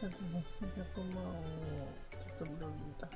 Aduh, aku mau tutup dulu bentar.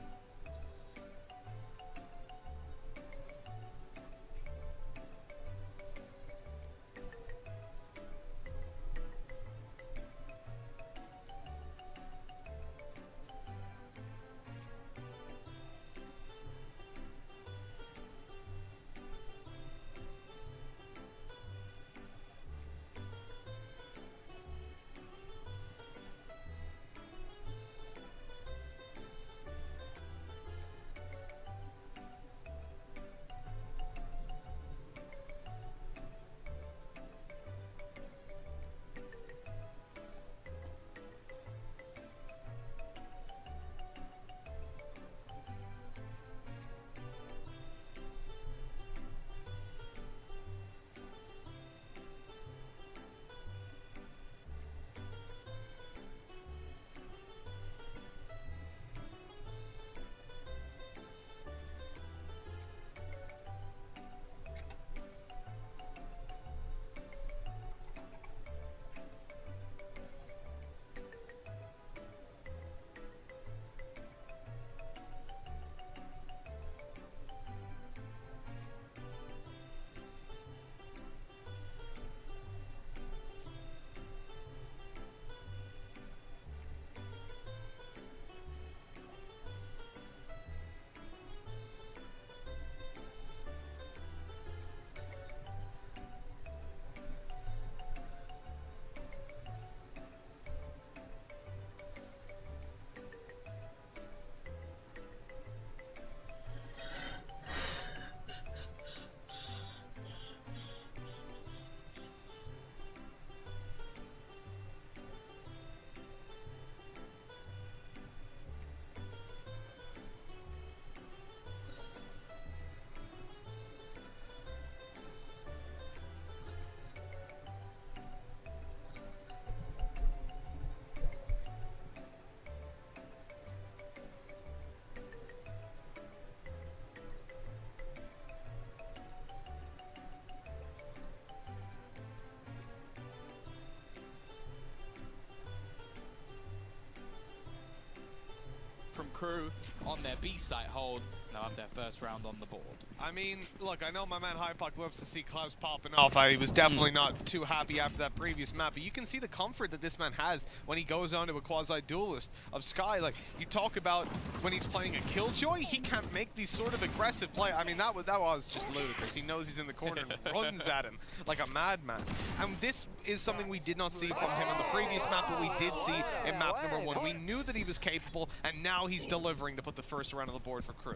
From Crew on their B site hold. Now have their first round on the board. I mean, look, I know my man Hypuck loves to see Klaus popping off. I was definitely not too happy after that previous map, but you can see the comfort that this man has when he goes on to a quasi-duelist of Sky. Like, you talk about when he's playing a Killjoy, he can't make these sort of aggressive play. I mean, that was just ludicrous. He knows he's in the corner and runs at him like a madman. And this is something we did not see from him on the previous map, but we did see in map number 1. We knew that he was capable, and now he's delivering to put the first round on the board for Crew.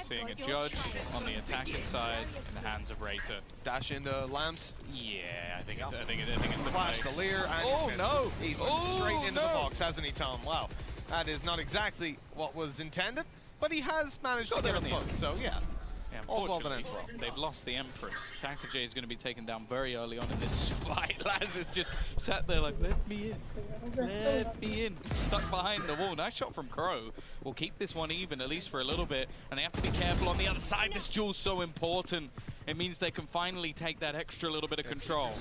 Seeing a Judge on the attacking side in the hands of Raider. Dash into Lamps. Yeah, I think it's the Flash play. the Lear, and Oh no! He's went straight into the box, hasn't he, Tom? Wow. That is not exactly what was intended, but he has managed to get a poke, so yeah. Yeah, All's well that ends well. They've lost the Empress. Tanker J is going to be taken down very early on in this fight. Laz is just sat there like, let me in. Let me in. Stuck behind the wall. Nice shot from Crow. We'll keep this one even, at least for a little bit. And they have to be careful on the other side. This duel's so important. It means they can finally take that extra little bit of control.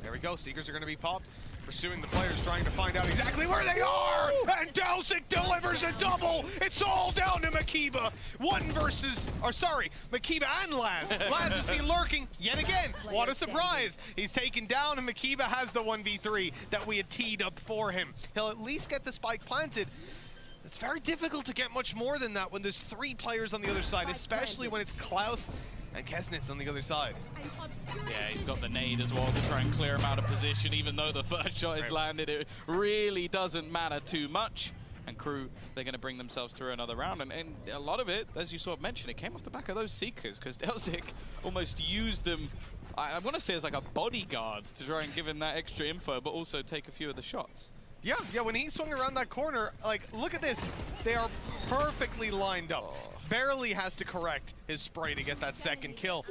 There we go. Seekers are going to be popped. Pursuing the players, trying to find out exactly where they are! And Dowsick delivers a double! It's all down to Makiba! Makiba and Laz. Laz has been lurking yet again. What a surprise! He's taken down, and Makiba has the 1v3 that we had teed up for him. He'll at least get the spike planted. It's very difficult to get much more than that when there's 3 players on the other side, especially when it's Klaus and Kesnitz on the other side. Yeah, he's got the nade as well to try and clear him out of position. Even though the first shot is landed, it really doesn't matter too much. And Crew, they're going to bring themselves through another round. And a lot of it, as you sort of mentioned, it came off the back of those Seekers, because Delzik almost used them, I want to say, as like a bodyguard to try and give him that extra info, but also take a few of the shots. Yeah, when he swung around that corner, like, look at this. They are perfectly lined up. Barely has to correct his spray to get that second kill.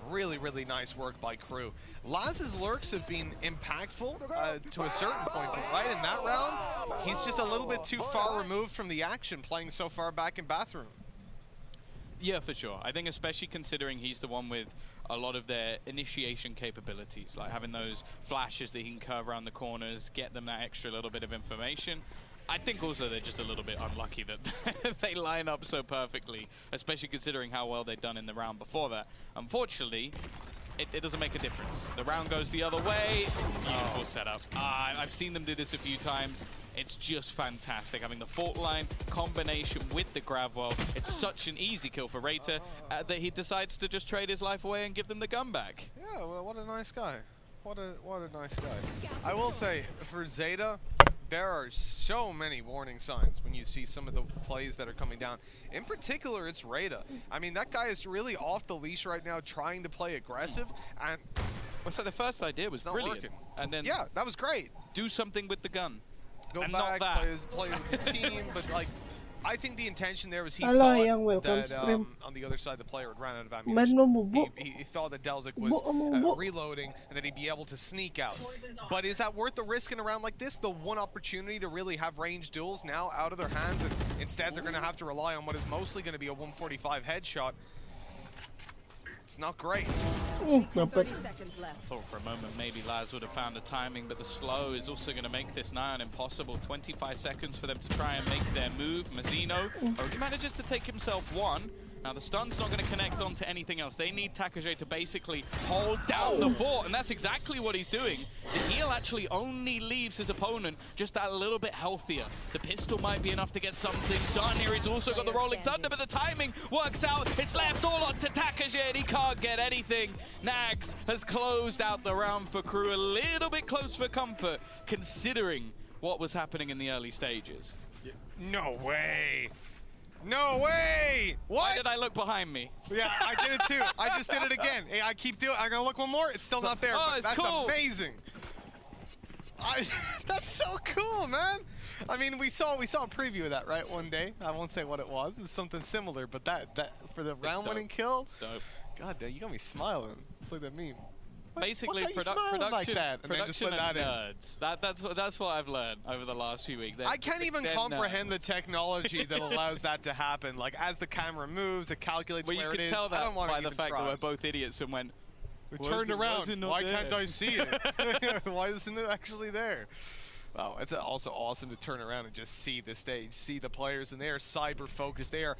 Really, really nice work by Crew. Laz's lurks have been impactful to a certain point, but right in that round, he's just a little bit too far removed from the action, playing so far back in bathroom. Yeah, for sure. I think especially considering he's the one with a lot of their initiation capabilities, like having those flashes that he can curve around the corners, get them that extra little bit of information. I think also they're just a little bit unlucky that they line up so perfectly, especially considering how well they've done in the round before that. Unfortunately, it doesn't make a difference. The round goes the other way. Beautiful setup. I've seen them do this a few times. It's just fantastic. Having the fault line combination with the grab well. It's such an easy kill for Rater that he decides to just trade his life away and give them the gun back. Yeah, well, what a nice guy. What a nice guy. I will say, for Zeta, there are so many warning signs when you see some of the plays that are coming down. In particular, it's Rada. I mean, that guy is really off the leash right now, trying to play aggressive, and well, so the first idea was brilliant, working. And then yeah, that was great. Do something with the gun. Go and back, not that. play as a team, but like, I think the intention there was he Hello, thought young, welcome that stream. on the other side the player had ran out of Man ammunition. mo mo. He thought that Delzik was reloading and that he'd be able to sneak out. But is that worth the risk in a round like this? The one opportunity to really have range duels now out of their hands, and instead they're going to have to rely on what is mostly going to be a 145 headshot. It's not great. Dapat. Thought for a moment maybe Laz would have found the timing, but the slow is also going to make this nigh on impossible. 25 seconds for them to try and make their move. Mazzino only manages to take himself one. Now the stun's not going to connect onto anything else. They need Takage to basically hold down the fort, and that's exactly what he's doing. The heal actually only leaves his opponent just that little bit healthier. The pistol might be enough to get something done here. He's also got the rolling thunder, but the timing works out. It's left all on to Takage, and he can't get anything. Nags has closed out the round for Crew, a little bit close for comfort, considering what was happening in the early stages. No way. No way! What? Why did I look behind me? Yeah, I did it too. I just did it again. Hey, I keep doing it. I'm gonna look one more. It's still not there. Oh, but it's that's cool. amazing. That's so cool, man. I mean, we saw a preview of that, right? One day. I won't say what it was. It's something similar, but that for the round-winning kill. It's dope. God damn, you got me smiling. It's like that meme. Basically, production like that, production and that nerds. That's what I've learned over the last few weeks. I can't even comprehend nerds. the technology that allows that to happen. Like, as the camera moves, it calculates well, where you it is. can tell that by the fact try. that we're both idiots and went, we turned around. Why can't I see it? Why isn't it actually there? Wow, it's also awesome to turn around and just see the stage, see the players, and they are cyber focused. They are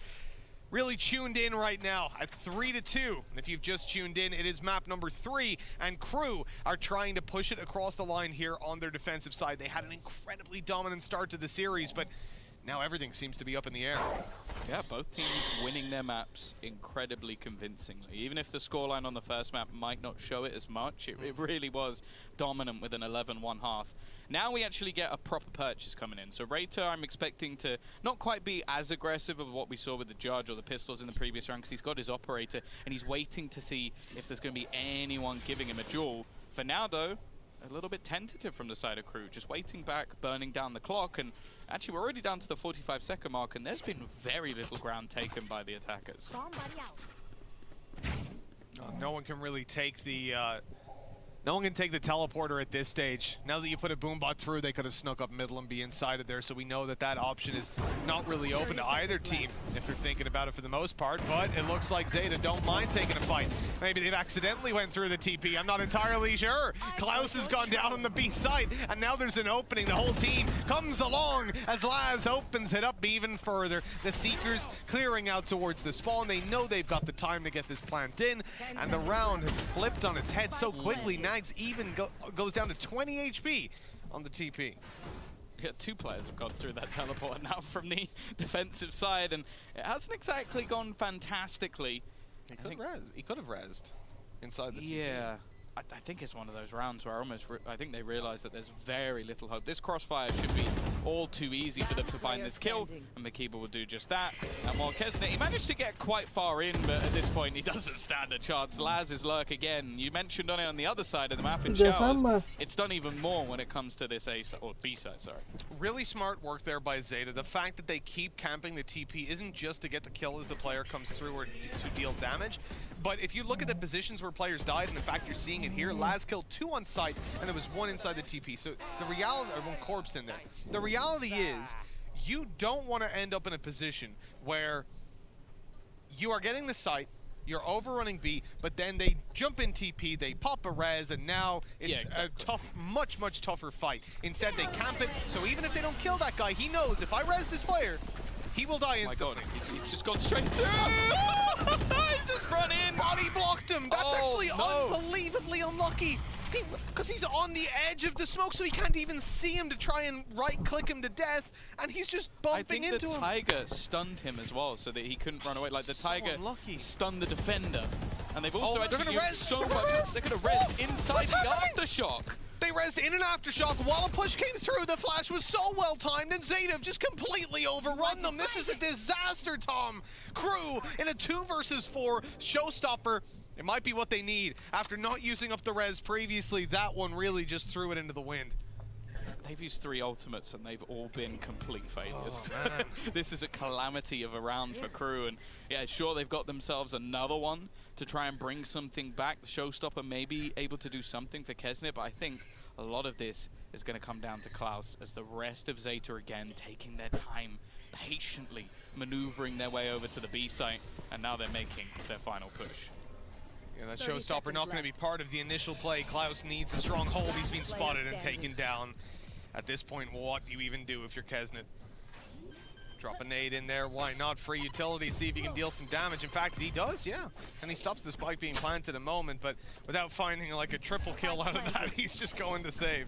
really tuned in right now at 3-2. If you've just tuned in, it is map number 3, and Crew are trying to push it across the line here on their defensive side. They had an incredibly dominant start to the series, but now everything seems to be up in the air. Yeah, both teams winning their maps incredibly convincingly. Even if the scoreline on the first map might not show it as much, it really was dominant with an 11-1/2. Now we actually get a proper purchase coming in. So Rater, I'm expecting to not quite be as aggressive of what we saw with the Judge or the pistols in the previous round, because he's got his operator and he's waiting to see if there's going to be anyone giving him a duel. For now, though, a little bit tentative from the side of Crew, just waiting back, burning down the clock, and actually we're already down to the 45-second mark, and there's been very little ground taken by the attackers. No one can really take the no one can take the teleporter at this stage. Now that you put a boombot through, they could have snuck up middle and be inside of there, so we know that that option is not really open to either team if they're thinking about it for the most part, but it looks like Zeta don't mind taking a fight. Maybe they've accidentally went through the TP, I'm not entirely sure. Klaus has gone down on the B site, and now there's an opening. The whole team comes along as Laz opens it up even further. The Seekers clearing out towards the spawn. They know they've got the time to get this plant in, and the round has flipped on its head so quickly. Nags even goes down to 20 HP on the TP. Yeah, 2 players have gone through that teleport now from the defensive side, and it hasn't exactly gone fantastically. He could have rezzed inside the TP. Yeah, I think it's one of those rounds where I think they realize that there's very little hope. This crossfire should be all too easy for them to find this kill, and Makiba will do just that. And while Kesnet, he managed to get quite far in, but at this point he doesn't stand a chance. Laz is lurk again. You mentioned on it on the other side of the map in Showers. It's done even more when it comes to this A side, or B side, sorry. Really smart work there by Zeta. The fact that they keep camping the TP isn't just to get the kill as the player comes through or to deal damage, but if you look at the positions where players died, and in fact you're seeing it here, Laz killed 2 on site, and there was 1 inside the TP. So the reality, or 1 corpse in there. The reality is, you don't want to end up in a position where you are getting the site, you're overrunning B, but then they jump in TP, they pop a res, and now it's a tough, much tougher fight. Instead, they camp it, so even if they don't kill that guy, he knows if I res this player, he will die instantly. Oh my god, he's just gone straight through! He's just run in! Body blocked him! That's actually unbelievably unlucky! Because he's on the edge of the smoke, so he can't even see him to try and right-click him to death, and he's just bumping into him. I think the Tiger stunned him as well, so that he couldn't run away. Like, the Tiger unlucky. stunned the defender. And they've also they're actually gonna used res! so They're gonna much. res! They're going to res inside the aftershock. They rezzed in an aftershock while a push came through. The flash was so well timed, and Zadev just completely overrun them. This is a disaster, Tom. Crew in a 2 versus 4 showstopper. It might be what they need. After not using up the res previously, that one really just threw it into the wind. They've used 3 ultimates and they've all been complete failures. Oh, man. This is a calamity of a round for Crew, and yeah, sure, they've got themselves another one to try and bring something back. The showstopper may be able to do something for Kesnit, but I think a lot of this is going to come down to Klaus as the rest of Zeta again taking their time, patiently maneuvering their way over to the B site, and now they're making their final push. Yeah, that showstopper not going to be part of the initial play. Klaus needs a strong hold. He's been spotted and taken down. At this point, what do you even do if you're Kesnit? Drop a nade in there. Why not? Free utility. See if you can deal some damage. In fact, he does, yeah. And he stops the spike being planted a moment, but without finding like a triple kill out of that, he's just going to save.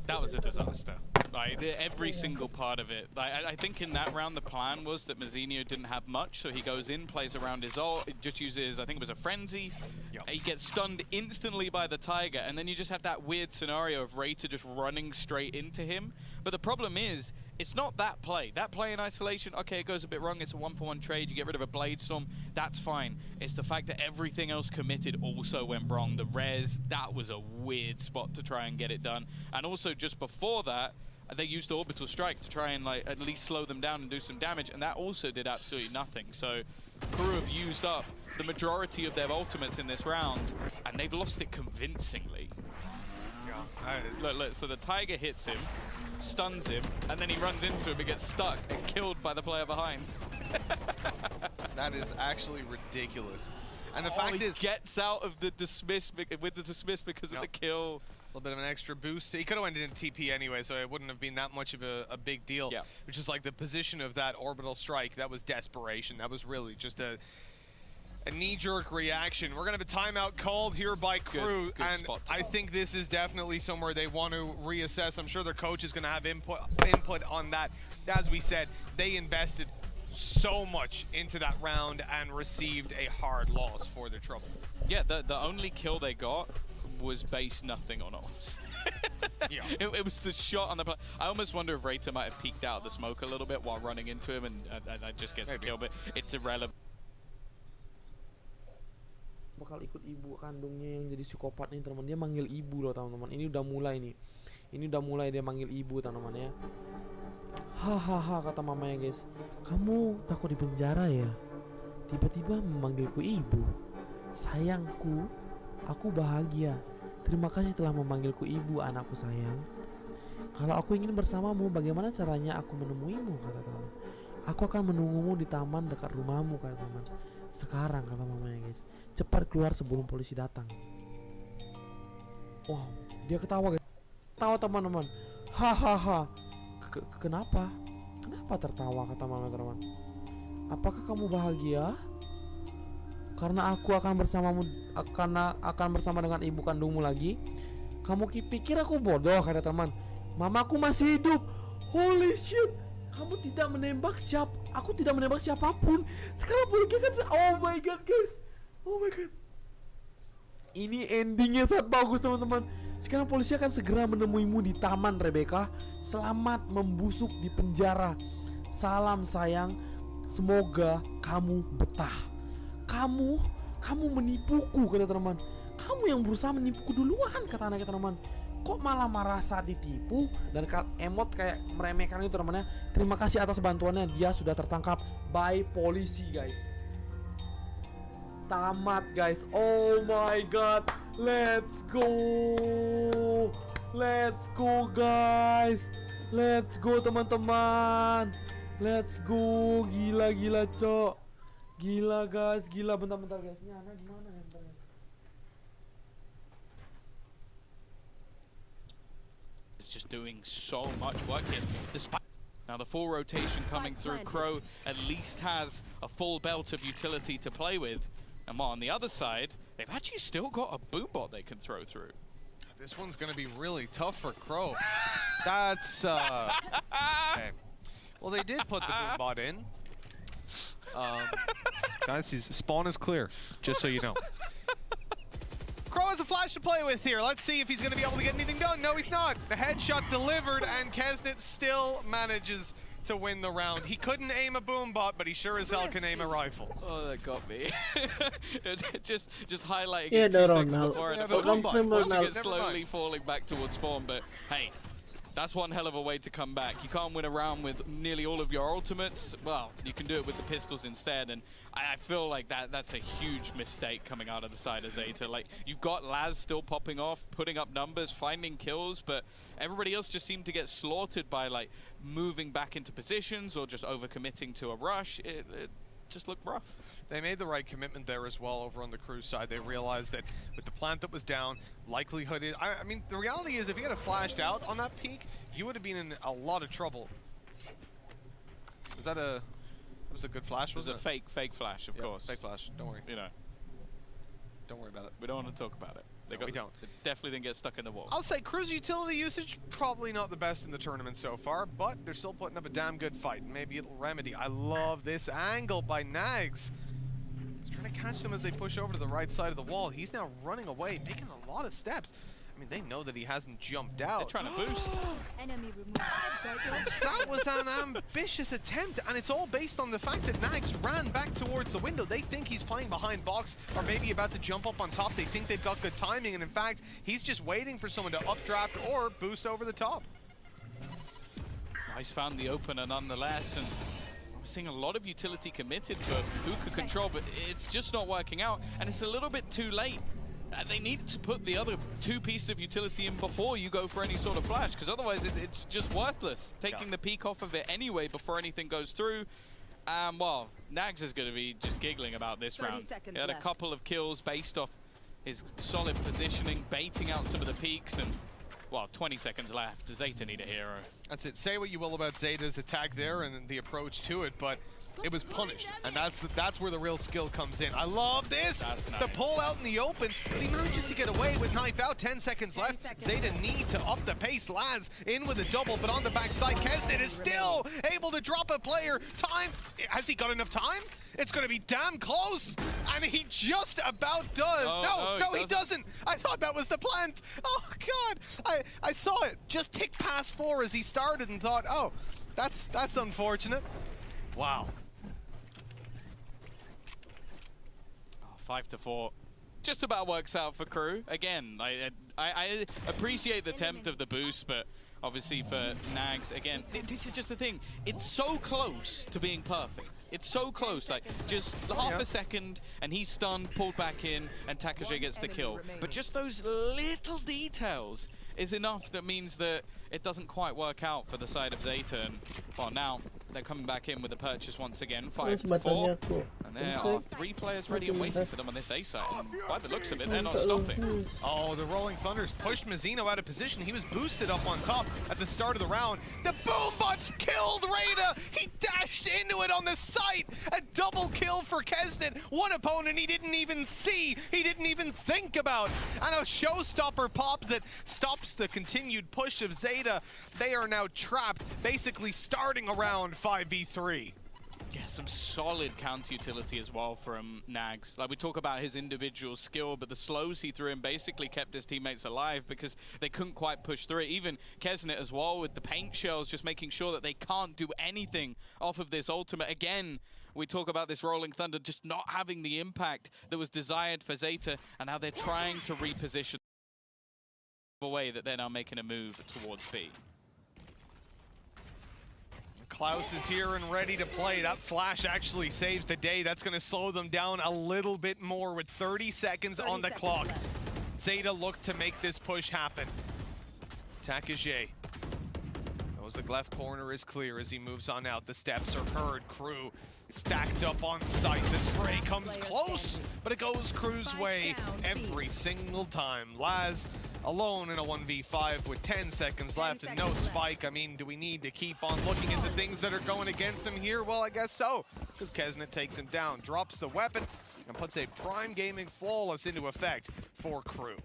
That was a disaster. Like, every single part of it. Like, I think in that round the plan was that Mazzinho didn't have much, so he goes in, plays around his ult, just uses, I think it was a frenzy. Yep. He gets stunned instantly by the Tiger, and then you just have that weird scenario of Rayta just running straight into him. But the problem is, it's not that play. That play in isolation, okay, it goes a bit wrong. It's a 1-for-1 trade. You get rid of a Blade Storm. That's fine. It's the fact that everything else committed also went wrong. The res, that was a weird spot to try and get it done. And also just before that, they used the Orbital Strike to try and like at least slow them down and do some damage, and that also did absolutely nothing. So Crew have used up the majority of their ultimates in this round, and they've lost it convincingly. Yeah. Look, so the Tiger hits him, stuns him, and then he runs into him and gets stuck and killed by the player behind. That is actually ridiculous. And the fact is, gets out of the dismiss with the dismiss because of the kill. A little bit of an extra boost. He could have went in TP anyway, so it wouldn't have been that much of a big deal. Yeah. Which is like the position of that orbital strike. That was desperation. That was really just a knee-jerk reaction. We're going to have a timeout called here by Crew, good and spot. I think this is definitely somewhere they want to reassess. I'm sure their coach is going to have input on that. As we said, they invested so much into that round and received a hard loss for their trouble. Yeah, the only kill they got was based nothing on us. Yeah. It was the shot on the play. I almost wonder if Rayta might have peeked out of the smoke a little bit while running into him, and I just gets the kill, but it's irrelevant. Bakal ikut ibu kandungnya yang jadi psikopat nih teman-teman. Dia manggil ibu loh teman-teman. Ini udah mulai nih. Ini udah mulai dia manggil ibu teman-teman ya. Hahaha kata mamanya guys. Kamu takut di penjara ya? Tiba-tiba memanggilku ibu. Sayangku, aku bahagia. Terima kasih telah memanggilku ibu, anakku sayang. Kalau aku ingin bersamamu, bagaimana caranya aku menemuimu, kata teman. Aku akan menunggumu di taman dekat rumahmu, kata teman. Sekarang, kata mamanya guys. Cepat keluar sebelum polisi datang. Wow, dia ketawa guys. Ketawa teman-teman. Hahaha. Kenapa? Kenapa tertawa, kata mama teman. Apakah kamu bahagia? Karena aku akan bersamamu, akan bersama dengan ibu kandungmu lagi. Kamu pikir aku bodoh, kata teman. Mamaku masih hidup. Holy shit. Kamu tidak menembak aku tidak menembak siapapun. Sekarang polisi kan, oh my god guys. Oh my god. Ini endingnya sangat bagus teman-teman. Sekarang polisi akan segera menemuimu di taman, Rebecca. Selamat membusuk di penjara. Salam sayang. Semoga kamu betah. Kamu menipuku, kata teman. Kamu yang berusaha menipuku duluan, kata anaknya teman. Kok malah marah saat ditipu dan emot kayak meremehkan itu temannya. Terima kasih atas bantuannya. Dia sudah tertangkap by polisi guys. Tamat guys. Oh my god. Let's go. Let's go guys. Let's go teman-teman. Let's go. Gila cok. Gila guys, gila. Bentar guys. Ini anak gimana ya, bentar guys. It's just doing so much work here. Despite now the full rotation coming through, Crow at least has a full belt of utility to play with. And while on the other side, they've actually still got a boombot they can throw through. This one's going to be really tough for Crow. That's okay. Well, they did put the boombot in. Guys, his spawn is clear, just so you know. Crow has a flash to play with here. Let's see if he's going to be able to get anything done. No, he's not. The headshot delivered, and Kesnet still manages to win the round. He couldn't aim a boombot, but he sure as hell can aim a rifle. Oh, that got me. just highlighting Yeah, it 2 seconds before, and Ronaldo. slowly falling back towards spawn. But hey, that's one hell of a way to come back. You can't win a round with nearly all of your ultimates. Well, you can do it with the pistols instead, and I feel like that's a huge mistake coming out of the side of Zeta. Like, you've got Laz still popping off, putting up numbers, finding kills, but everybody else just seemed to get slaughtered by like moving back into positions or just overcommitting to a rush. It just looked rough. They made the right commitment there as well over on the Crew side. They realized that with the plant that was down, likelihood is, I mean, the reality is if you had flashed out on that peak, you would have been in a lot of trouble. Was that a good flash? It was a fake flash, of course. Fake flash, don't worry. You know, Don't worry about it. we don't want to talk about it. No, we don't. They definitely didn't get stuck in the wall. I'll say Crew's utility usage, probably not the best in the tournament so far, but they're still putting up a damn good fight. Maybe it'll remedy. I love this angle by Nags. He's trying to catch them as they push over to the right side of the wall. He's now running away, making a lot of steps. I mean, they know that he hasn't jumped out. They're trying to boost. Enemy removed. That was an ambitious attempt, and it's all based on the fact that Nags ran back towards the window. They think he's playing behind box or maybe about to jump up on top. They think they've got good timing, and in fact, he's just waiting for someone to updraft or boost over the top. He's found the opener nonetheless, and we're seeing a lot of utility committed for Hookah control, but it's just not working out, and it's a little bit too late. They need to put the other 2 pieces of utility in before you go for any sort of flash, because otherwise it's just worthless. Taking the peak off of it anyway before anything goes through. Well, Nags is going to be just giggling about this round. He had a couple of kills based off his solid positioning, baiting out some of the peaks, and, well, 20 seconds left. Zeta need a hero. That's it. Say what you will about Zeta's attack there and the approach to it, but it was punished, and that's where the real skill comes in. I love this! Nice. The pull out in the open. He manages to get away with knife out. 10 seconds left. Zeta need to up the pace. Laz in with a double, but on the backside, Kesnet is still able to drop a player. Time, has he got enough time? It's going to be damn close, and he just about does. Oh, no, he doesn't. I thought that was the plant. Oh, God. I saw it just tick past 4 as he started and thought, oh, that's unfortunate. Wow. 5-4. Just about works out for Crew. Again, I appreciate the attempt of the boost, but obviously for Nags, again, this is just the thing. It's so close to being perfect. It's so close, like just half a second, and he's stunned, pulled back in, and Takage gets the kill. But just those little details is enough that means that it doesn't quite work out for the side of Zeta. And, well, now they're coming back in with the purchase once again, 5-4. And there are 3 players ready and waiting for them on this A side. And by the looks of it, they're not stopping. Oh, the Rolling Thunders pushed Mazzino out of position. He was boosted up on top at the start of the round. The Boombots killed Rada. He dashed into it on the site. A double kill for Kesnet. One opponent he didn't even see. He didn't even think about. And a showstopper pop that stops the continued push of Zeta. They are now trapped, basically starting around 5v3. Yeah, some solid counter utility as well from Nags. Like, we talk about his individual skill, but the slows he threw in basically kept his teammates alive because they couldn't quite push through it. Even Kesnet as well with the paint shells, just making sure that they can't do anything off of this ultimate. Again, we talk about this Rolling Thunder just not having the impact that was desired for Zeta, and now they're trying to reposition the way that they're now making a move towards B. Klaus is here and ready to play. That flash actually saves the day. That's going to slow them down a little bit more with 30 seconds on the clock. Zeta look to make this push happen. Takage knows the left corner is clear as he moves on out. The steps are heard. Crew stacked up on site. The spray comes close, but it goes Crew's way every single time. Laz alone in a 1v5 with 10 seconds left and no spike. I mean, do we need to keep on looking into things that are going against him here? Well, I guess so, because Kesnet takes him down, drops the weapon, and puts a prime gaming flawless into effect for Crew.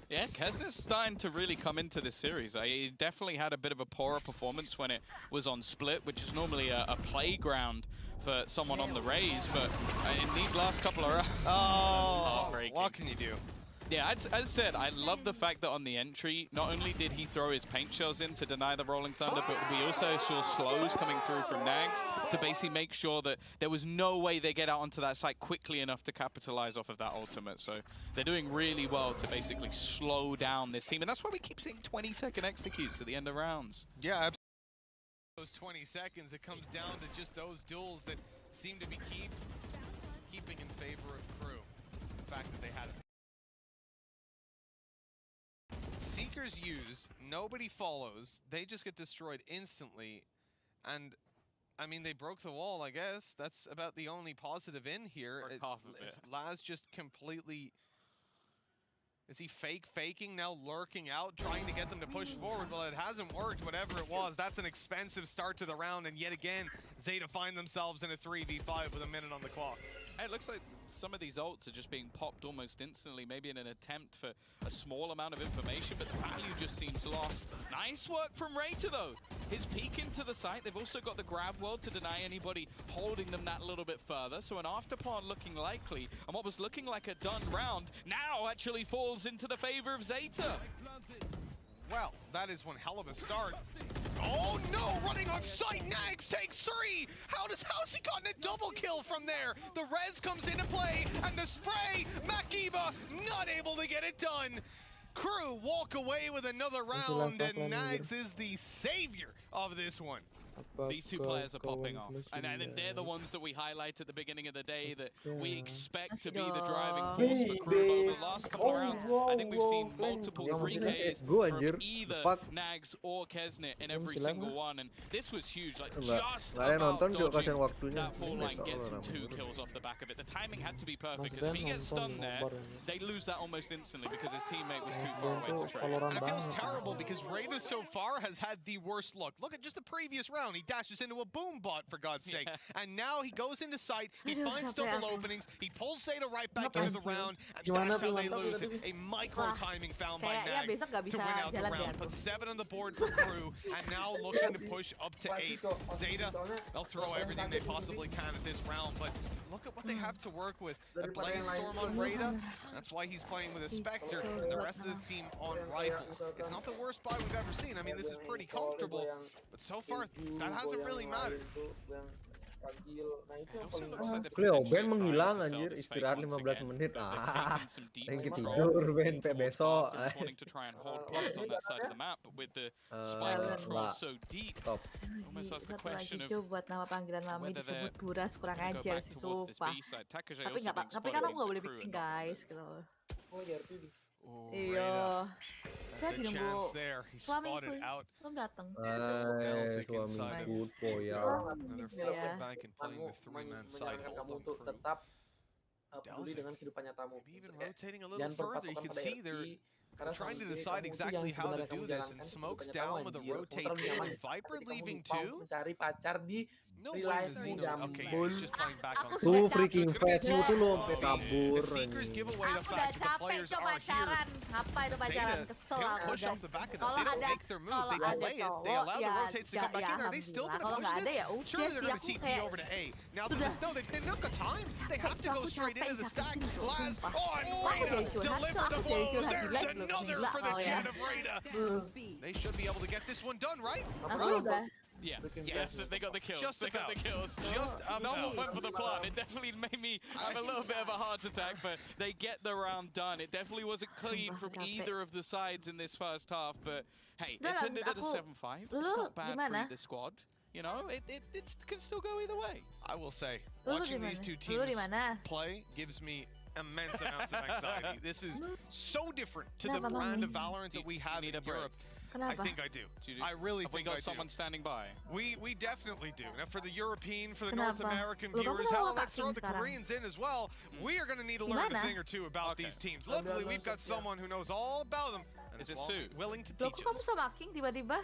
Yeah, Kesnet's starting to really come into this series. He definitely had a bit of a poorer performance when it was on Split, which is normally a playground for someone on the Rays, but in these last couple of rounds... Oh, what can you do? Yeah, as I said, I love the fact that on the entry, not only did he throw his paint shells in to deny the Rolling Thunder, but we also saw slows coming through from Nags to basically make sure that there was no way they get out onto that site quickly enough to capitalize off of that ultimate. So they're doing really well to basically slow down this team, and that's why we keep seeing 20-second executes at the end of rounds. Yeah, absolutely. Those 20 seconds, it comes down to just those duels that seem to be keeping in favor of Crew. The fact that they had it. Seekers use, nobody follows, they just get destroyed instantly, and I mean, they broke the wall, I guess. That's about the only positive in here. Half of it. Laz just completely... Is he faking now, lurking out, trying to get them to push forward? Well, it hasn't worked, whatever it was. That's an expensive start to the round, and yet again, Zeta find themselves in a 3v5 with a minute on the clock. Hey, it looks like some of these ults are just being popped almost instantly, maybe in an attempt for a small amount of information, but the value just seems lost. Nice work from Raider, though. His peek into the site. They've also got the grab world to deny anybody holding them that little bit further. So an afterplant looking likely, and what was looking like a done round now actually falls into the favor of Zeta. Well, that is one hell of a start. Oh no, running on site, Nags takes 3! How's he gotten a double kill from there? The res comes into play, and the spray, Makiba not able to get it done. Crew walk away with another round, and Nags is the savior of this one. These two players are popping off, and they're the ones that we highlight at the beginning of the day that we expect to be the driving force for Crew. Over the last couple of rounds, I think we've seen multiple 3Ks from either Nags or Kesnet in every single one, and this was huge, like just about dodging that full line gets him 2 kills off the back of it. The timing had to be perfect, because if he gets stunned there, they lose that almost instantly because his teammate was too far away to trade. And it feels terrible because Raider so far has had the worst luck. Look at just the previous round. He dashes into a boom bot, for God's sake. And now he goes into sight, he finds double openings, he pulls Zeta right back into the round, and that's how they lose it. A micro timing found by Nags to win out the round. Put 7 on the board for Crew, and now looking to push up to 8. Zeta, they'll throw everything they possibly can at this round, but look at what they have to work with. A Blade Storm on Raider, that's why he's playing with a Spectre, and the rest of the team on rifles. It's not the worst buy we've ever seen. I mean, this is pretty comfortable, but so far, that hasn't really mattered. Cleo, Ben menghilang anjir, istirahat 15 menit. Yang tidur Ben besok. Top. Buat nama panggilan Mami disebut Buras kurang ajar sih, sumpah. Tapi kan aku nggak boleh fixing guys, gitu. Iya. Saya lagi nunggu suamiku, belum datang. Suamiku, ya. Kamu untuk tetap peduli dengan kehidupan nyatamu. Jangan berpatokan pada RP. Trying to decide exactly how to do this, and smokes down with a rotate in, and Viper leaving too? Mencari pacar di No way, okay, he's just playing back on Tuh freaking fast lu tuh lo sampai kabur. The Seekers give away the fact that the players are here. Apa itu pacaran? Kesel They push off the back of them. They don't make their move. They delay it. They allow the rotates to come back in. Are they still going to push this? Surely they're going to TP over to A. Now, no, they've not got time. They have to go straight into the stack. Laz on Raider. Deliver the blow. There's another for the Jet of Raider. They should be able to get this one done, right? Yeah, yes, they got the kills. They got the kills. Just no one went for the plant. It definitely made me have a little bit of a heart attack, but they get the round done. It definitely wasn't clean from either of the sides in this first half, but hey, it turned into a 7-5. It's not bad for either squad. You know, it can still go either way. I will say, watching these two teams play gives me immense amounts of anxiety. This is so different to the brand of VALORANT that we have in Europe. Kenapa? I think I do. I really Have we think I got someone do. standing by? We definitely do. Now for the European, for the Kenapa? North American Loh, kamu viewers, tahu hell, apa let's throw the sekarang? Koreans in as well. We are going to need to learn a Gimana? thing or two about Okay. these teams. Luckily, we've got someone who knows all about them and Is is it Sue? willing to Loh, teach kok kamu us. sama King tiba-tiba?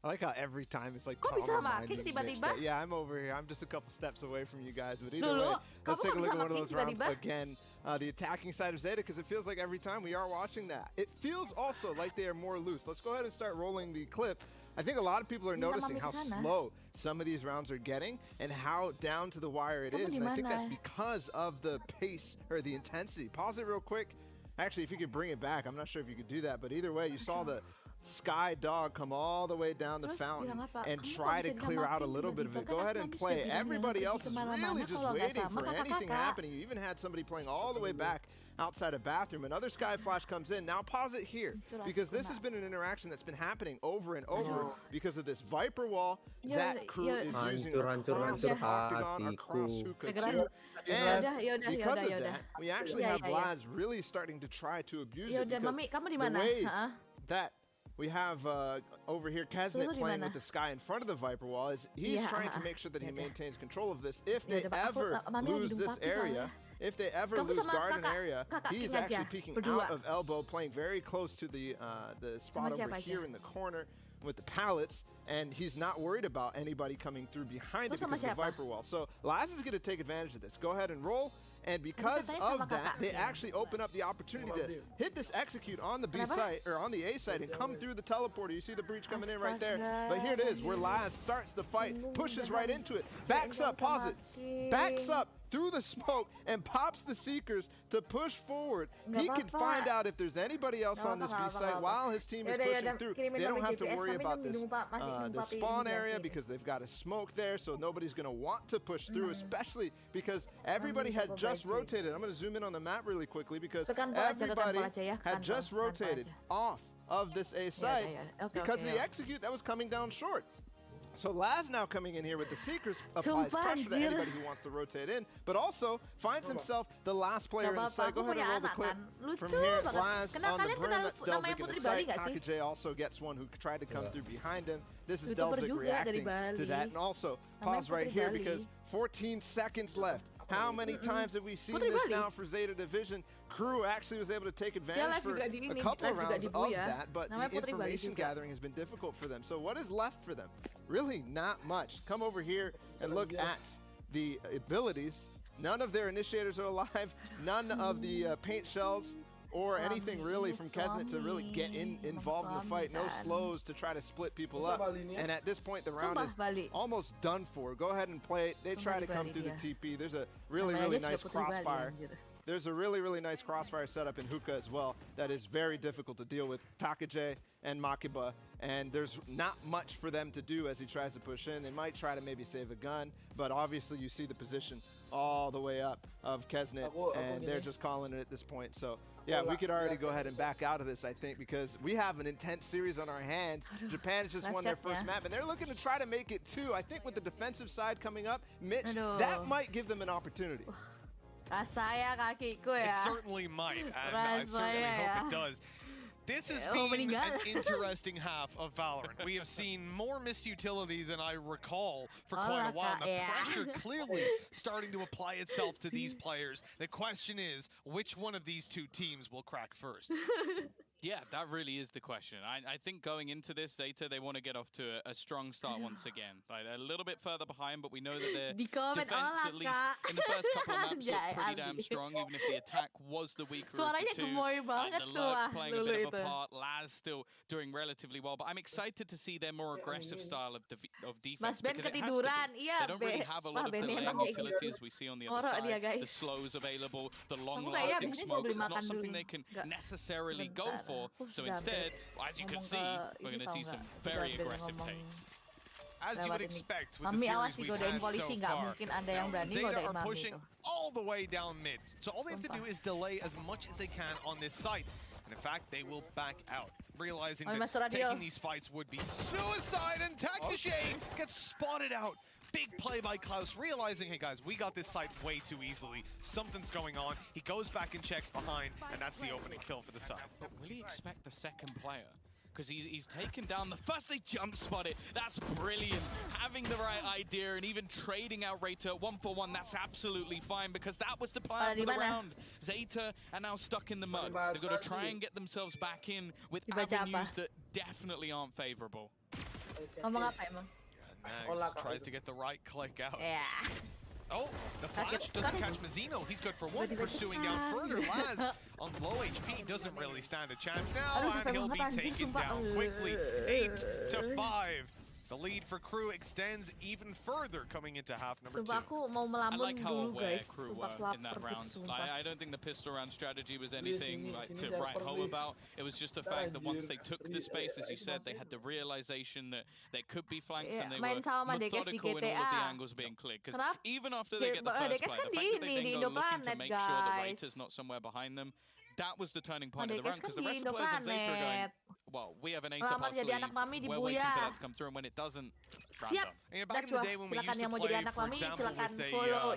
I like how every time it's like Kok bisa calm, sama reminding King Mitch tiba-tiba? that, yeah, I'm over here. I'm just a couple steps away from you guys. But either Dulu, way, let's kamu take a kok look bisa at one of sama those King rounds tiba-tiba? again. The attacking side of Zeta, because it feels like every time we are watching that, it feels also like they are more loose. Let's go ahead and start rolling the clip. I think a lot of people are Minta noticing mami how kesana. slow some of these rounds are getting and how down to the wire it Kamu is. di And I think mana? that's because of the pace or the intensity. Pause it real quick. Actually, if you could bring it back, I'm not sure if you could do that, but either way, you saw the Sky Dog come all the way down the Terus fountain bilang apa? and Kamu try kok to bisa clear out a disamakin little bit of tiba-tiba? it. Go Kan ahead aku and habis play. udah bilang Everybody pergi else is kemana-mana really just kalau nggak waiting sama for anything kakak-kakak. happening. You even had somebody playing all the way back outside a bathroom. Another Sky Flash comes in. Now pause it here because this has been an interaction that's been happening over and over because of this Viper wall that crew is using across Hancur Octagon, hatiku. across Hookah Yaudah, too. And yaudah, because of yaudah. that, we actually Iya, have iya, iya. Laz really starting to try to abuse Ya it udah, because Mami, kamu di the mana? way Heeh. that we have over here Kesnet Lulu di playing mana? with the Sky in front of the Viper wall is he's Iya, trying to make sure that he yaudah. maintains control of this. If Ya they udah, Pak, aku- ever Mami lagi lose this numpaki area, soalnya. if they ever Kamu lose sama garden kakak- area, kakak he's King aja, actually peeking berdua. out of elbow, playing very close to the spot Sama over siapa aja? here in the corner with the pallets, and he's not worried about anybody coming through behind it Terus sama because of the siapa? Viper wall. So Laz is going to take advantage of this. Go ahead and roll. And because katanya sama of that, kakak. they actually open up the opportunity to hit this execute on the B Kenapa? site or on the A site and come through the teleporter. You see the breach coming in right there. But here it is, where Laz starts the fight, pushes right into it, backs up, pause it, backs up through the smoke and pops the Seekers to push forward. Nggak He can apa-apa. find out if there's anybody else Nggak on this B apa-apa, nggak site apa-apa. while his team is Yaudah, pushing yaudah, through. kirimin They don't nama have to GPS. worry Kami about nunggu this dulu, Pak. Masih nunggu the Pak spawn Pi, area nanti. because they've got a smoke there, so nobody's going to want to push through, especially because everybody had just rotated. I'm going to zoom in on the map really quickly because Tekan pol aja, tekan everybody pol aja ya, had tekan just pol, tekan pol rotated aja. off of this A site yaudah. Oke, because oke, of the ya. execute that was coming down short. So Laz now coming in here with the Seekers applies Sumpah, pressure to anjir. anybody who wants to rotate in, but also finds himself the last player in the Nggak site. Go apa-apa, ahead and roll the aku clip punya anak, kan? from Lucu here. banget. Laz Kenal on the kalian brim, kenal that's namanya Delzik in Putri the Bali site. nggak sih? Takaj also gets one who tried to come through behind him. This is YouTuber Delzik juga dari reacting Bali. to that. And also, Namanya pause right Putri here Bali. because 14 seconds left. How many times have we seen Putri this Bali. now for Zeta Division? Crew actually was able to take advantage live for juga di a ini, couple of live juga rounds di of Bu ya. that, but Namanya the Putri Bali information juga. gathering has been difficult for them. So what is left for them? Really not much. Come over here and look at the abilities. None of their initiators are alive. None of the paint shells or anything really from Kesnet to really get involved in the fight. No slows to try to split people up. And at this point, the round Sumpah is Bali. almost done for. Go ahead and play it. They try to come Bali through the dia. TP. There's a really, Namanya really aja nice sudah Putri Bali, crossfire. anjir. There's a really, really nice crossfire setup in Hookah as well that is very difficult to deal with Takaj and Makiba, and there's not much for them to do as he tries to push in. They might try to maybe save a gun, but obviously you see the position all the way up of Kesnet, and they're just calling it at this point. So, yeah, we could already go ahead and back out of this, I think, because we have an intense series on our hands. Japan has just won their first map, and they're looking to try to make it two. I think with the defensive side coming up, Mitch, that might give them an opportunity. Rasanya kakiku It ya. certainly might, and I certainly hope it does. This has been an interesting half of Valorant. We have seen more missed utility than I recall for quite a while. The pressure clearly starting to apply itself to these players. The question is, which one of these two teams will crack first? Yeah, that really is the question. I think going into this, Zeta, they want to get off to a strong start once again. Like, they're a little bit further behind, but we know that their Di komen defense, olah, at least Kak. in the first couple of maps, looked pretty Jai, damn Abi. strong, even if the attack was the weaker Suaranya of the two. gemoy banget The tuh, Lurks ah, playing a Lulu bit of a itu. part. Laz still doing relatively well, but I'm excited to see their more aggressive style of defense. Mas Ben because it has to be. ketiduran. Iya, They don't really have a lot of Ben delaying emang kayak utilities gitu. we see on the other Ngorok dia, side. guys. The slows available, the Aku kayaknya long-lasting abis ini mau smokes. beli It's not makan something dulu. they can Nggak, necessarily go sebentar. for. Aku So sudah instead, as you can ngomong see, ke we're ini going to tau see nggak? some very Sudah aggressive ngomong takes. As you lewat would ini. expect with the Mami awas series we've digodain had polisi, so nggak far. mungkin ada yang Now, berani Zeta godain are Mami pushing tuh. all the way down mid. So all they have to do Sumpah. is delay as much as they can on this site. And in fact, they will back out, realizing Mami that masuk radio. taking these fights would be suicide. And Takashe gets spotted out. Big play by Klaus, realizing, hey guys, we got this site way too easily. Something's going on. He goes back and checks behind, and that's the opening kill for the side. But will he expect the second player? because he's taken down the first. They jump spot it. That's brilliant. Having the right idea and even trading out Rayta 1-for-1, that's absolutely fine because that was the plan for the round. Zeta are now stuck in the mud. They've got to try and get themselves back in with avenues that definitely aren't favorable. Ngomong apa emang? Nags tries to get the right click out. Yeah. Oh, the flash doesn't catch Mazzino. He's good for one. Pursuing down further. Laz on low HP doesn't really stand a chance now, and he'll be taken down quickly. 8-5. The lead for Crew extends even further coming into half number 2. Sumpah aku mau I melamun like how dulu aware guys. Crew Sumpah were in that lapar round. sumpah. I don't think the pistol round strategy was anything to write home about. It was just the fact that once they took the space, as you said, they had the realization that there could be flanks and they were methodical in all of the angles being cleared. Because even after they get the first play, the fact that they then go looking to make sure the Rayta's not somewhere behind them, that was the turning point of the round, because the rest of the players in Zeta are going, well, we have an ace up our sleeve, we're waiting for that to come through, and when it doesn't, Siap. And back in the day when we used to play, for example,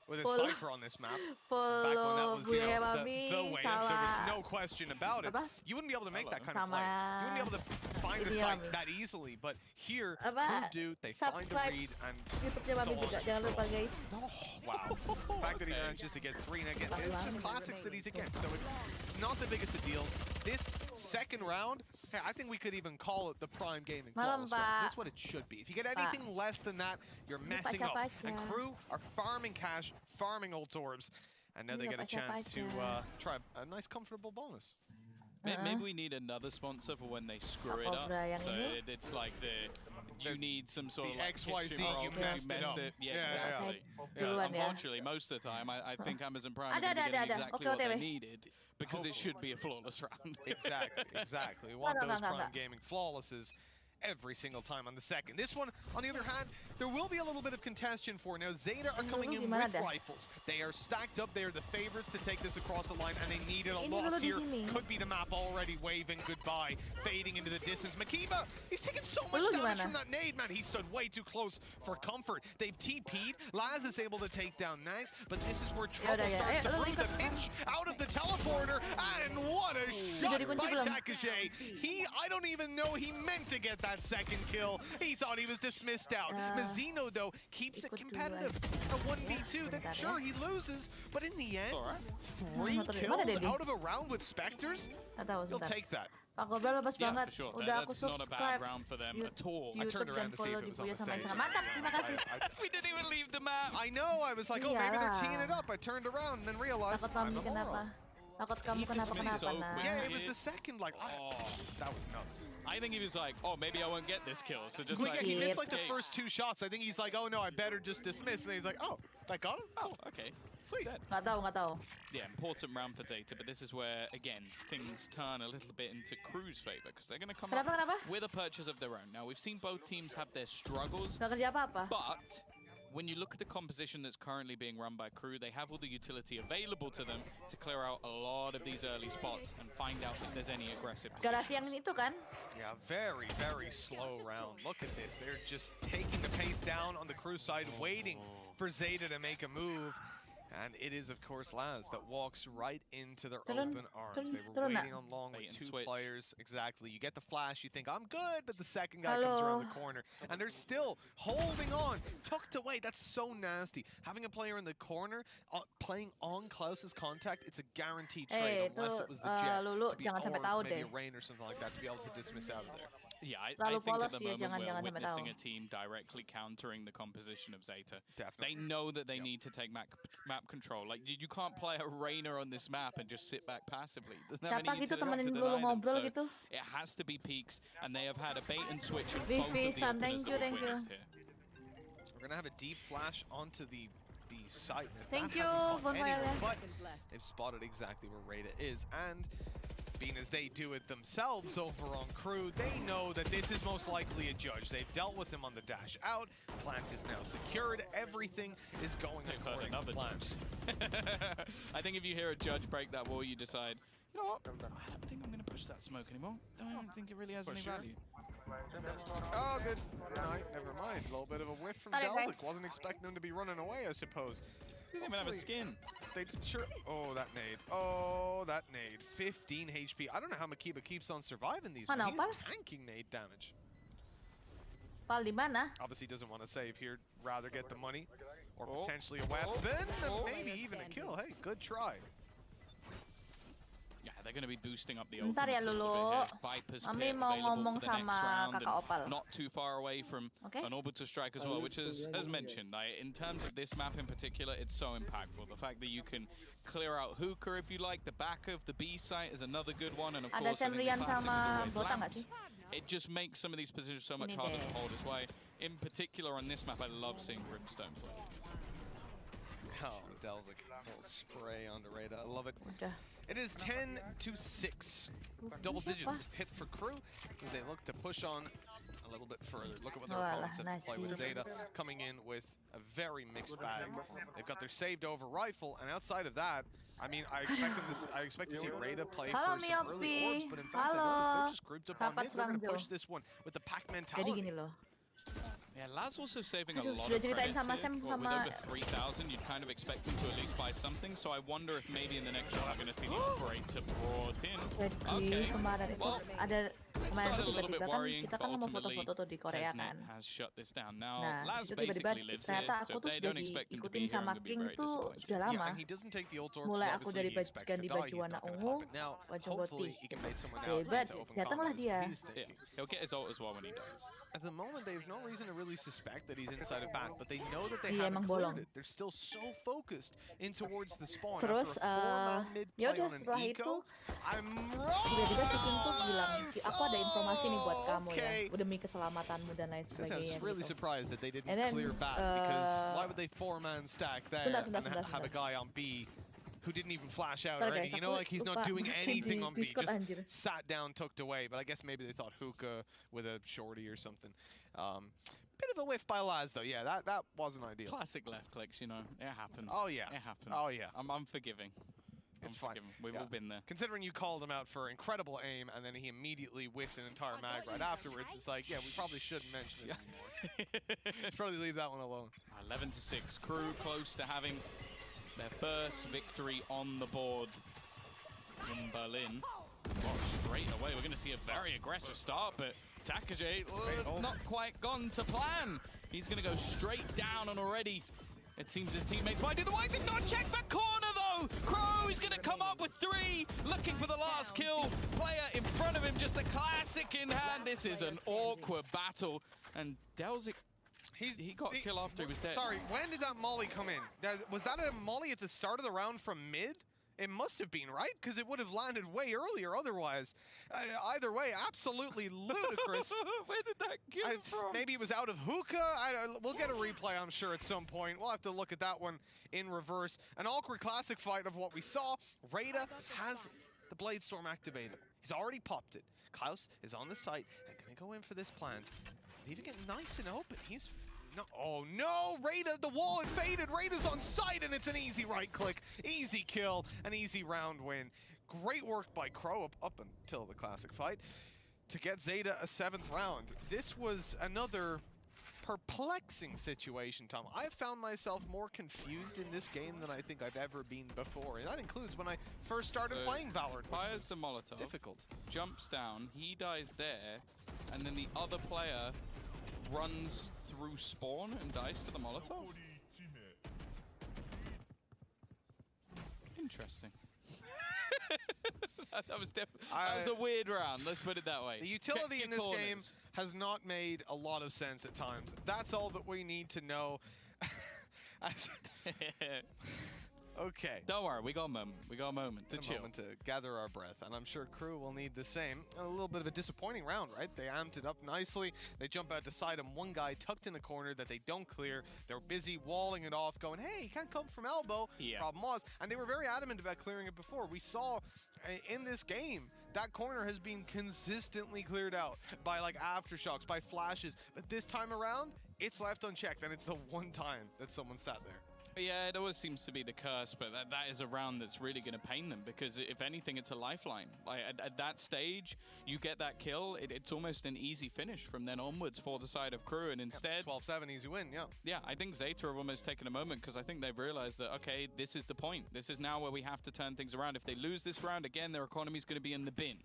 with a Cypher on this map, back when that was, the way, there was no question about it. You wouldn't be able to make that kind of play. You wouldn't be able to find the site that easily, but here, Crew do, they find the read, and YouTube-nya Mami juga, jangan lupa guys. Wow. The fact that he manages to get 3, and again, it's just classics that he's against, so it's not the biggest a deal. This second round, hey, I think we could even call it the Prime Gaming Flawless round. That's what it should be. If you get anything less than that, you're messing up. And Crew are farming cash, farming ult orbs, and now they get a chance to try a nice comfortable bonus. Maybe we need another sponsor for when they screw it up. So it's like you need some sort of like XYZ, roll, you messed it up. Yeah, exactly. Unfortunately, most of the time, I think Amazon Prime is getting exactly what they needed because it should be a flawless round. Exactly. We want those Prime Gaming Flawlesses every single time on the second. This one, on the other hand, there will be a little bit of contention for. Now, Zeta are coming in with rifles. They are stacked up. They are the favorites to take this across the line, and they needed a loss here. Could be the map already waving goodbye, fading into the distance. Makiba, he's taken so much damage from that nade, man. He stood way too close for comfort. They've TP'd. Laz is able to take down Nags, but this is where trouble starts to brew. The pinch out of the teleporter, and what a shot by Takage. I don't even know he meant to get that second kill. He thought he was dismissed out. Mazzino, though, keeps it competitive. A 1v2, then sure, he loses, but in the end, 3 kills out of a round with Spectres? You'll take that. Yeah, for sure. That's not a bad round for them at all. I turned around to see if it was on the stage. We didn't even leave the map. I know, I was like, oh, maybe they're teeing it up. I turned around and then realized I'm wrong. Takut kamu kenapa-kenapa, nah. Yeah, it was the second, like, that was nuts. I think he was like, oh, maybe I won't get this kill, so just like... he missed, like, the first 2 shots. I think he's like, oh, no, I better just dismiss. And then he's like, oh, I got him? Oh, okay. Sweet. Nggak tahu. Yeah, important round for Data, but this is where, again, things turn a little bit into Crew's favor, because they're going to come up with a purchase of their own. Now, we've seen both teams have their struggles, Nggak kerja apa-apa. but... when you look at the composition that's currently being run by Crew, they have all the utility available to them to clear out a lot of these early spots and find out if there's any aggressive positions. Garasi yang itu kan? Yeah, very, very slow round. Look at this. They're just taking the pace down on the Crew side, waiting for Zeta to make a move. And it is, of course, Laz that walks right into their open arms. They were waiting on long with 2 players. Exactly. You get the flash, you think, I'm good, but the second guy comes around the corner. And they're still holding on, tucked away. That's so nasty. Having a player in the corner, playing on Klaus's contact, it's a guaranteed trade, unless it was the Jet, to be, or maybe a Rain or something like that, to be able to dismiss out of there. Yeah, I think at the moment we're witnessing a team directly countering the composition of Zeta. Definitely. They know that they need to take map control. Like, you can't play a Rainer on this map and just sit back passively. Siapa gitu temenin dulu ngobrol gitu? It has to be peaks, and they have had a bait and switch in both of Vivi, the thank you. We're going to have a deep flash onto the site. Thank you, but they've spotted exactly where Rayta is, and being as they do it themselves over on Crew, they know that this is most likely a judge. They've dealt with him on the dash out. Plant is now secured. Everything is going according to plan. I think if you hear a judge break that wall, you decide, you know what, I don't think I'm going to push that smoke anymore. I don't think it really has any value. Oh, good night. Never mind. A little bit of a whiff from Delzik. Wasn't expecting him to be running away, I suppose. Doesn't even have a skin. They sure. Oh, that nade. Oh, that nade. 15 HP. I don't know how Makiba keeps on surviving these. Mana, He's Opal? tanking nade damage. Pal di mana? Obviously doesn't want to save here. Rather get the money or Oh. potentially a weapon, Oh. maybe even a kill. Hey, good try. Yeah, they're going to be boosting up the Bentar ya, ultimates a little Lulu. bit here. Viper's Mami pit mau available ngomong for the next sama round kakak and Opal. not too far away from Okay. an orbital strike as well, which is, as mentioned, like, in terms of this map in particular, it's so impactful. The fact that you can clear out hookah if you like, the back of the B site is another good one, and of Ada course, I think the Semrian classic sama is always Bota nggak lamps. sih? It just makes some of these positions so much Sini harder deh. to hold. That's why, in particular on this map, I love seeing Brimstone play. Oh, Dell's a little spray on the radar. I love it. Udah. It is 10-6. Double digits hit for Crew as they look to push on a little bit further. Look at what their Walah, opponents have to play with najis. Zeta coming in with a very mixed bag. They've got their saved over rifle, and outside of that, I mean, I expect to see Rada play Halo, for some early Miopi. orbs, but in fact, I noticed Halo. they're just grouped up on Rapat mid. They're going to serang push Jo. this one with the pack Jadi mentality. gini loh. Yeah, Laz also saving a Aduh, lot sudah of ceritain credits sama here. Sam Well, with sama- over 3,000, you'd kind of expect them to at least buy something. So I wonder if maybe in the next round we're going to see the operator brought in. Jadi kemarin itu Well, ada kemarin started tuh a little bit tiba-tiba kan worrying, kita but kan mau ultimately, foto-foto tuh di Korea Kesnet kan. has shut this down. Now, Nah, Laz disitu tiba-tiba basically lives ternyata here, aku so if tuh they sudah don't expect him to diikutin be here, sama I'm going to be King very tuh disappointed. sudah Yeah, lama. and he doesn't take the ult orb Mulai because aku obviously dari he expects ganti to die. baju He's warna not gonna ungu, happen. Now, baju hopefully putih. he can bait someone out Hebat, into open datanglah combat. dia. He's Yeah, taking. he'll get his ult as well when he dies. At the moment, they have no reason to really suspect that he's inside a back, but they know that they Iya, haven't emang cleared bolong. it. They're still so focused in towards the spawn. Terus, After a 4-man mid ya play udah, on an setelah eco, itu, I'm tiba-tiba si King tuh bilang, aku ada informasi nih buat kamu okay. ya, demi keselamatanmu dan lain I was sebagainya. really gitu. surprised that they didn't And then, clear back because why would they 4-man stack there Sebentar, and have a sebentar. guy on B who didn't even flash out Ntar, or guys, anything? You know, aku like he's not lupa doing masukin anything di on B. Discord, Just anjir. sat down, tucked away. But I guess maybe they thought hookah with a shorty or something. Bit of a whiff by Laz though. Yeah, that wasn't ideal. Classic left clicks, you know, it happens. Oh yeah. It happens. Oh yeah. I'm forgiving. It's I'm fine. forgiving. We've Yeah. all been there. Considering you called him out for incredible aim and then he immediately whiffed an entire mag right afterwards, it's like, yeah, we probably shouldn't mention it anymore. Probably leave that one alone. 11-6. Crew close to having their first victory on the board in Berlin. Well, straight away, we're going to see a very aggressive start, but Takage not quite gone to plan. He's going to go straight down, and already it seems his teammates might do the right thing. Not check the corner, though. Crow is going to come up with 3, looking for the last kill. Player in front of him, just a classic in hand. This is an awkward battle, and Delzik, he got a kill after he was dead. Sorry, when did that molly come in? Was that a molly at the start of the round from mid? It must have been, right? Because it would have landed way earlier otherwise. Either way, absolutely ludicrous. Where did that kill from? Maybe it was out of hookah. We'll get a replay, I'm sure, at some point. We'll have to look at that one in reverse. An awkward classic fight of what we saw. Rada has the Blade Storm activated. He's already popped it. Klaus is on the site and going to go in for this plant. Leaving it nice and open. He's... No, oh no, Rada, the wall had faded. Rada's on site and it's an easy right click, easy kill, an easy round win. Great work by Crow up until the classic fight to get Zeta a 7th round. This was another perplexing situation, Tom. I've found myself more confused in this game than I think I've ever been before. And that includes when I first started playing Valorant. Fires the Molotov. Difficult. Jumps down, he dies there, and then the other player runs through spawn and dies to the Molotov? Interesting. that was a weird round, let's put it that way. The utility Check in your this game corners. has not made a lot of sense at times. That's all that we need to know. Okay. Don't worry, we got a moment. We got a moment to chill. Moment to gather our breath, and I'm sure Crew will need the same. A little bit of a disappointing round, right? They amped it up nicely. They jump out to side him. One guy tucked in a corner that they don't clear. They're busy walling it off, going, hey, you can't come from elbow. Yeah. Problem was, and they were very adamant about clearing it before. We saw in this game, that corner has been consistently cleared out by like aftershocks, by flashes. But this time around, it's left unchecked, and it's the one time that someone sat there. Yeah, it always seems to be the curse, but that is a round that's really going to pain them, because if anything, it's a lifeline. Like at that stage, you get that kill, it's almost an easy finish from then onwards for the side of Crew, and instead... 12-7, easy win, yeah. Yeah, I think Zeta have almost taken a moment, because I think they've realized that, okay, this is the point. This is now where we have to turn things around. If they lose this round, again, their economy's going to be in the bin.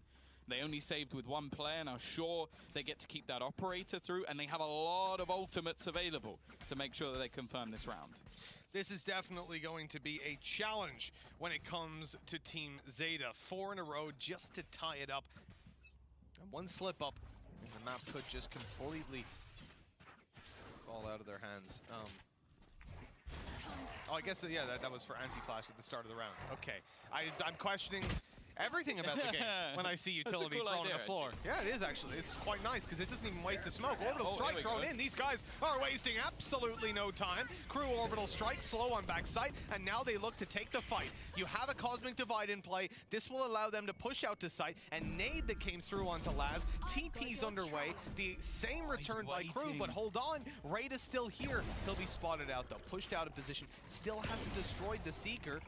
They only saved with one player. Now, sure, they get to keep that operator through, and they have a lot of ultimates available to make sure that they confirm this round. This is definitely going to be a challenge when it comes to Team Zeta. 4 in a row just to tie it up. And one slip up, and the map could just completely fall out of their hands. Oh, I guess, yeah, that was for anti-flash at the start of the round. Okay. I'm questioning everything about the game when I see utility cool thrown on idea, the floor. actually. Yeah, it is actually. It's quite nice because it doesn't even waste a smoke. Orbital strike there we thrown go. in. These guys are wasting absolutely no time. Crew orbital strike, slow on backside, and now they look to take the fight. You have a Cosmic Divide in play. This will allow them to push out to site. And nade that came through onto Laz. TP's underway. The same return by Crew, but hold on. Raid is still here. He'll be spotted out though. Pushed out of position. Still hasn't destroyed the Seeker.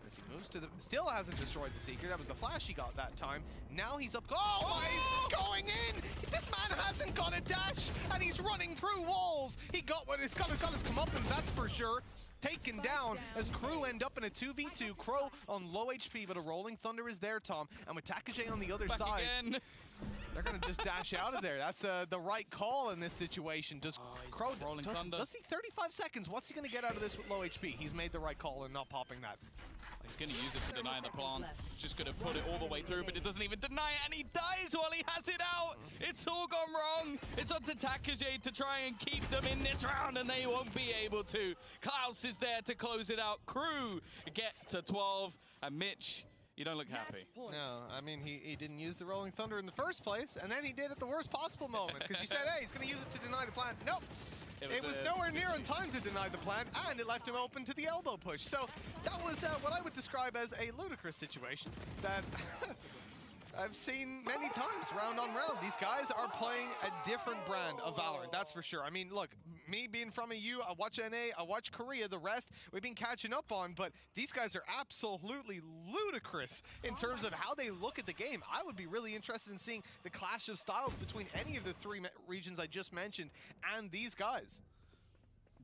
As he moves to the... Still hasn't destroyed the Seeker. That was the flash he got that time. Now he's up... Oh my... Going in! This man hasn't got a dash! And he's running through walls! He got what... It's got his comeuppance, that's for sure. Taken down as Crew end up in a 2v2. Crow on low HP, but a Rolling Thunder is there, Tom. And with Takage on the other side... Again. They're going to just dash out of there. That's the right call in this situation. Does Crow... Does he 35 seconds? What's he going to get out of this with low HP? He's made the right call and not popping that. He's going to use it to deny the plant. Just going to put it all the way through, but it doesn't even deny it, and he dies while he has it out. It's all gone wrong. It's up to Takage to try and keep them in this round, and they won't be able to. Klaus is there to close it out. Crew get to 12, and Mitch, you don't look happy. No, I mean, he didn't use the Rolling Thunder in the first place, and then he did at the worst possible moment, because you said, hey, he's going to use it to deny the plant. Nope. It was nowhere near on time to deny the plant, and it left him open to the elbow push. So that was what I would describe as a ludicrous situation that I've seen many times, round on round. These guys are playing a different brand of Valorant, that's for sure. I mean, look, me being from EU, I watch NA, I watch Korea, the rest we've been catching up on, but these guys are absolutely ludicrous in terms of how they look at the game. I would be really interested in seeing the clash of styles between any of the 3 regions I just mentioned and these guys.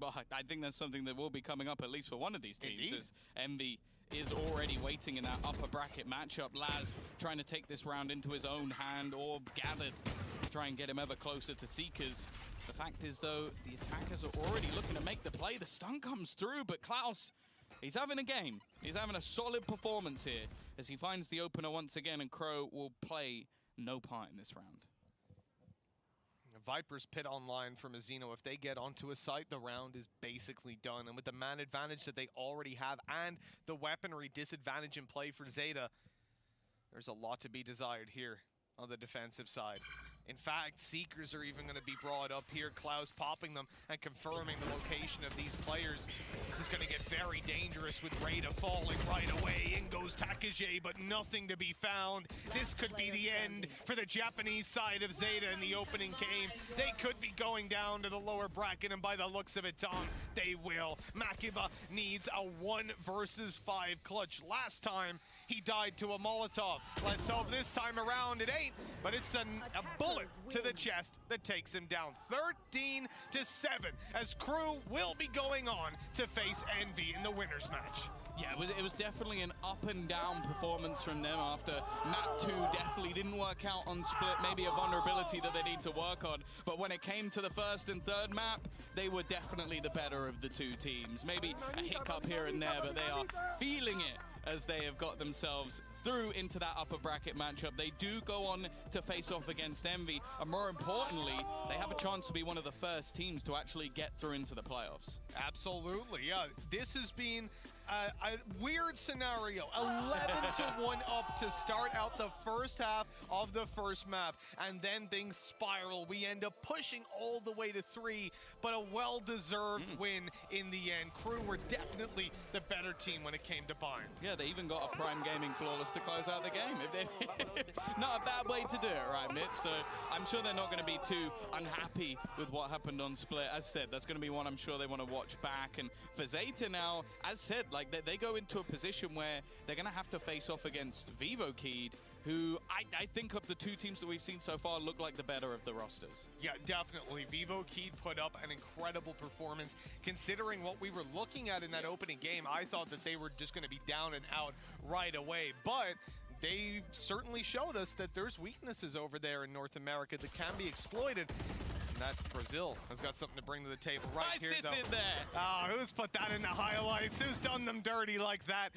Well, I think that's something that will be coming up, at least for one of these teams. Indeed. As Envy is already waiting in that upper bracket matchup. Laz trying to take this round into his own hand, or gathered to try and get him ever closer to Seekers. The fact is, though, the attackers are already looking to make the play. The stun comes through, but Klaus, he's having a game. He's having a solid performance here as he finds the opener once again, and Crow will play no part in this round. Viper's pit online from Azino. If they get onto a site, the round is basically done. And with the man advantage that they already have and the weaponry disadvantage in play for Zeta, there's a lot to be desired here on the defensive side. In fact, Seekers are even going to be brought up here. Klaus popping them and confirming the location of these players. This is going to get very dangerous with Rada falling right away. In goes Takage, but nothing to be found. This could be the end for the Japanese side of Zeta in the opening game. They could be going down to the lower bracket, and by the looks of it, Tom, they will. Makiba needs a 1 versus 5 clutch. Last time, he died to a Molotov. Let's hope this time around it ain't, but it's a bullet to the chest that takes him down. 13-7 as Crew will be going on to face Envy in the winners match. Yeah, it was definitely an up and down performance from them after map 2 definitely didn't work out on split, maybe a vulnerability that they need to work on. But when it came to the first and third map, they were definitely the better of the 2 teams. Maybe a hiccup here and there, but they are feeling it as they have got themselves through into that upper bracket matchup. They do go on to face off against Envy, and more importantly, they have a chance to be one of the first teams to actually get through into the playoffs. Absolutely, yeah. This has been a weird scenario. 11-1 up to start out the first half of the first map, and then things spiral. We end up pushing all the way to 3, but a well-deserved win in the end. Crew were definitely the better team when it came to Bayern. Yeah, they even got a Prime Gaming flawless to close out the game. Not a bad way to do it, right, Mitch? So I'm sure they're not going to be too unhappy with what happened on Split. As said, that's going to be one I'm sure they want to watch back. And for Zeta now, as said, like they go into a position where they're going to have to face off against VOKEJ, who I think of the two teams that we've seen so far look like the better of the rosters. Yeah, definitely. VOKEJ put up an incredible performance. Considering what we were looking at in that opening game, I thought that they were just going to be down and out right away. But they certainly showed us that there's weaknesses over there in North America that can be exploited. And that Brazil has got something to bring to the table right here, though. In there. Oh, who's put that in the highlights? Who's done them dirty like that?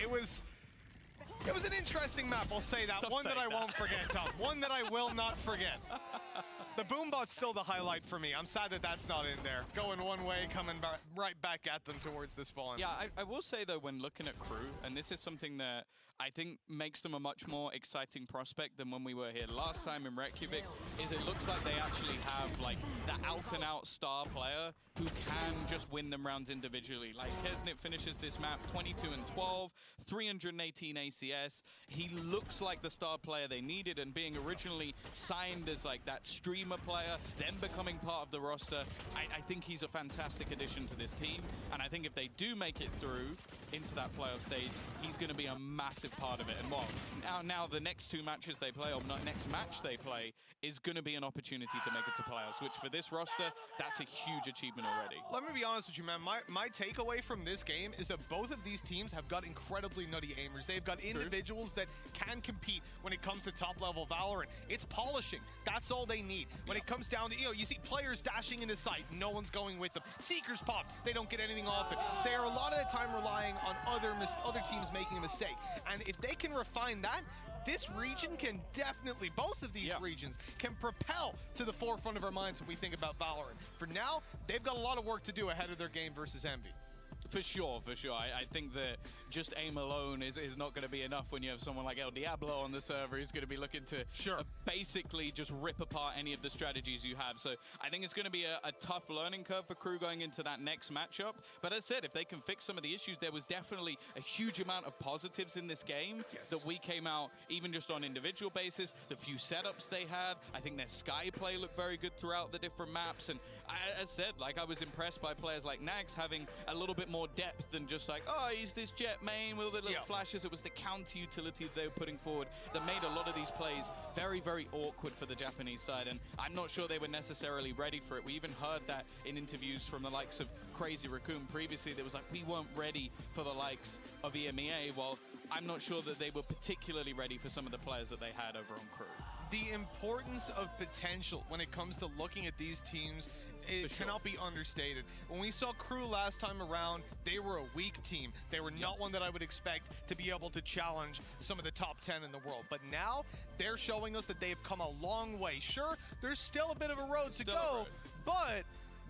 It was an interesting map, I'll say that. One that I won't forget, Tom. One that I will not forget. The Boombot's still the highlight for me. I'm sad that that's not in there. Going one way, coming right back at them towards the spawn. Yeah, I will say, though, when looking at Crew, and this is something that I think makes them a much more exciting prospect than when we were here last time in Reykjavik, is it looks like they actually have, like, the out-and-out star player who can just win them rounds individually. Like, Kesnit finishes this map 22-12, 318 ACS. He looks like the star player they needed, and being originally signed as, like, that streamer player, then becoming part of the roster, I think he's a fantastic addition to this team. And I think if they do make it through into that playoff stage, he's going to be a massive part of it. And well, now the next two matches they play, or next match they play, is going to be an opportunity to make it to playoffs, which for this roster, that's a huge achievement already. Let me be honest with you, man. My takeaway from this game is that both of these teams have got incredibly nutty aimers. They've got individuals that can compete when it comes to top-level Valorant. It's polishing. That's all they need. When it comes down to, you see players dashing into sight, no one's going with them. Seekers pop, they don't get anything off it. They are a lot of the time relying on other teams making a mistake. And if they can refine that, this region can definitely, both of these regions, can propel to the forefront of our minds when we think about Valorant. For now, they've got a lot of work to do ahead of their game versus Envy. For sure, for sure. I think that just aim alone is not going to be enough when you have someone like El Diablo on the server who's going to be looking to basically just rip apart any of the strategies you have. So I think it's going to be a tough learning curve for Crew going into that next matchup. But as I said, if they can fix some of the issues, there was definitely a huge amount of positives in this game that we came out, even just on individual basis, the few setups they had. I think their Sky play looked very good throughout the different maps. And as I said, like, I was impressed by players like Nags having a little bit more depth than just like, oh, he's this jet main with all the little flashes. It was the counter utility they were putting forward that made a lot of these plays very, very awkward for the Japanese side, and I'm not sure they were necessarily ready for it. We even heard that in interviews from the likes of Crazy Raccoon previously. That was like, we weren't ready for the likes of EMEA. Well, I'm not sure that they were particularly ready for some of the players that they had over on Crew. The importance of potential when it comes to looking at these teams, it cannot be understated. When we saw Crew last time around, they were a weak team. They were not one that I would expect to be able to challenge some of the top 10 in the world. But now, they're showing us that they've come a long way. Sure, there's still a bit of a road to go, but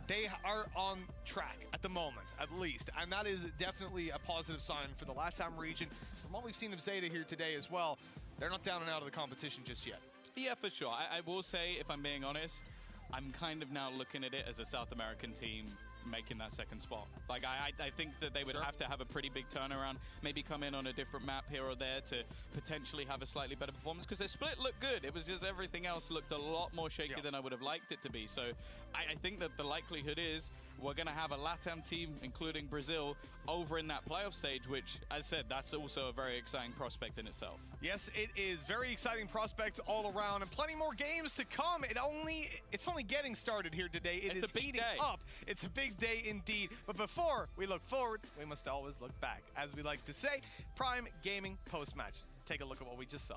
they are on track at the moment, at least. And that is definitely a positive sign for the LATAM region. From what we've seen of Zeta here today as well, they're not down and out of the competition just yet. Yeah, for sure. I will say, if I'm being honest, I'm kind of now looking at it as a South American team making that second spot. Like, I think that they would have to have a pretty big turnaround, maybe come in on a different map here or there to potentially have a slightly better performance, because their split looked good. It was just everything else looked a lot more shaky than I would have liked it to be. So I think that the likelihood is we're going to have a LATAM team, including Brazil, over in that playoff stage, which, as I said, that's also a very exciting prospect in itself. Yes, it is. Very exciting prospects all around, and plenty more games to come. It's only getting started here today. It's a big day. It's a big day indeed. But before we look forward, we must always look back. As we like to say, Prime Gaming post-match. Take a look at what we just saw.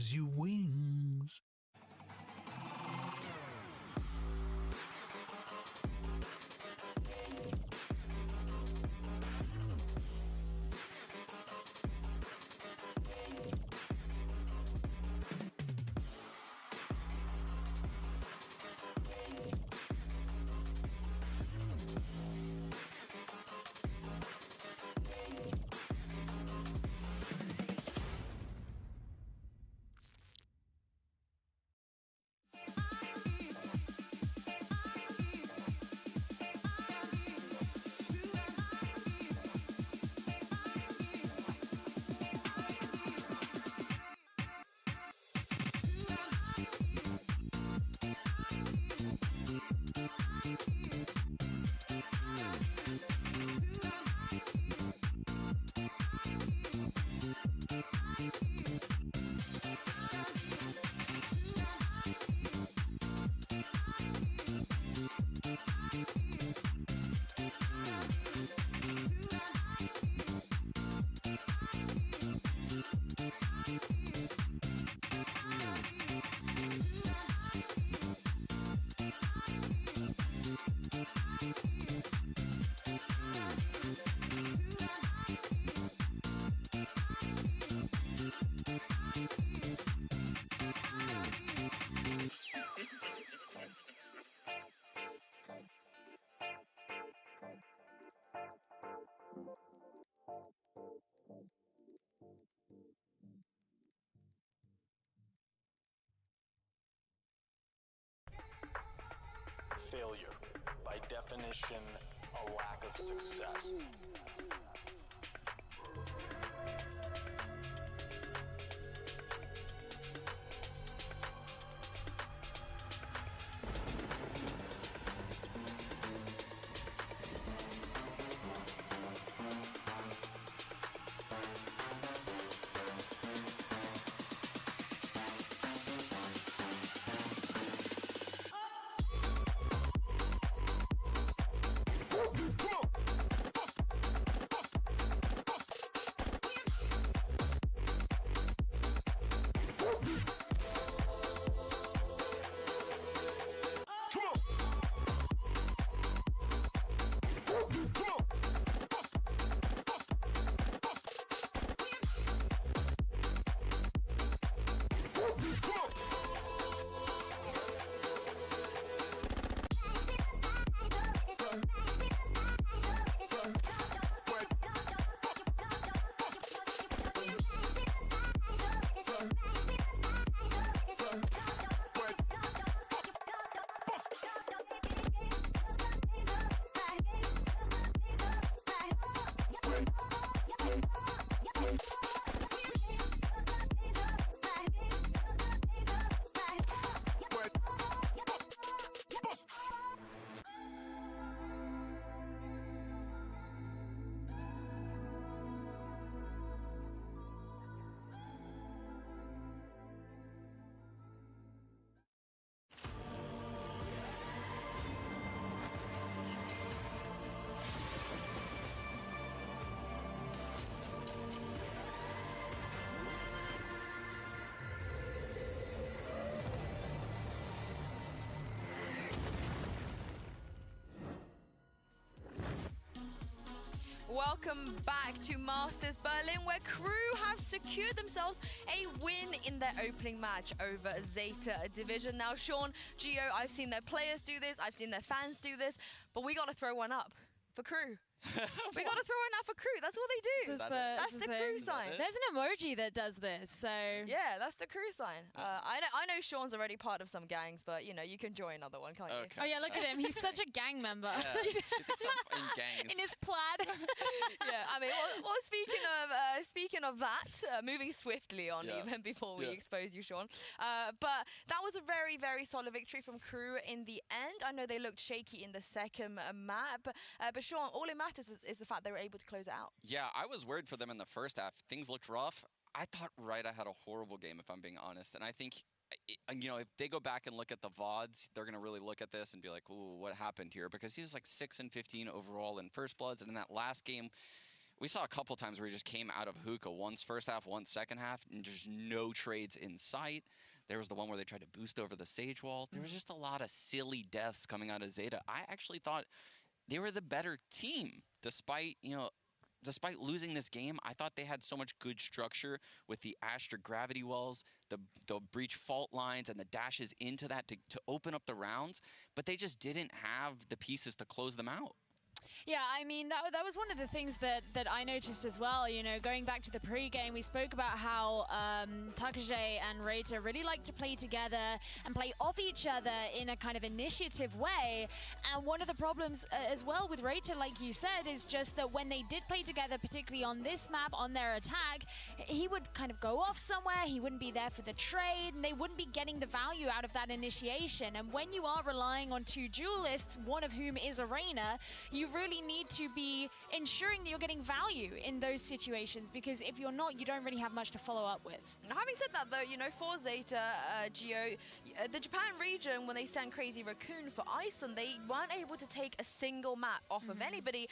gives you wings. Failure, by definition, a lack of success. Welcome back to Masters Berlin, where Crew have secured themselves a win in their opening match over Zeta Division. Now, Sean, Gio, I've seen their players do this, I've seen their fans do this, but we got to throw one up for Crew. We got to throw one up for Crew. That's what they do. That's the Crew sign. There's an emoji that does this, so yeah, that's the Crew sign. I know Sean's already part of some gangs, but you know you can join another one, can't you? Oh yeah, look at him. He's such a gang member. Yeah, she thinks I'm in gangs. In his plaid. Yeah, I mean, well speaking of that, moving swiftly on even before we expose you, Sean. But that was a very, very solid victory from Crew in the end. I know they looked shaky in the second map, but Sean, all it matters is the fact they were able to close it out. Yeah, I was worried for them in the first half. Things looked rough. I thought Ryder had a horrible game, if I'm being honest. And I think, you know, if they go back and look at the VODs, they're going to really look at this and be like, ooh, what happened here? Because he was like 6 and 15 overall in First Bloods. And in that last game, we saw a couple times where he just came out of hookah, once first half, once second half, and just no trades in sight. There was the one where they tried to boost over the Sage wall. There was just a lot of silly deaths coming out of Zeta. I actually thought they were the better team, despite, despite losing this game. I thought they had so much good structure with the Astra gravity wells, the breach fault lines, and the dashes into that to open up the rounds, but they just didn't have the pieces to close them out. Yeah, I mean, that was one of the things that I noticed as well. You know, going back to the pre-game, we spoke about how Takage and Reita really like to play together and play off each other in a kind of initiative way. And one of the problems as well with Reita, like you said, is just that when they did play together, particularly on this map, on their attack, he would kind of go off somewhere, he wouldn't be there for the trade, and they wouldn't be getting the value out of that initiation. And when you are relying on two duelists, one of whom is Arena, you really need to be ensuring that you're getting value in those situations, because if you're not, you don't really have much to follow up with. Having said that, though, you know, for Zeta, Gio, the Japan region, when they sent Crazy Raccoon for Iceland, they weren't able to take a single map off of anybody.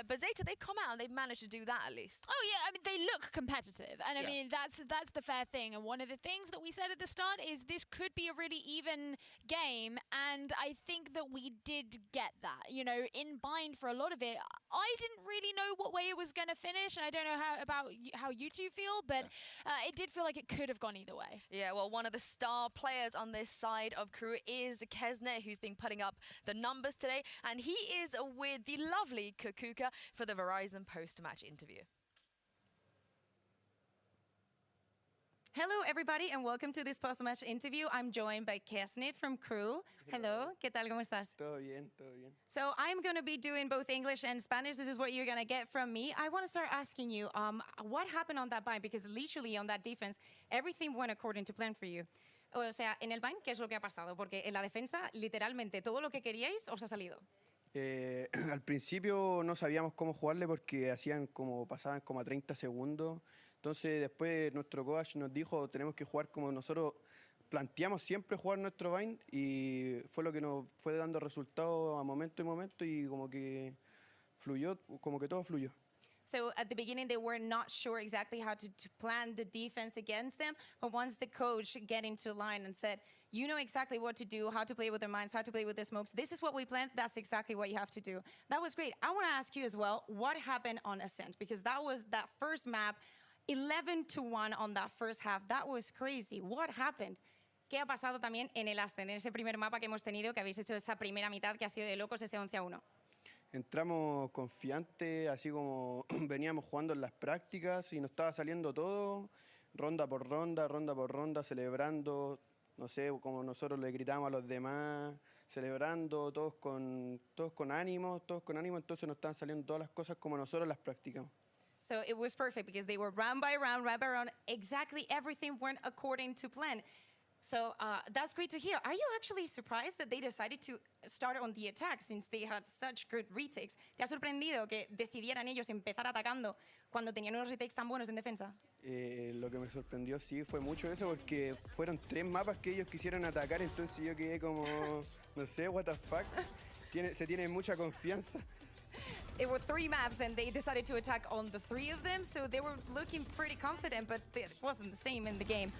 But Zeta, they've come out and they've managed to do that at least. Oh yeah, I mean, they look competitive, and I mean that's the fair thing. And one of the things that we said at the start is this could be a really even game, and I think that we did get that. You know, in Bind for a lot of it, I didn't really know what way it was going to finish, and I don't know how you two feel, but it did feel like it could have gone either way. Yeah, well, one of the star players on this side of crew is Kesnet, who's been putting up the numbers today, and he is with the lovely Kakuka for the Verizon post-match interview. Hello, everybody, and welcome to this post-match interview. I'm joined by Kesnet from Crew. Hello, ¿qué tal? ¿Cómo estás? Todo bien, todo bien. So I'm going to be doing both English and Spanish. This is what you're going to get from me. I want to start asking you, what happened on that bind? Because literally on that defense, everything went according to plan for you. O sea, en el bind, ¿qué es lo que ha pasado? Porque en la defensa, literalmente, todo lo que queríais os ha salido. Al principio no sabíamos cómo jugarle porque pasaban como a 30 segundos. Entonces después nuestro coach nos dijo tenemos que jugar como nosotros planteamos siempre jugar nuestro bind, y fue lo que nos fue dando resultados a momento y momento, y como que fluyó, como que todo fluyó. So at the beginning, they were not sure exactly how to plan the defense against them. But once the coach get into line and said, you know exactly what to do, how to play with their minds, how to play with the smokes, this is what we planned, that's exactly what you have to do. That was great. I want to ask you as well, what happened on Ascent? Because that was that first map, 11-1 on that first half. That was crazy. What happened? ¿Qué ha pasado también en el Ascent, en ese primer mapa que hemos tenido, que habéis hecho esa primera mitad que ha sido de locos, ese 11-1? Entramos confiantes, así como veníamos jugando en las prácticas, y nos estaba saliendo todo, ronda por ronda, celebrando, no sé, como nosotros le gritamos a los demás, celebrando, todos con ánimo, entonces nos estaban saliendo todas las cosas como nosotros las practicamos. So it was perfect because they were round by round, exactly everything went according to plan. So that's great to hear. Are you actually surprised that they decided to start on the attack since they had such good retakes? ¿Te ha sorprendido que decidieran ellos empezar atacando cuando tenían unos retakes tan buenos en defensa? Lo que me sorprendió sí fue mucho eso, porque fueron 3 mapas que ellos quisieron atacar, entonces yo quedé como, no sé, what the fuck. Se tiene mucha confianza. It were 3 maps and they decided to attack on the 3 of them, so they were looking pretty confident, but it wasn't the same in the game.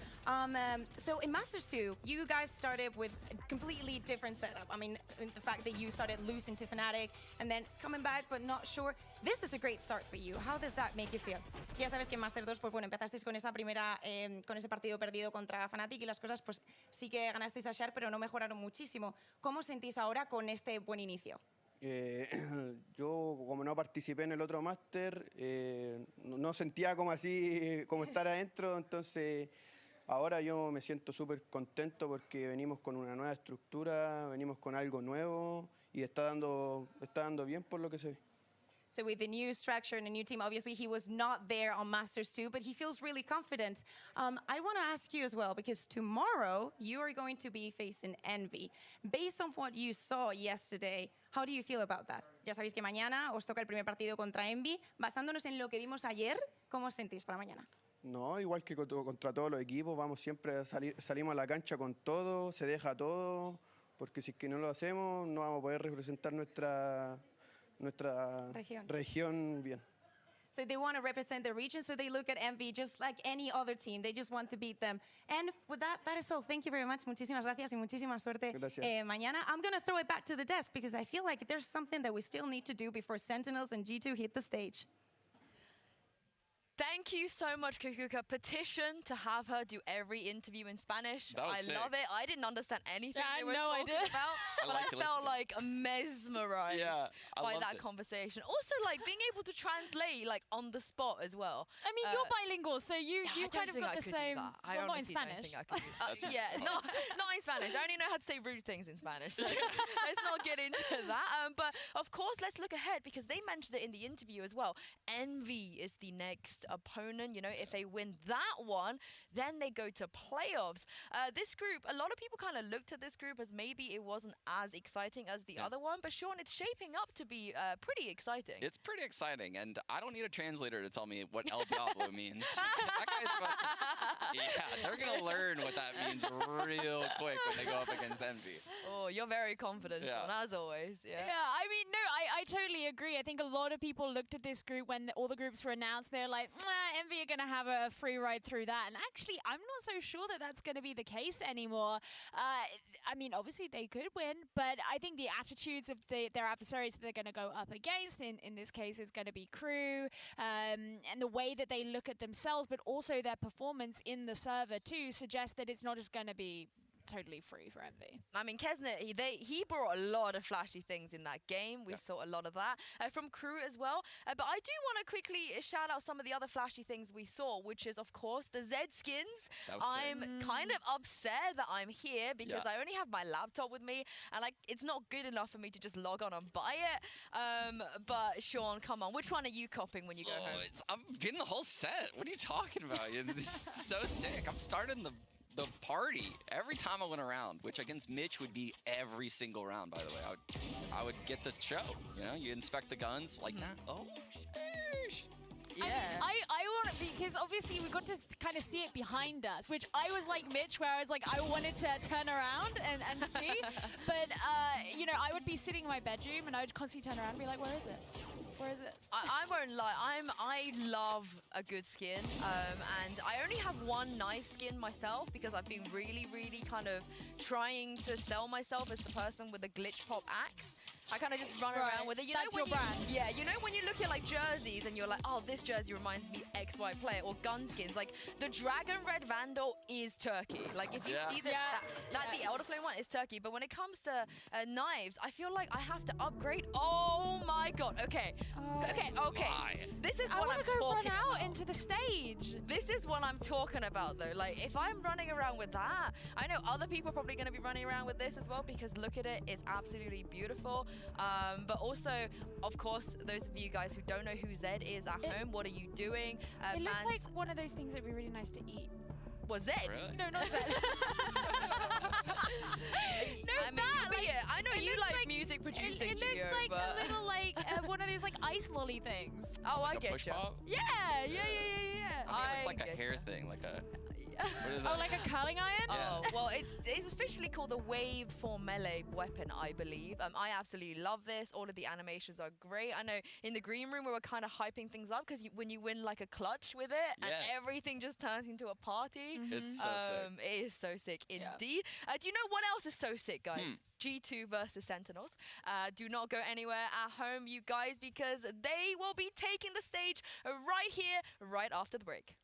So in Masters 2, you guys started with a completely different setup. I mean, the fact that you started losing to Fnatic and then coming back but not sure. This is a great start for you. How does that make you feel? Ya sabes que en Masters 2, pues bueno, empezasteis con esa primera, con ese partido perdido contra Fnatic y las cosas, pues sí que ganasteis a Shar, pero no mejoraron muchísimo. ¿Cómo sentís ahora con este buen inicio? Yo, como no participé en el otro máster, no sentía como así, como estar adentro, entonces ahora yo me siento súper contento porque venimos con una nueva estructura, venimos con algo nuevo y está dando bien por lo que se ve. So with the new structure and a new team, obviously he was not there on Masters 2, but he feels really confident. I want to ask you as well, because tomorrow you are going to be facing Envy. Based on what you saw yesterday, how do you feel about that? Ya sabéis que mañana os toca el primer partido contra Envy. Basándonos en lo que vimos ayer, ¿cómo os sentís para mañana? No, igual que contra todos los equipos, vamos siempre a salimos a la cancha con todo, se deja todo, porque si es que no lo hacemos, no vamos a poder representar nuestra región bien. So they want to represent the region. So they look at Envy just like any other team. They just want to beat them. And with that is all. Thank you very much. Muchísimas gracias y muchísima suerte mañana. I'm going to throw it back to the desk because I feel like there's something that we still need to do before Sentinels and G2 hit the stage. Thank you so much, Kakuka. Petition to have her do every interview in Spanish. I love it. I didn't understand anything they were talking about, but I felt like mesmerized by that conversation. Also, like being able to translate like on the spot as well. I mean, you're bilingual, so you kind of got the same. Well, not in Spanish. Yeah, not in Spanish. I only know how to say rude things in Spanish, so let's not get into that. But of course, let's look ahead because they mentioned it in the interview as well. Envy is the next opponent. You know, if they win that one, then they go to playoffs. This group, a lot of people kind of looked at this group as maybe it wasn't as exciting as the other one, but Sean, it's shaping up to be pretty exciting. It's pretty exciting, and I don't need a translator to tell me what El Diablo means. That guy's about to, they're gonna learn what that means real quick when they go up against Envy. Oh, you're very confident, Sean, as always. Yeah, I mean, no, I totally agree. I think a lot of people looked at this group when all the groups were announced. They're like, Envy are going to have a free ride through that. And actually, I'm not so sure that that's going to be the case anymore. I mean, obviously, they could win, but I think the attitudes of their adversaries that they're going to go up against, in this case, is going to be Crew, and the way that they look at themselves, but also their performance in the server, too, suggests that it's not just going to be totally free for Envy. I mean, Kesnet, he brought a lot of flashy things in that game. We saw a lot of that from Crew as well. But I do want to quickly shout out some of the other flashy things we saw, which is, of course, the Z skins. I'm kind of upset that I'm here because I only have my laptop with me, and like it's not good enough for me to just log on and buy it. But Sean, come on, which one are you copying when you go home? I'm getting the whole set. What are you talking about? It's so sick. I'm starting the party every time I went around, which against Mitch would be every single round, by the way. I would get the show, you know? You inspect the guns like that. Oh, sheesh. Yeah. I want it because obviously we got to kind of see it behind us, which I was like Mitch, where I was like, I wanted to turn around and see. But, you know, I would be sitting in my bedroom and I would constantly turn around and be like, where is it? Where is it? I won't lie. I love a good skin, and I only have one knife skin myself because I've been really kind of trying to sell myself as the person with a glitch pop axe. I kind of just run around with it. You That's know, your brand. Yeah, you know when you look at like jerseys and you're like, oh, this jersey reminds me XY player, or gun skins. Like the Dragon Red Vandal is Turkey. Like if you see that the Elder Flame one is Turkey. But when it comes to knives, I feel like I have to upgrade. Oh my god. Okay. Okay. This is what I'm talking about. I want to go run out into the stage. This is what I'm talking about though. Like if I'm running around with that, I know other people are probably going to be running around with this as well because look at it, it's absolutely beautiful. But also, of course, those of you guys who don't know who Zed is at home, what are you doing? It looks like one of those things that would be really nice to eat. Was Zed? Really? No, not Zed. I know you like music producing. It looks like a little like one of those like ice lolly things. Oh, I Like a get push you. pop? Yeah. I think it looks like a hair thing, like a. What is Oh, that? like a curling iron? Oh, well, it's officially called the Wave for Melee weapon, I believe. I absolutely love this. All of the animations are great. I know in the green room we were kind of hyping things up because when you win like a clutch with it and everything just turns into a party. It's so sick. It is so sick indeed. Do you know what else is so sick, guys? G2 versus Sentinels. Do not go anywhere at home, you guys, because they will be taking the stage right here, right after the break.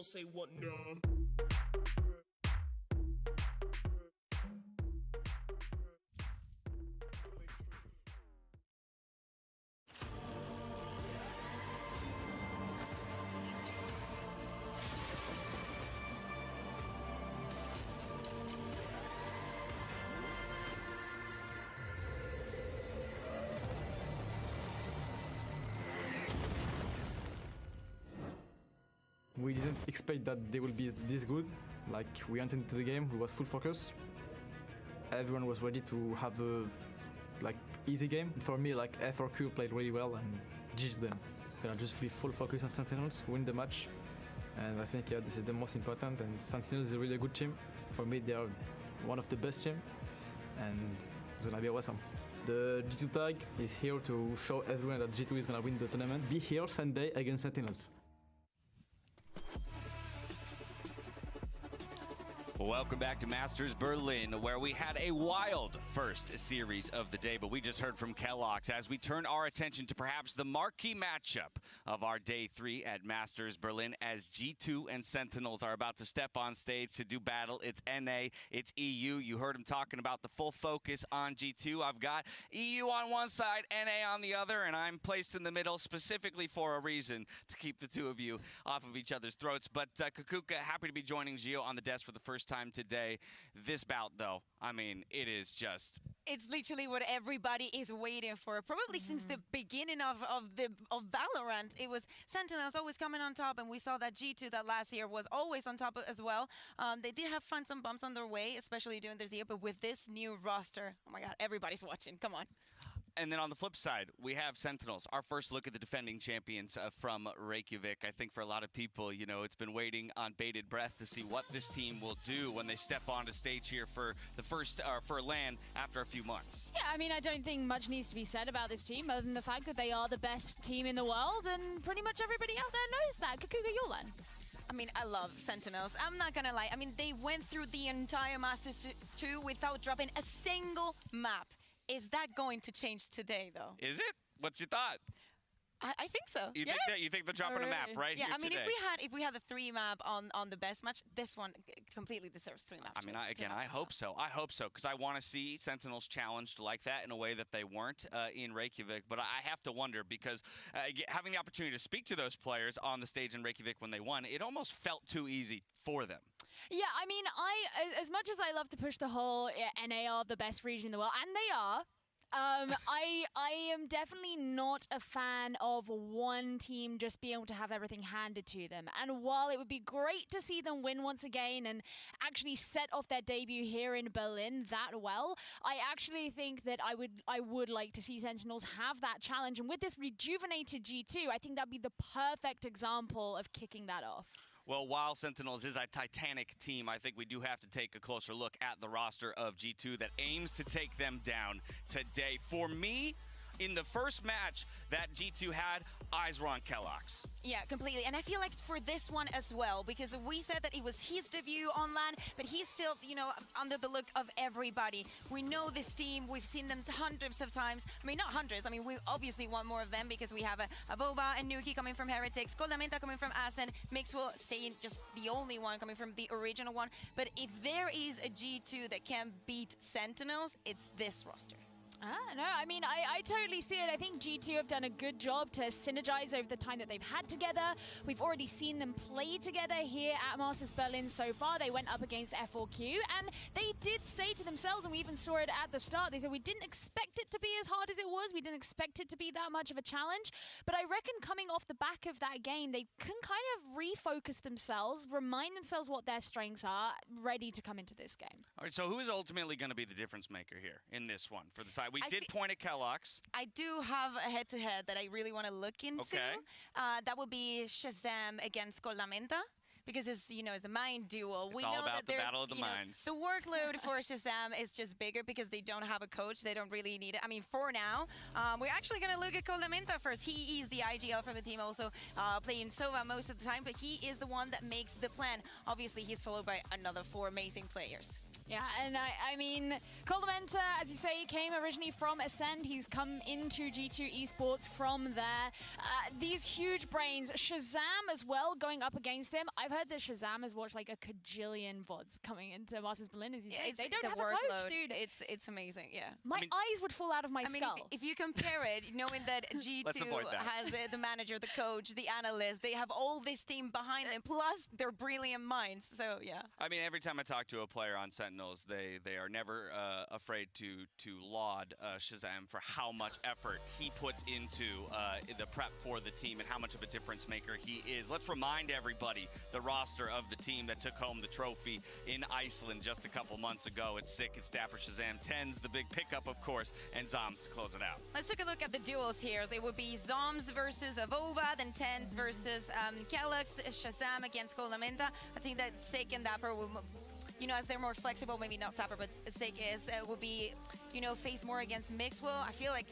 don't say what no. We didn't expect that they will be this good. Like, we entered into the game, we was full focus. Everyone was ready to have a easy game. For me, like F4Q played really well and GG them. Gonna just be full focus on Sentinels, win the match. And I think this is the most important, and Sentinels is a really good team. For me, they are one of the best team, and it's gonna be awesome. The G2 tag is here to show everyone that G2 is gonna win the tournament. Be here Sunday against Sentinels. Welcome back to Masters Berlin, where we had a wild first series of the day, but we just heard from KELAR as we turn our attention to perhaps the marquee matchup of our day 3 at Masters Berlin, as G2 and Sentinels are about to step on stage to do battle. It's NA, it's EU. You heard him talking about the full focus on G2. I've got EU on one side, NA on the other, and I'm placed in the middle specifically for a reason, to keep the two of you off of each other's throats. But Kukuka, happy to be joining Gio on the desk for the first time today. This bout, though, I mean, it is just... It's literally what everybody is waiting for. Probably since the beginning of Valorant, it was Sentinels always coming on top, and we saw that G2 that last year was always on top as well. They did have some bumps on their way, especially during this year, but with this new roster, oh my god, everybody's watching. Come on. And then on the flip side, we have Sentinels, our first look at the defending champions from Reykjavik. I think for a lot of people, you know, it's been waiting on bated breath to see what this team will do when they step onto stage here for the first, for LAN after a few months. Yeah, I mean, I don't think much needs to be said about this team other than the fact that they are the best team in the world, and pretty much everybody out there knows that. Kukuka, your LAN. I mean, I love Sentinels. I'm not gonna lie. I mean, they went through the entire Masters 2 without dropping a single map. Is that going to change today, though? Is it? What's your thought? I think so. You think they're dropping a map right here I mean, today? if we had a 3 map on the best match, this one completely deserves 3 maps. I mean, I hope so. I hope so, because I want to see Sentinels challenged like that in a way that they weren't in Reykjavik. But I have to wonder, because having the opportunity to speak to those players on the stage in Reykjavik when they won, it almost felt too easy for them. Yeah, I mean, as much as I love to push the whole NA are the best region in the world, and they are, I am definitely not a fan of one team just being able to have everything handed to them. And while it would be great to see them win once again and actually set off their debut here in Berlin that well, I actually think that I would like to see Sentinels have that challenge. And with this rejuvenated G2, I think that'd be the perfect example of kicking that off. Well, while Sentinels is a titanic team, I think we do have to take a closer look at the roster of G2 that aims to take them down today. For me, in the first match that G2 had, eyes were on KELAR. Yeah, completely. And I feel like for this one as well, because we said that it was his debut on LAN, but he's still, you know, under the look of everybody. We know this team. We've seen them hundreds of times. I mean, not hundreds. I mean, we obviously want more of them because we have a Boba and Nuki coming from Heretics, Koldamenta coming from Asen, Mixwell staying just the only one coming from the original one. But if there is a G2 that can beat Sentinels, it's this roster. No, I mean, I totally see it. I think G2 have done a good job to synergize over the time that they've had together. We've already seen them play together here at Masters Berlin so far. They went up against F4Q, and they did say to themselves, and we even saw it at the start, they said we didn't expect it to be as hard as it was. We didn't expect it to be that much of a challenge. But I reckon coming off the back of that game, they can kind of refocus themselves, remind themselves what their strengths are, ready to come into this game. All right, so who is ultimately going to be the difference maker here in this one for the side? We did point at KELAR. I do have a head-to-head that I really want to look into. Okay. That would be Shazam against Koldamenta. Because it's, you know, it's the mind duel. It's all about the battle of the minds. The workload for Shazam is just bigger because they don't have a coach. They don't really need it. I mean, for now, we're actually going to look at Koldamenta first. He is the IGL from the team, also playing Sova most of the time, but he is the one that makes the plan. Obviously, he's followed by another 4 amazing players. Yeah, and I mean, Koldamenta, as you say, came originally from Ascend. He's come into G2 Esports from there. These huge brains, Shazam as well, going up against them. I've heard that Shazam has watched like a cajillion VODs coming into Masters Berlin, as you say. They don't the have a workload, coach, dude. It's amazing, yeah. My eyes would fall out of my skull. If you compare it, knowing that G2 has the manager, the coach, the analyst, they have all this team behind them, plus their brilliant minds. So yeah. I mean, every time I talk to a player on Sentinels, they are never afraid to laud Shazam for how much effort he puts into the prep for the team and how much of a difference maker he is. Let's remind everybody the roster of the team that took home the trophy in Iceland just a couple months ago. It's Sick, it's Dapper, Shazam, Tens, the big pickup, of course, and Zoms to close it out. Let's take a look at the duels here. So it would be Zoms versus Avova, then Tens versus Kelux, Shazam against Colamenta. I think that Sick and Dapper will, you know, as they're more flexible, maybe not Dapper, but Sick is, will be, you know, face more against Mixwell. I feel like,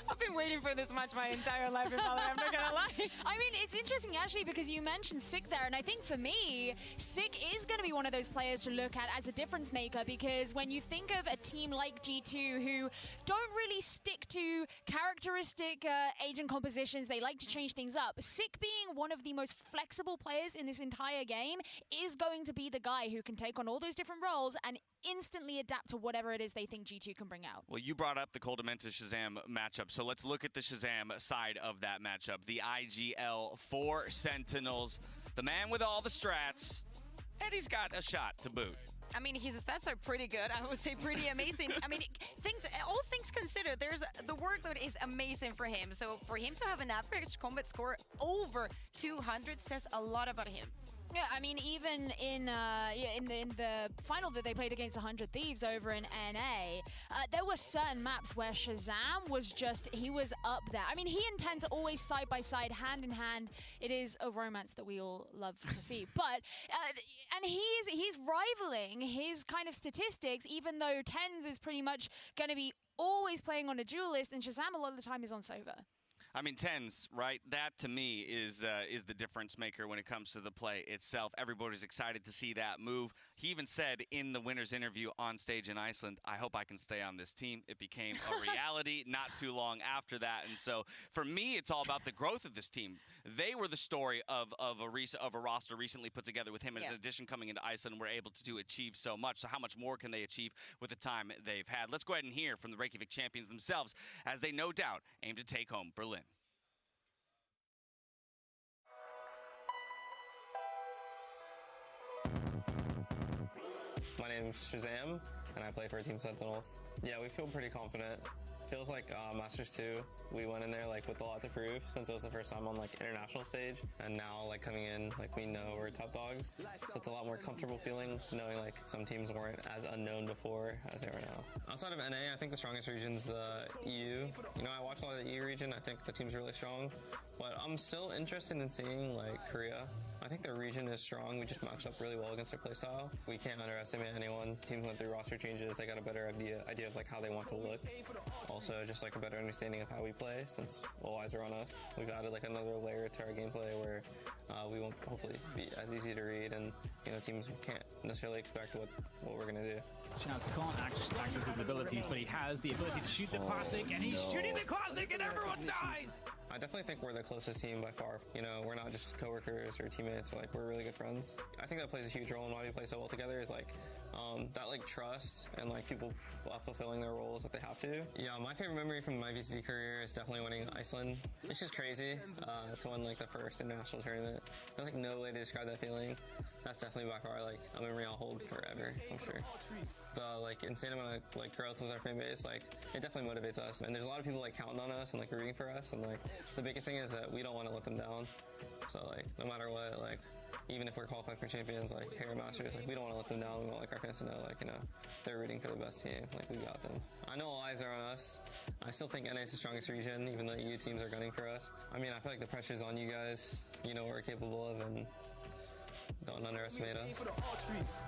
I've been waiting for this match my entire life, I'm not gonna lie. I mean, it's interesting actually because you mentioned Sick there, and I think for me, Sick is going to be one of those players to look at as a difference maker, because when you think of a team like G2 who don't really stick to characteristic agent compositions, they like to change things up. Sick, being one of the most flexible players in this entire game, is going to be the guy who can take on all those different roles and instantly adapt to whatever it is they think G2 can bring out. Well, you brought up the Coldamenta Shazam matchup, so let's look at the Shazam side of that matchup. The IGL 4 Sentinels, the man with all the strats, and he's got a shot to boot. I mean, his stats are pretty good. I would say pretty amazing. I mean, all things considered, the workload is amazing for him. So for him to have an average combat score over 200 says a lot about him. Yeah, I mean, even in the final that they played against 100 Thieves over in NA, there were certain maps where Shazam was just, he was up there. I mean, he and Tens are always side by side, hand in hand. It is a romance that we all love to see. But, and he's rivaling his kind of statistics, even though Tens is pretty much going to be always playing on a duelist, and Shazam a lot of the time is on Sova. I mean, Tens, right? That to me is the difference maker when it comes to the play itself. Everybody's excited to see that move. He even said in the winner's interview on stage in Iceland, "I hope I can stay on this team." It became a reality not too long after that. And so for me, it's all about the growth of this team. They were the story of a roster recently put together with him as an addition coming into Iceland. We're able to achieve so much. So how much more can they achieve with the time they've had? Let's go ahead and hear from the Reykjavik champions themselves, as they no doubt aim to take home Berlin. My name's Shazam, and I play for Team Sentinels. Yeah, we feel pretty confident. Feels like Masters 2, we went in there like with a lot to prove, since it was the first time on like international stage, and now like coming in, like we know we're top dogs, so it's a lot more comfortable feeling knowing like some teams weren't as unknown before as they are now. Outside of NA, I think the strongest region's the EU. You know, I watch a lot of the EU region. I think the team's really strong, but I'm still interested in seeing like Korea. I think their region is strong. We just matched up really well against their playstyle. We can't underestimate anyone. Teams went through roster changes. They got a better idea of like how they want to look. Also, just like a better understanding of how we play, since all eyes are on us. We've added like another layer to our gameplay where we won't hopefully be as easy to read, and you know, teams can't necessarily expect what we're gonna do. Chance can't access his abilities, but he has the ability to shoot the classic, and he's shooting the classic, and everyone dies! I definitely think we're the closest team by far. You know, we're not just coworkers or teammates, like we're really good friends. I think that plays a huge role in why we play so well together, is like that like trust and like people fulfilling their roles that they have to. Yeah, my favorite memory from my VCT career is definitely winning Iceland. It's just crazy to win like the first international tournament. There's like no way to describe that feeling. That's definitely by far like a memory I'll hold forever, I'm sure. The like insane amount of like growth with our fan base, like it definitely motivates us. And there's a lot of people like counting on us and like rooting for us, and like the biggest thing is that we don't want to let them down. So like no matter what, like even if we're qualified for champions, like here at Masters, like we don't want to let them down. We want like our fans to know, like, you know, they're rooting for the best team. Like we got them. I know all eyes are on us. I still think NA is the strongest region, even though EU teams are gunning for us. I mean, I feel like the pressure's on you guys. You know what we're capable of, and don't underestimate us.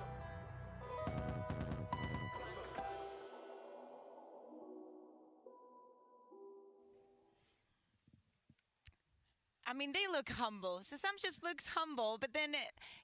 I mean, they look humble. So Sam just looks humble. But then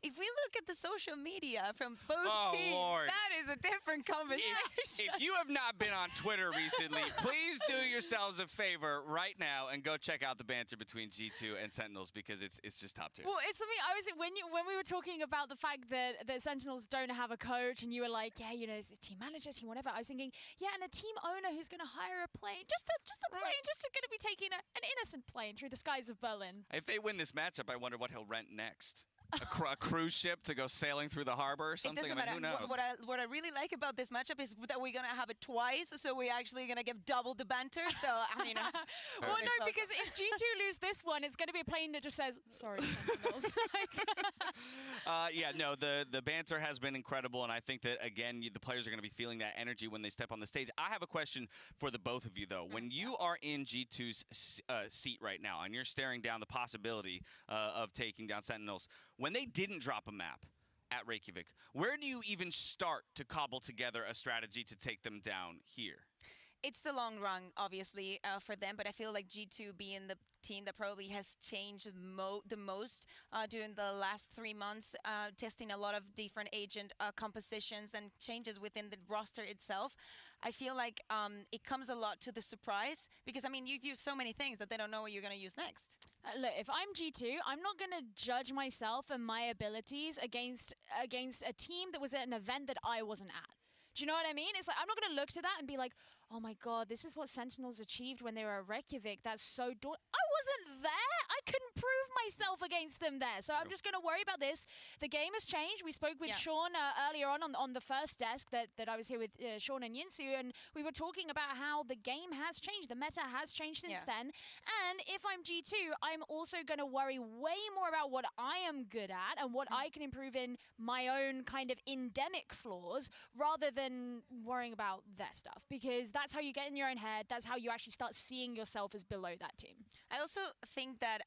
if we look at the social media from both teams, Lord. that is a different conversation. If you have not been on Twitter recently, please do yourselves a favor right now and go check out the banter between G2 and Sentinels because it's just top tier. Well, it's something I was when we were talking about the fact that Sentinels don't have a coach, and you were like, yeah, you know, it's a team manager, team whatever. I was thinking, yeah, and a team owner who's going to hire a plane, just a plane, just going to be taking an innocent plane through the skies of Berlin. If they win this matchup, I wonder what he'll rent next. A cruise ship to go sailing through the harbor or something? It doesn't matter. Who knows? What I really like about this matchup is that we're going to have it twice, so we're actually going to give double the banter. So, I mean... well, no, because if G2 lose this one, it's going to be a plane that just says, sorry, Sentinels. Yeah, no, the banter has been incredible, and I think that, again, the players are going to be feeling that energy when they step on the stage. I have a question for the both of you, though. When you are in G2's seat right now, and you're staring down the possibility of taking down Sentinels, when they didn't drop a map at Reykjavik, where do you even start to cobble together a strategy to take them down here? It's the long run, obviously, for them, but I feel like G2 being the team that probably has changed the most during the last 3 months, testing a lot of different agent compositions and changes within the roster itself. I feel like it comes a lot to the surprise because, I mean, you've used so many things that they don't know what you're going to use next. Look, if I'm G2, I'm not going to judge myself and my abilities against a team that was at an event that I wasn't at. Do you know what I mean? It's like, I'm not going to look to that and be like, oh my God, this is what Sentinels achieved when they were at Reykjavik. That's so I wasn't there. I couldn't prove myself against them there. So I'm just going to worry about this. The game has changed. We spoke with Sean earlier on the first desk that I was here with Sean and Yinsu, and we were talking about how the game has changed. The meta has changed since then. And if I'm G2, I'm also going to worry way more about what I am good at and what I can improve in my own kind of endemic flaws rather than worrying about their stuff, because that's how you get in your own head. That's how you actually start seeing yourself as below that team. I also think that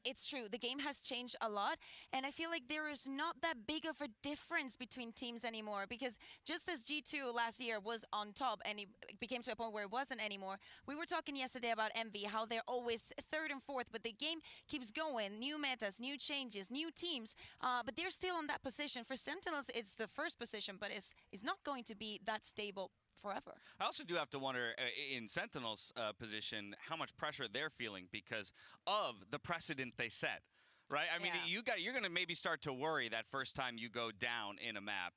it's true. The game has changed a lot, and I feel like there is not that big of a difference between teams anymore, because just as G2 last year was on top and it became to a point where it wasn't anymore, we were talking yesterday about MV, how they're always third and fourth, but the game keeps going. New metas, new changes, new teams, but they're still in that position. For Sentinels, it's the first position, but it's not going to be that stable forever. I also do have to wonder, in Sentinel's position, how much pressure they're feeling because of the precedent they set. Right? I mean, you're going to maybe start to worry that first time you go down in a map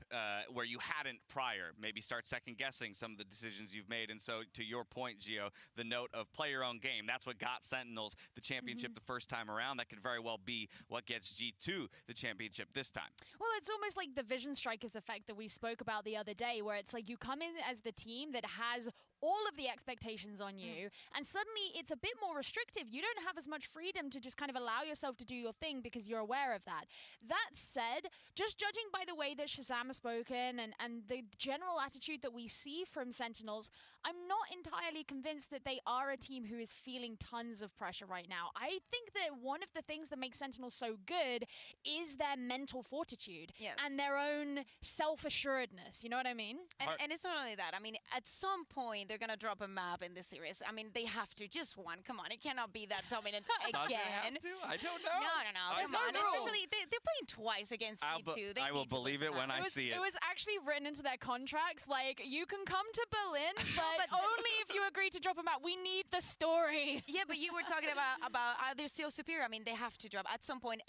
where you hadn't prior. Maybe start second-guessing some of the decisions you've made. And so, to your point, Gio, the note of play your own game, that's what got Sentinels the championship the first time around. That could very well be what gets G2 the championship this time. Well, it's almost like the Vision Strikers effect that we spoke about the other day, where it's like you come in as the team that has all of the expectations on you, and suddenly it's a bit more restrictive. You don't have as much freedom to just kind of allow yourself to do your thing because you're aware of that. That said, just judging by the way that Shazam has spoken and the general attitude that we see from Sentinels, I'm not entirely convinced that they are a team who is feeling tons of pressure right now. I think that one of the things that makes Sentinels so good is their mental fortitude and their own self-assuredness. You know what I mean? And it's not only that. I mean, at some point, they're going to drop a map in this series. I mean, they have to. Just one. Come on. It cannot be that dominant again. Does it have to? I don't know. No. Come on. Especially, they're playing twice against G2. I will believe it when I see it. It was actually written into their contracts, like, you can come to Berlin, but only if you agree to drop a map. We need the story. Yeah, but you were talking about are they still superior? I mean, they have to drop at some point.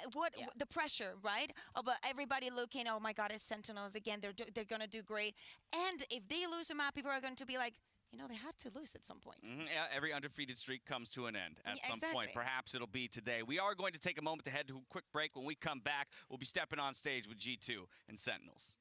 The pressure, right? About everybody looking, oh my God, it's Sentinels again. They're going to do great. And if they lose a map, people are going to be like, you know, they had to lose at some point. Yeah, every undefeated streak comes to an end at some point. Perhaps it'll be today. We are going to take a moment to head to a quick break. When we come back, we'll be stepping on stage with G2 and Sentinels.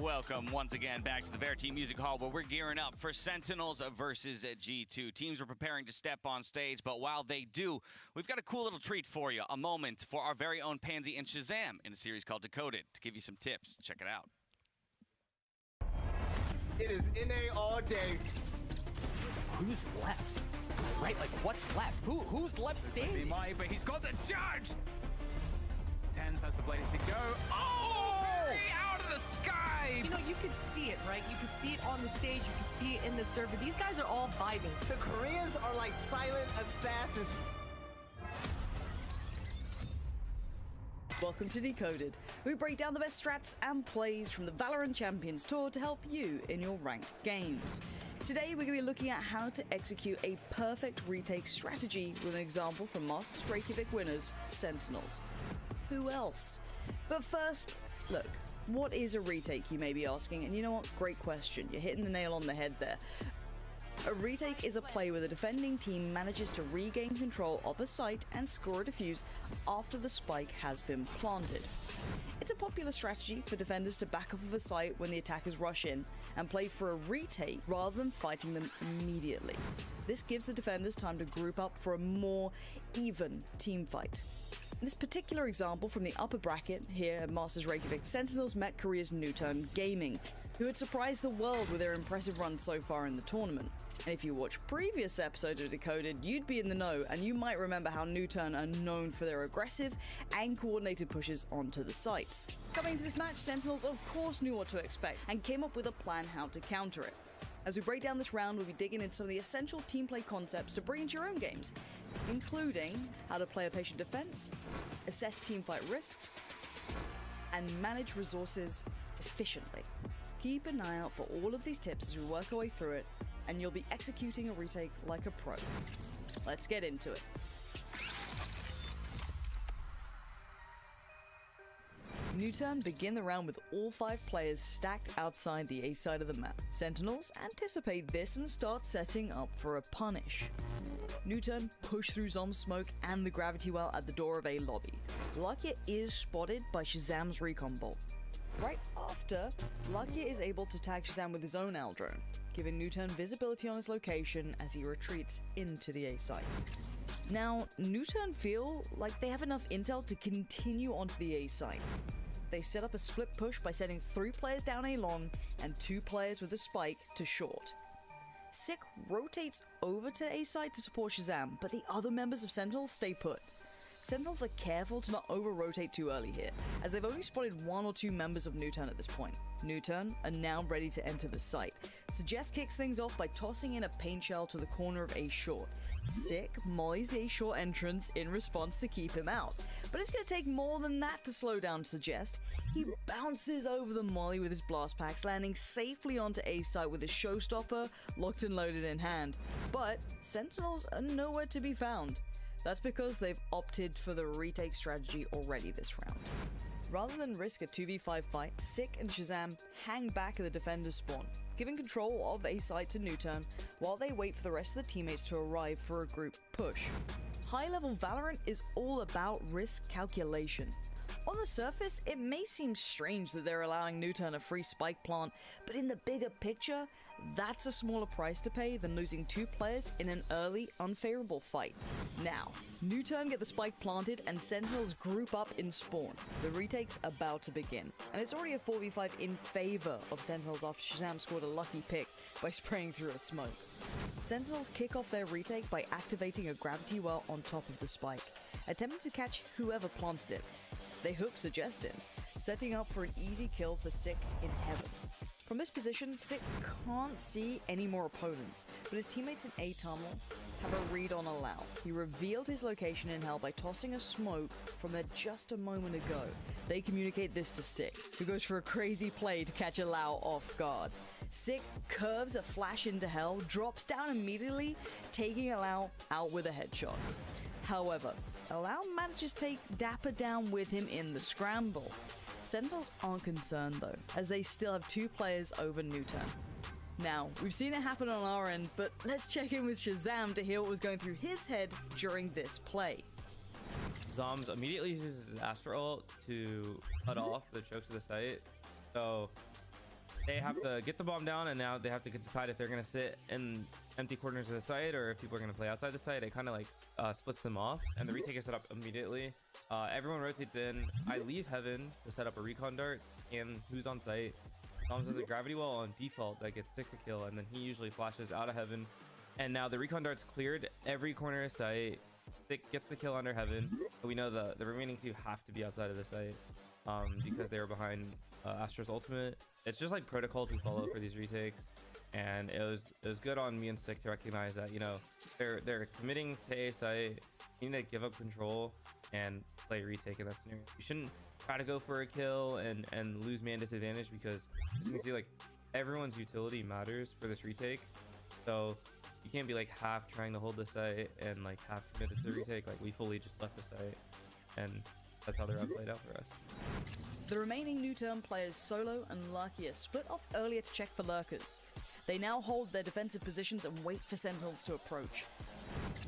Welcome once again back to the VALORANT Music Hall, where we're gearing up for Sentinels versus G2. Teams are preparing to step on stage, but while they do, we've got a cool little treat for you, a moment for our very own Pansy and Shazam in a series called Decoded to give you some tips. Check it out. It is NA all day. Who's left? Right, like what's left? Who's left standing? But he's got the charge. Tens has the blade to go. Oh! Very out of the sky! You know, you could see it, right? You can see it on the stage. You can see it in the server. These guys are all vibing. The Koreans are like silent assassins. Welcome to Decoded. We break down the best strats and plays from the Valorant Champions Tour to help you in your ranked games. Today we're going to be looking at how to execute a perfect retake strategy with an example from Masters Reykjavik winners, Sentinels. Who else? But first, look, what is a retake, you may be asking? And you know what? Great question. You're hitting the nail on the head there. A retake is a play where the defending team manages to regain control of a site and score a defuse after the spike has been planted. It's a popular strategy for defenders to back off of a site when the attackers rush in and play for a retake rather than fighting them immediately. This gives the defenders time to group up for a more even team fight. In this particular example from the upper bracket here at Masters Reykjavik, Sentinels met Korea's Newturn Gaming, who had surprised the world with their impressive run so far in the tournament. And if you watch previous episodes of Decoded, you'd be in the know, and you might remember how Newturn are known for their aggressive and coordinated pushes onto the sites. Coming into this match, Sentinels of course knew what to expect and came up with a plan how to counter it. As we break down this round, we'll be digging into some of the essential team play concepts to bring into your own games, including how to play a patient defense, assess teamfight risks, and manage resources efficiently. Keep an eye out for all of these tips as we work our way through it, and you'll be executing a retake like a pro. Let's get into it. Newturn begin the round with all 5 players stacked outside the A side of the map. Sentinels anticipate this and start setting up for a punish. Newturn push through Zom's smoke and the gravity well at the door of A lobby. Lakia is spotted by Shazam's recon bolt. Right after, Lakia is able to tag Shazam with his own L drone, giving Newturn visibility on his location as he retreats into the A site. Now, Newturn feel like they have enough intel to continue onto the A site. They set up a split push by sending 3 players down A long and 2 players with a spike to short. Sick rotates over to A site to support Shazam, but the other members of Sentinels stay put. Sentinels are careful to not over-rotate too early here, as they've only spotted 1 or 2 members of Newturn at this point. Newturn are now ready to enter the site. Suggest kicks things off by tossing in a paint shell to the corner of A short. Sick mollies the A short entrance in response to keep him out. But it's going to take more than that to slow down Suggest. He bounces over the molly with his blast packs, landing safely onto A site with his showstopper locked and loaded in hand. But Sentinels are nowhere to be found. That's because they've opted for the retake strategy already this round. Rather than risk a 2v5 fight, Sick and Shazam hang back at the defender's spawn, giving control of A site to Newturn while they wait for the rest of the teammates to arrive for a group push. High-level Valorant is all about risk calculation. On the surface, it may seem strange that they're allowing Newturn a free spike plant, but in the bigger picture, that's a smaller price to pay than losing 2 players in an early, unfavorable fight. Now, Newturn get the spike planted and Sentinels group up in spawn. The retake's about to begin, and it's already a 4v5 in favor of Sentinels after Shazam scored a lucky pick by spraying through a smoke. Sentinels kick off their retake by activating a gravity well on top of the spike, attempting to catch whoever planted it. They hook Suggest in, setting up for an easy kill for Sick in heaven. From this position, Sick can't see any more opponents, but his teammates in A tunnel have a read on Allow. He revealed his location in Hell by tossing a smoke from there just a moment ago. They communicate this to Sick, who goes for a crazy play to catch Allow off guard. Sick curves a flash into Hell, drops down immediately, taking Allow out with a headshot. However, Allow manages to take Dapper down with him in the scramble. Sentinels aren't concerned though, as they still have 2 players over Newturn. Now, we've seen it happen on our end, but let's check in with Shazam to hear what was going through his head during this play. Zoms immediately uses his Astra ult to cut off the chokes of the site. So they have to get the bomb down, and now they have to decide if they're going to sit in empty corners of the site or if people are going to play outside the site. It kind of like splits them off, and the retake is set up immediately. Everyone rotates in. I leave Heaven to set up a recon dart, scan who's on site, Zoms has a gravity wall on default that gets Sika kill, and then he usually flashes out of heaven. And now the recon dart's cleared every corner of sight. Thick gets the kill under heaven. But we know the remaining two have to be outside of the site because they were behind Astra's ultimate. It's just like protocol to follow for these retakes. And it was good on me and Stick to recognize that, you know, they're committing to A site. You need to give up control and play retake in that scenario. You shouldn't try to go for a kill and lose man disadvantage, because as you can see, like, everyone's utility matters for this retake. So you can't be like half trying to hold the site and like half committed to the retake. Like, we fully just left the site, and that's how the round played out for us. The remaining new turn players Solo and Lakia split off earlier to check for lurkers. They now hold their defensive positions and wait for Sentinels to approach.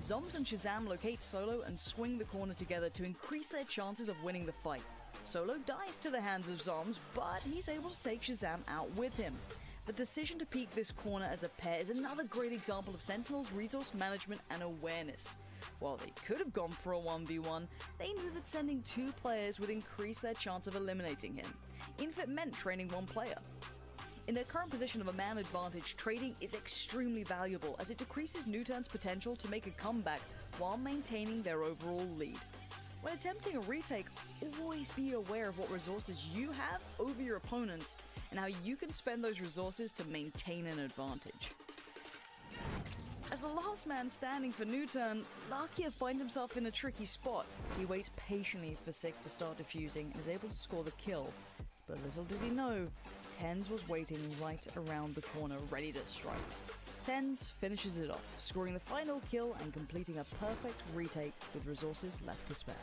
Zoms and Shazam locate Solo and swing the corner together to increase their chances of winning the fight. Solo dies to the hands of Zoms, but he's able to take Shazam out with him. The decision to peek this corner as a pair is another great example of Sentinel's resource management and awareness. While they could have gone for a 1v1, they knew that sending two players would increase their chance of eliminating him, even if it meant training one player. In their current position of a man advantage, trading is extremely valuable as it decreases Newturn's potential to make a comeback while maintaining their overall lead. When attempting a retake, always be aware of what resources you have over your opponents and how you can spend those resources to maintain an advantage. As the last man standing for Newturn, Lakia finds himself in a tricky spot. He waits patiently for Sik to start defusing and is able to score the kill. But little did he know, Tens was waiting right around the corner ready to strike. Tens finishes it off, scoring the final kill and completing a perfect retake with resources left to spare.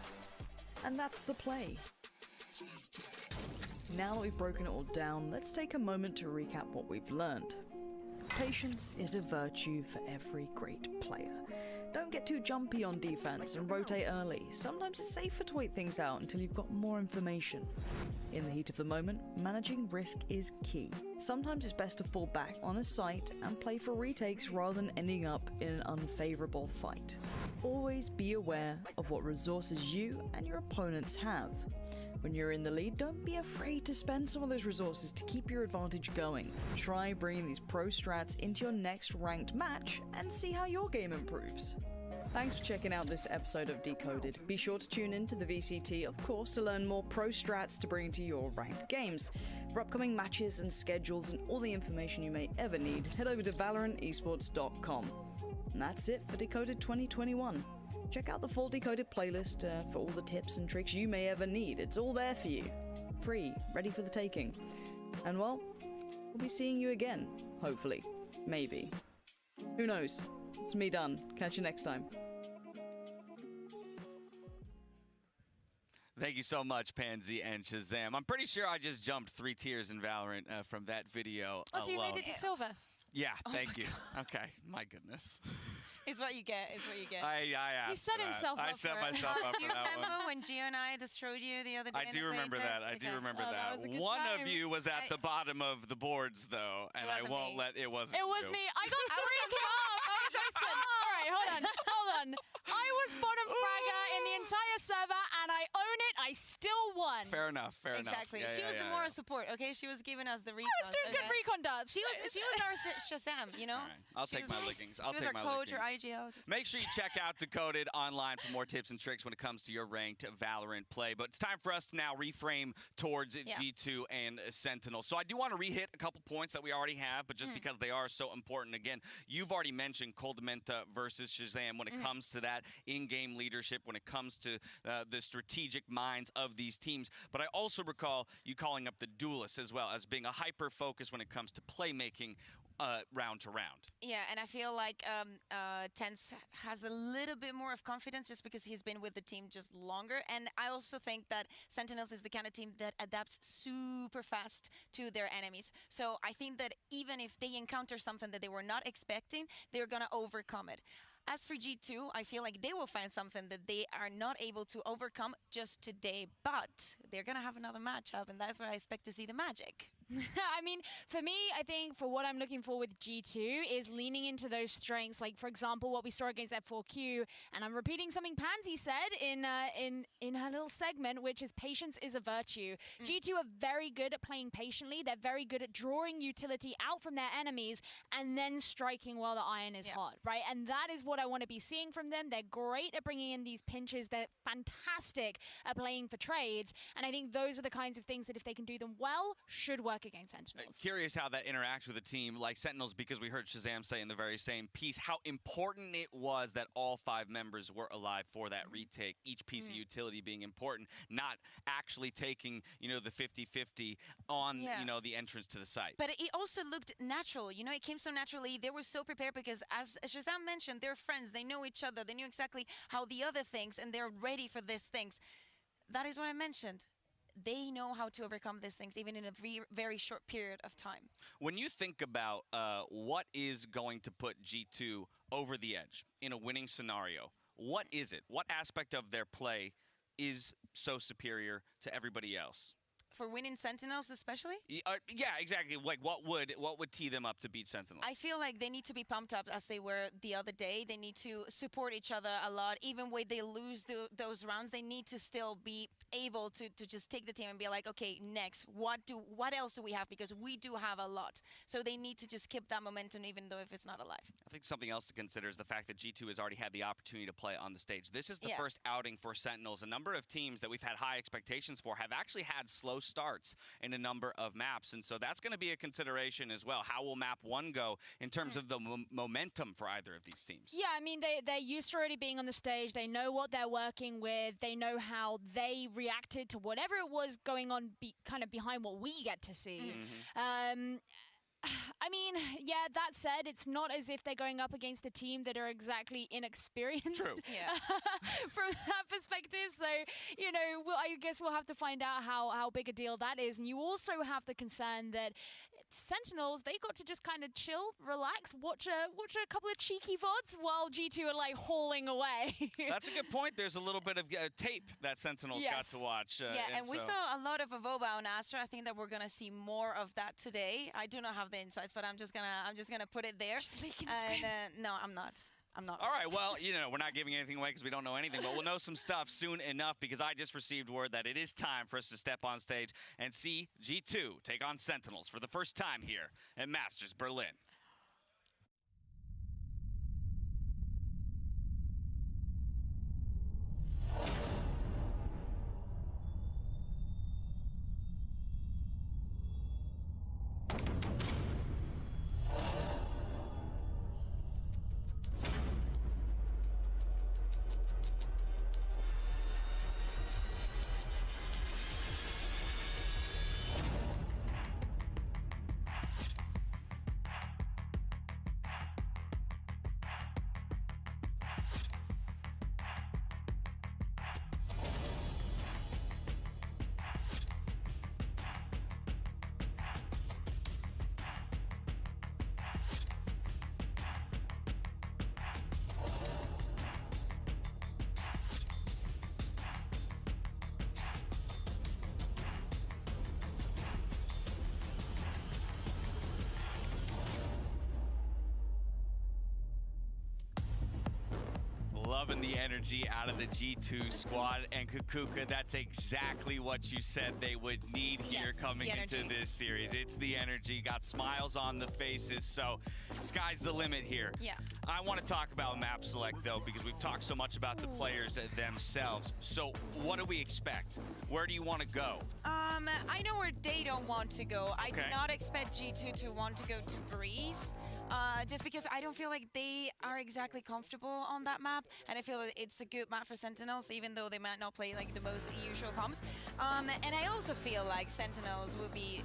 And that's the play. Now that we've broken it all down, let's take a moment to recap what we've learned. Patience is a virtue for every great player. Don't get too jumpy on defense and rotate early. Sometimes it's safer to wait things out until you've got more information. In the heat of the moment, managing risk is key. Sometimes it's best to fall back on a site and play for retakes rather than ending up in an unfavorable fight. Always be aware of what resources you and your opponents have. When you're in the lead, don't be afraid to spend some of those resources to keep your advantage going. Try bringing these pro strats into your next ranked match and see how your game improves. Thanks for checking out this episode of Decoded. Be sure to tune in to the VCT, of course, to learn more pro strats to bring to your ranked games. For upcoming matches and schedules and all the information you may ever need, head over to ValorantEsports.com. And that's it for Decoded 2021. Check out the full Decoded playlist for all the tips and tricks you may ever need. It's all there for you. Free, ready for the taking. And well, we'll be seeing you again, hopefully. Maybe. Who knows? It's me done. Catch you next time. Thank you so much, Pansy and Shazam. I'm pretty sure I just jumped 3 tiers in Valorant from that video Oh, so you made it to silver? Yeah, thank you. Okay, my goodness. Is what you get, is what you get. I asked He set for that. himself up I set for it. myself up Do for you that remember one. when Gio and I destroyed you the other day? I do remember that. I do remember Oh, that that. was a good One time. of you was at the bottom of the boards, though, and I wasn't won't me. let it wasn't. It was you. me. I got freaking off. Listen. All right, hold on. I was bottom fragger in the entire server, and I own it. I still won. Fair enough. Fair Exactly. enough. She was the yeah. moral support, okay? She was giving us the recon. I was doing good recon dubs. She was our Shazam, you know? All right. I'll take my lickings. I'll She was take our my coach, our lickings. IGL. Make sure you check out Decoded online for more tips and tricks when it comes to your ranked Valorant play. But it's time for us to now reframe towards G2 and Sentinel. So I do want to re-hit a couple points that we already have, but just because they are so important. Again, you've already mentioned Coldamenta versus Shazam when it comes to that in-game leadership, when it comes to the strategic minds of these teams. But I also recall you calling up the duelists as well as being a hyper-focus when it comes to playmaking round to round. Yeah, and I feel like Tense has a little bit more of confidence just because he's been with the team just longer. And I also think that Sentinels is the kind of team that adapts super fast to their enemies. So I think that even if they encounter something that they were not expecting, they're going to overcome it. As for G2, I feel like they will find something that they are not able to overcome just today, but they're going to have another matchup, and that's where I expect to see the magic. I mean, for me, I think for what I'm looking for with G2 is leaning into those strengths. Like, for example, what we saw against F4Q, and I'm repeating something Pansy said in her little segment, which is patience is a virtue. G2 are very good at playing patiently. They're very good at drawing utility out from their enemies and then striking while the iron is hot, right? And that is what I want to be seeing from them. They're great at bringing in these pinches. They're fantastic at playing for trades. And I think those are the kinds of things that if they can do them well, should work against Sentinels. Curious how that interacts with a team like Sentinels, because we heard Shazam say in the very same piece how important it was that all 5 members were alive for that retake, each piece of utility being important, not actually taking, you know, the 50-50 on, you know, the entrance to the site. But it also looked natural, you know, it came so naturally. They were so prepared because, as Shazam mentioned, they're friends, they know each other, they knew exactly how the other thinks, and they're ready for these things. That is what I mentioned. They know how to overcome these things, even in a very short period of time. When you think about what is going to put G2 over the edge in a winning scenario, what is it? What aspect of their play is so superior to everybody else? For winning Sentinels especially? Yeah, exactly. Like, what would tee them up to beat Sentinels? I feel like they need to be pumped up as they were the other day. They need to support each other a lot. Even when they lose those rounds, they need to still be able to just take the team and be like, okay, next, what else do we have? Because we do have a lot. So they need to just keep that momentum even though if it's not alive. I think something else to consider is the fact that G2 has already had the opportunity to play on the stage. This is the first outing for Sentinels. A number of teams that we've had high expectations for have actually had slow starts in a number of maps, and so that's going to be a consideration as well. How will map 1 go in terms of the momentum for either of these teams? Yeah, I mean, they're used to already being on the stage. They know what they're working with. They know how they reacted to whatever it was going on kind of behind what we get to see. I mean, yeah, that said, it's not as if they're going up against a team that are exactly inexperienced from that perspective. So, you know, I guess we'll have to find out how big a deal that is. And you also have the concern that Sentinels, they got to just kind of chill, relax, watch a couple of cheeky VODs while G2 are like hauling away. That's a good point. There's a little bit of tape that Sentinels got to watch. And we saw a lot of Avoba on Astra. I think that we're gonna see more of that today. I do not have the insights, but I'm just gonna put it there. Just leaking the no, I'm not. All right, well, you know, we're not giving anything away because we don't know anything, but we'll know some stuff soon enough because I just received word that it is time for us to step on stage and see G2 take on Sentinels for the first time here at Masters Berlin. Loving the energy out of the G2 squad, and Kukuka, that's exactly what you said they would need here coming into this series. It's the energy, got smiles on the faces, so sky's the limit here. Yeah. I want to talk about map select though, because we've talked so much about the players themselves. So what do we expect? Where do you want to go? I know where they don't want to go. I do not expect G2 to want to go to Breeze. Just because I don't feel like they are exactly comfortable on that map, and I feel that it's a good map for Sentinels, even though they might not play like the most usual comps. And I also feel like Sentinels would be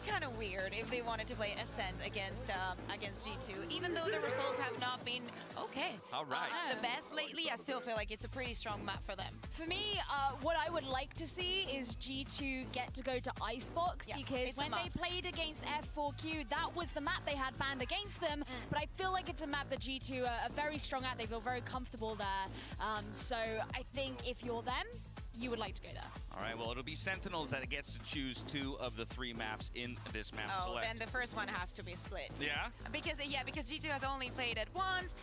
kind of weird if they wanted to play Ascent against G2, even though the results have not been the best lately. I still feel like it's a pretty strong map for them. For me, what I would like to see is G2 get to go to Icebox, because when they played against F4Q, that was the map they had banned against them, but I feel like it's a map that G2 are very strong at. They feel very comfortable there. So I think if you're them, you would like to go there. All right, well, it'll be Sentinels that gets to choose 2 of the 3 maps in this map select. Then the first one has to be split. Yeah? Because G2 has only played it once.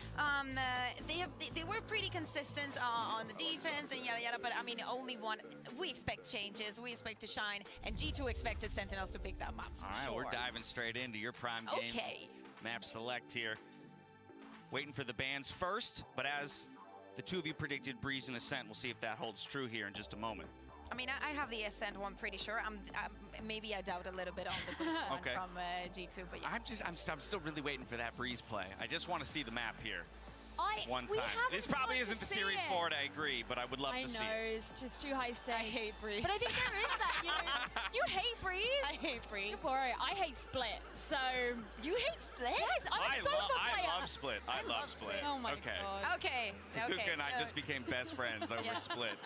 They were pretty consistent on the defense and yada yada, but I mean, only one. We expect changes, we expect to shine, and G2 expected Sentinels to pick that map. All right, we're diving straight into your prime game. Okay. Map select here. Waiting for the bans first, but as the 2 of you predicted, Breeze and Ascent, we'll see if that holds true here in just a moment. I mean, I have the Ascent one pretty sure. Maybe I doubt a little bit on the Breeze one from G2, but yeah. I'm still really waiting for that Breeze play. I just want to see the map here. One we time. haven't This probably got to isn't the see series it. for it, I agree, but I would love to see I know, it. it's just too high stakes. I hate Breeze. But I think there is that, you know. You hate Breeze? I hate Breeze. Don't worry, I hate Split, so... You hate Split? Yes, I'm a Sofa player. I love Split. I love Split. Oh my god. Okay. Kuka and I just became best friends over Split.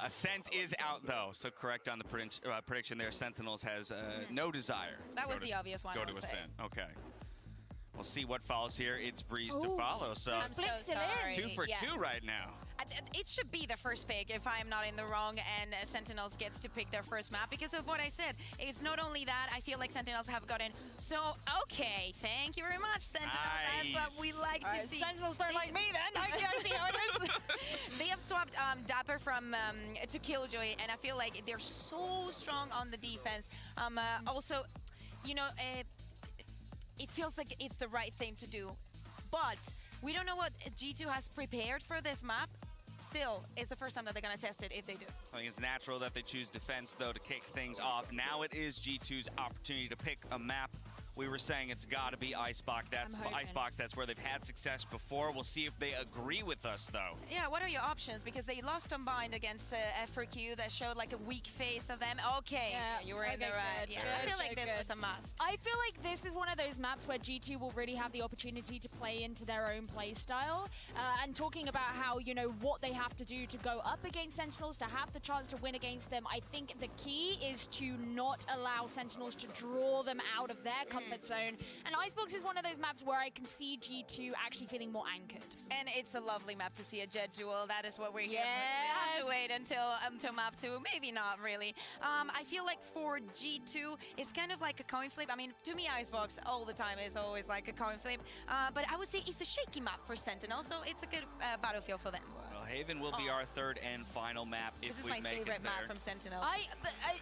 Ascent is out, though, so correct on the prediction there. Sentinels has no desire. That was the obvious one, Go I to would say. Ascent. Okay. We'll see what follows here. It's Breeze to follow. So Split still in. 2 for 2 right now. It should be the first pick if I'm not in the wrong, and Sentinels gets to pick their first map because of what I said. It's not only that, I feel like Sentinels have gotten so okay. Thank you very much, Sentinels. Nice. That's what we like to see. Sentinels don't like me then. Okay, I see how it is. They have swapped Dapper from to Killjoy, and I feel like they're so strong on the defense. Also, you know, it feels like it's the right thing to do, but we don't know what G2 has prepared for this map. Still, it's the first time that they're going to test it if they do. I think it's natural that they choose defense, though, to kick things off. Now it is G2's opportunity to pick a map. We were saying it's got to be Icebox. That's where they've had success before. We'll see if they agree with us, though. Yeah, what are your options? Because they lost combined against F4Q that showed like a weak face of them. Okay, you were in the right. Yeah, I feel like this was a must. I feel like this is one of those maps where G2 will really have the opportunity to play into their own play style. And talking about how, you know, what they have to do to go up against Sentinels, to have the chance to win against them, I think the key is to not allow Sentinels to draw them out of their comfort zone. And Icebox is one of those maps where I can see G2 actually feeling more anchored. And it's a lovely map to see a Jet duel. That is what we're here for. We have to wait until map 2. Maybe not really. I feel like for G2, it's kind of like a coin flip. I mean, to me, Icebox all the time is always like a coin flip. But I would say it's a shaky map for Sentinel, so it's a good battlefield for them. Well, Haven will be our 3rd and final map if we make it there. This is my favorite map from Sentinel.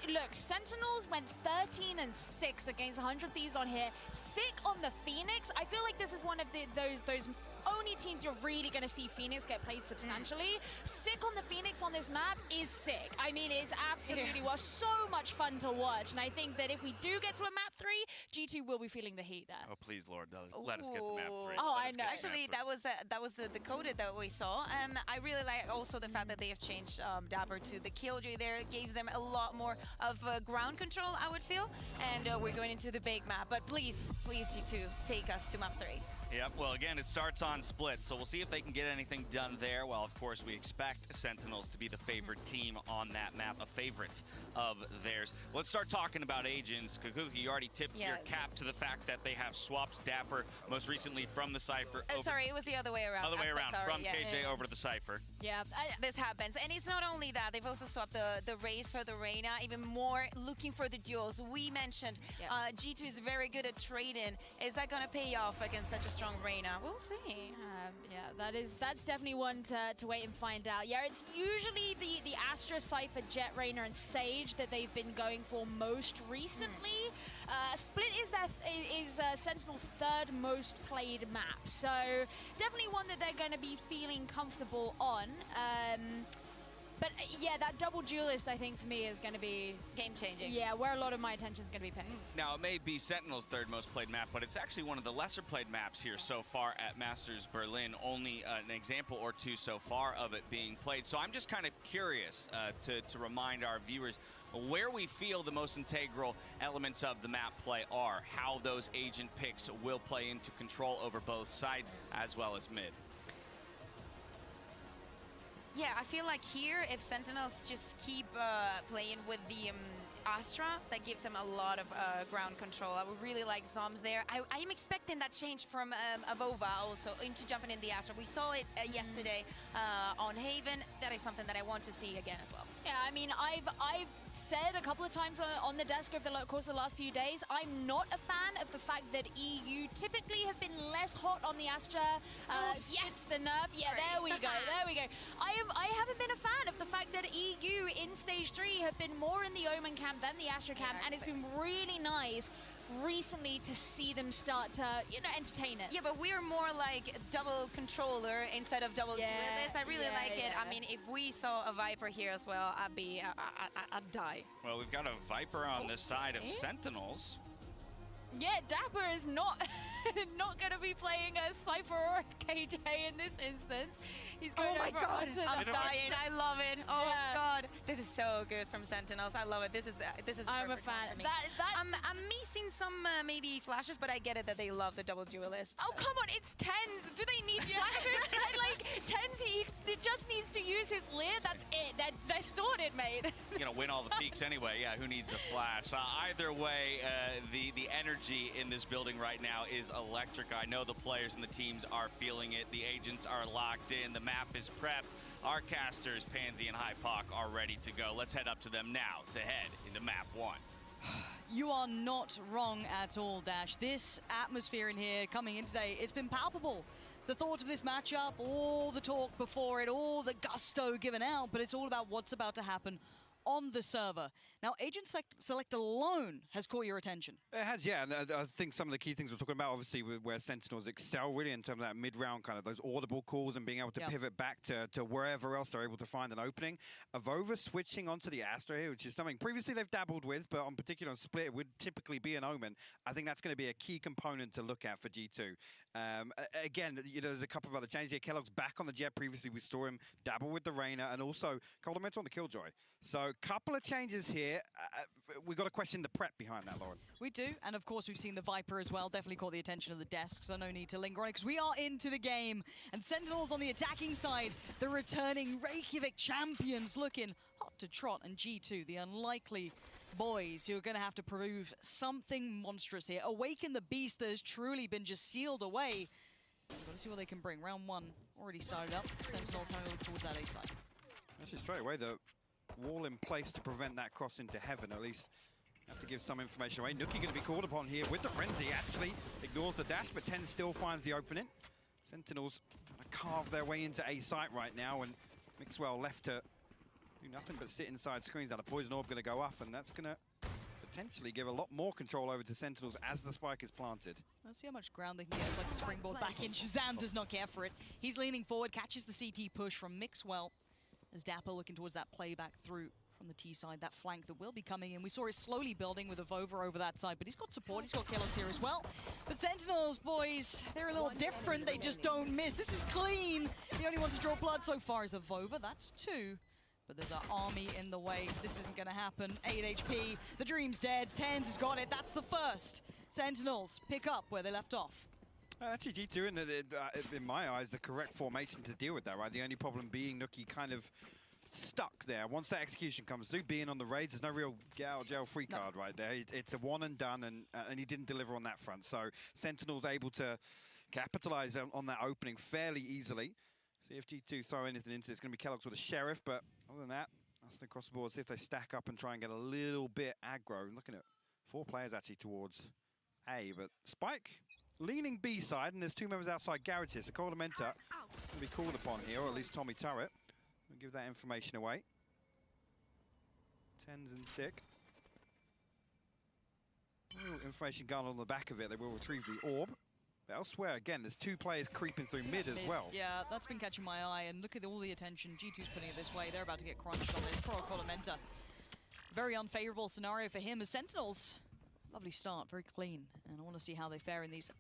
Look, Sentinels went 13-6 against 100 Thieves on here. Sick on the Phoenix. I feel like this is one of those only teams you're really going to see Phoenix get played substantially. Sick on the Phoenix on this map is sick. I mean, it's absolutely was so much fun to watch. And I think that if we do get to a map 3, G2 will be feeling the heat there. Oh, please, Lord, let us get to map 3. Oh, I know. Actually, that was the decoded that we saw. I really like also the fact that they have changed Dapper to the Killjoy there. It gives them a lot more of ground control, I would feel. And we're going into the big map. But please, G2, take us to map 3. Yep, well, again, it starts on Split, so we'll see if they can get anything done there. Well, of course, we expect Sentinels to be the favored team on that map, a favorite of theirs. Let's start talking about agents. Kukuki, you already tipped your cap to the fact that they have swapped Dapper most recently from the Cypher. Sorry, it was the other way around. Other way around, from KJ over to the Cypher. Yeah, this happens. And it's not only that, they've also swapped the race for the Reyna, even more looking for the duels. We mentioned G2 is very good at trading. Is that going to pay off against such a strong Reyna? We'll see. Yeah, that's definitely one to wait and find out. Yeah, it's usually the Astra, Cypher, Jet, Reyna, and Sage that they've been going for most recently. Split is Sentinel's 3rd most played map, so definitely one that they're going to be feeling comfortable on. But yeah, that double duelist, I think, for me is going to be game-changing. Yeah, where a lot of my attention is going to be paid. Now, it may be Sentinel's 3rd most played map, but it's actually one of the lesser played maps here so far at Masters Berlin. Only an example or 2 so far of it being played. So I'm just kind of curious to remind our viewers where we feel the most integral elements of the map play are, how those agent picks will play into control over both sides as well as mid. Yeah, I feel like here, if Sentinels just keep playing with the Astra that gives them a lot of ground control. I would really like Zoms there. I am expecting that change from Avova also into jumping in the Astra. We saw it yesterday on Haven. That is something that I want to see again as well. Yeah, I mean, I've said a couple of times on the desk over the course of the last few days, I'm not a fan of the fact that EU typically have been less hot on the Astra. Yes, the nerf. Yeah, there we go. There we go. I haven't been a fan of the fact that EU in stage 3 have been more in the Omen camp than the Astra camp, and it's been really nice recently to see them start to, you know, entertain it. Yeah, but we're more like double controller instead of double duelist. I really like it. I mean, if we saw a Viper here as well, I'd die. Well, we've got a Viper on this side of Sentinels. Yeah, Dapper is not going to be playing a Cypher or a KJ in this instance. He's going oh my god, I'm dying. I love it. Oh yeah. god, this is so good from Sentinels. I love it. This is I'm a fan. I'm missing some maybe flashes, but I get it that they love the double duelist. Oh come on, it's Tens. Do they need flashes? Like Tens, he just needs to use his leer. That's it. They're sorted, mate. You're gonna win all the peaks anyway. Yeah, who needs a flash? Either way, the energy in this building right now is electric. I know the players and the teams are feeling it. The agents are locked in. The map is prepped. Our casters, Pansy and Hypoc, are ready to go. Let's head up to them now to head into map 1. You are not wrong at all, Dash. This atmosphere in here coming in today, it's been palpable. The thought of this matchup, all the talk before it, all the gusto given out, but it's all about what's about to happen on the server. Now, Agent Select alone has caught your attention. It has, yeah. And I think some of the key things we're talking about, obviously, where Sentinels excel really in terms of that mid-round kind of those audible calls and being able to pivot back to wherever else they're able to find an opening. Avova switching onto the Astra here, which is something previously they've dabbled with, but on particular on Split, it would typically be an Omen. I think that's going to be a key component to look at for G2. Again, you know, there's a couple of other changes here. Kellogg's back on the Jet. Previously, we saw him dabble with the Reyna and also Coldament on the Killjoy. So, couple of changes here. We've got to question the prep behind that, Lauren. We do, and of course we've seen the Viper as well. Definitely caught the attention of the desk, so no need to linger on it, because we are into the game. And Sentinels on the attacking side, the returning Reykjavik champions looking hot to trot, and G2, the unlikely boys who are going to have to prove something monstrous here. Awaken the beast that has truly been just sealed away. Got to see what they can bring. Round 1 already started up. Sentinels having a look towards that A side. Actually, straight away, the wall in place to prevent that cross into heaven. At least have to give some information away. Nuki going to be called upon here with the frenzy. Actually ignores the dash, but 10 still finds the opening. Sentinels trying to carve their way into A site right now, and Mixwell left to do nothing but sit inside screens. Now the poison orb going to go up, and that's going to potentially give a lot more control over to Sentinels as the spike is planted. Let's see how much ground they can get. It's like the springboard back in. Shazam does not care for it. He's leaning forward, catches the CT push from Mixwell. As Dapper looking towards that playback through from the T side, that flank that will be coming in. We saw it slowly building with Avova over that side, but he's got support, he's got Kellogg's here as well. But Sentinels, boys, they're a little different. They just don't miss. This is clean. The only one to draw blood so far is Avova. That's 2. But there's an army in the way. This isn't going to happen. 8 HP. The dream's dead. Tens has got it. That's the first. Sentinels pick up where they left off. Actually, G2, in my eyes, the correct formation to deal with that, right? The only problem being Nuki kind of stuck there. Once that execution comes through, being on the raids, there's no real jail free card right there. It's a one and done, and he didn't deliver on that front. So Sentinel's able to capitalize on that opening fairly easily. See if G2 throw anything into it. It's going to be Kellogg's with a Sheriff, but other than that, nothing across the board. See if they stack up and try and get a little bit aggro. Looking at 4 players actually towards A, but Spike leaning B side, and there's 2 members outside garage here. So Coldamenta will be called upon here, or at least Tommy Turret. We'll give that information away. Tens and sick. Information gone on the back of it. They will retrieve the orb. But elsewhere, again, there's 2 players creeping through mid as well. Yeah, that's been catching my eye. And look at all the attention G2's putting it this way. They're about to get crunched on this. Poor Coldamenta. Very unfavorable scenario for him as Sentinels. Lovely start, very clean, and I want to see how they fare in these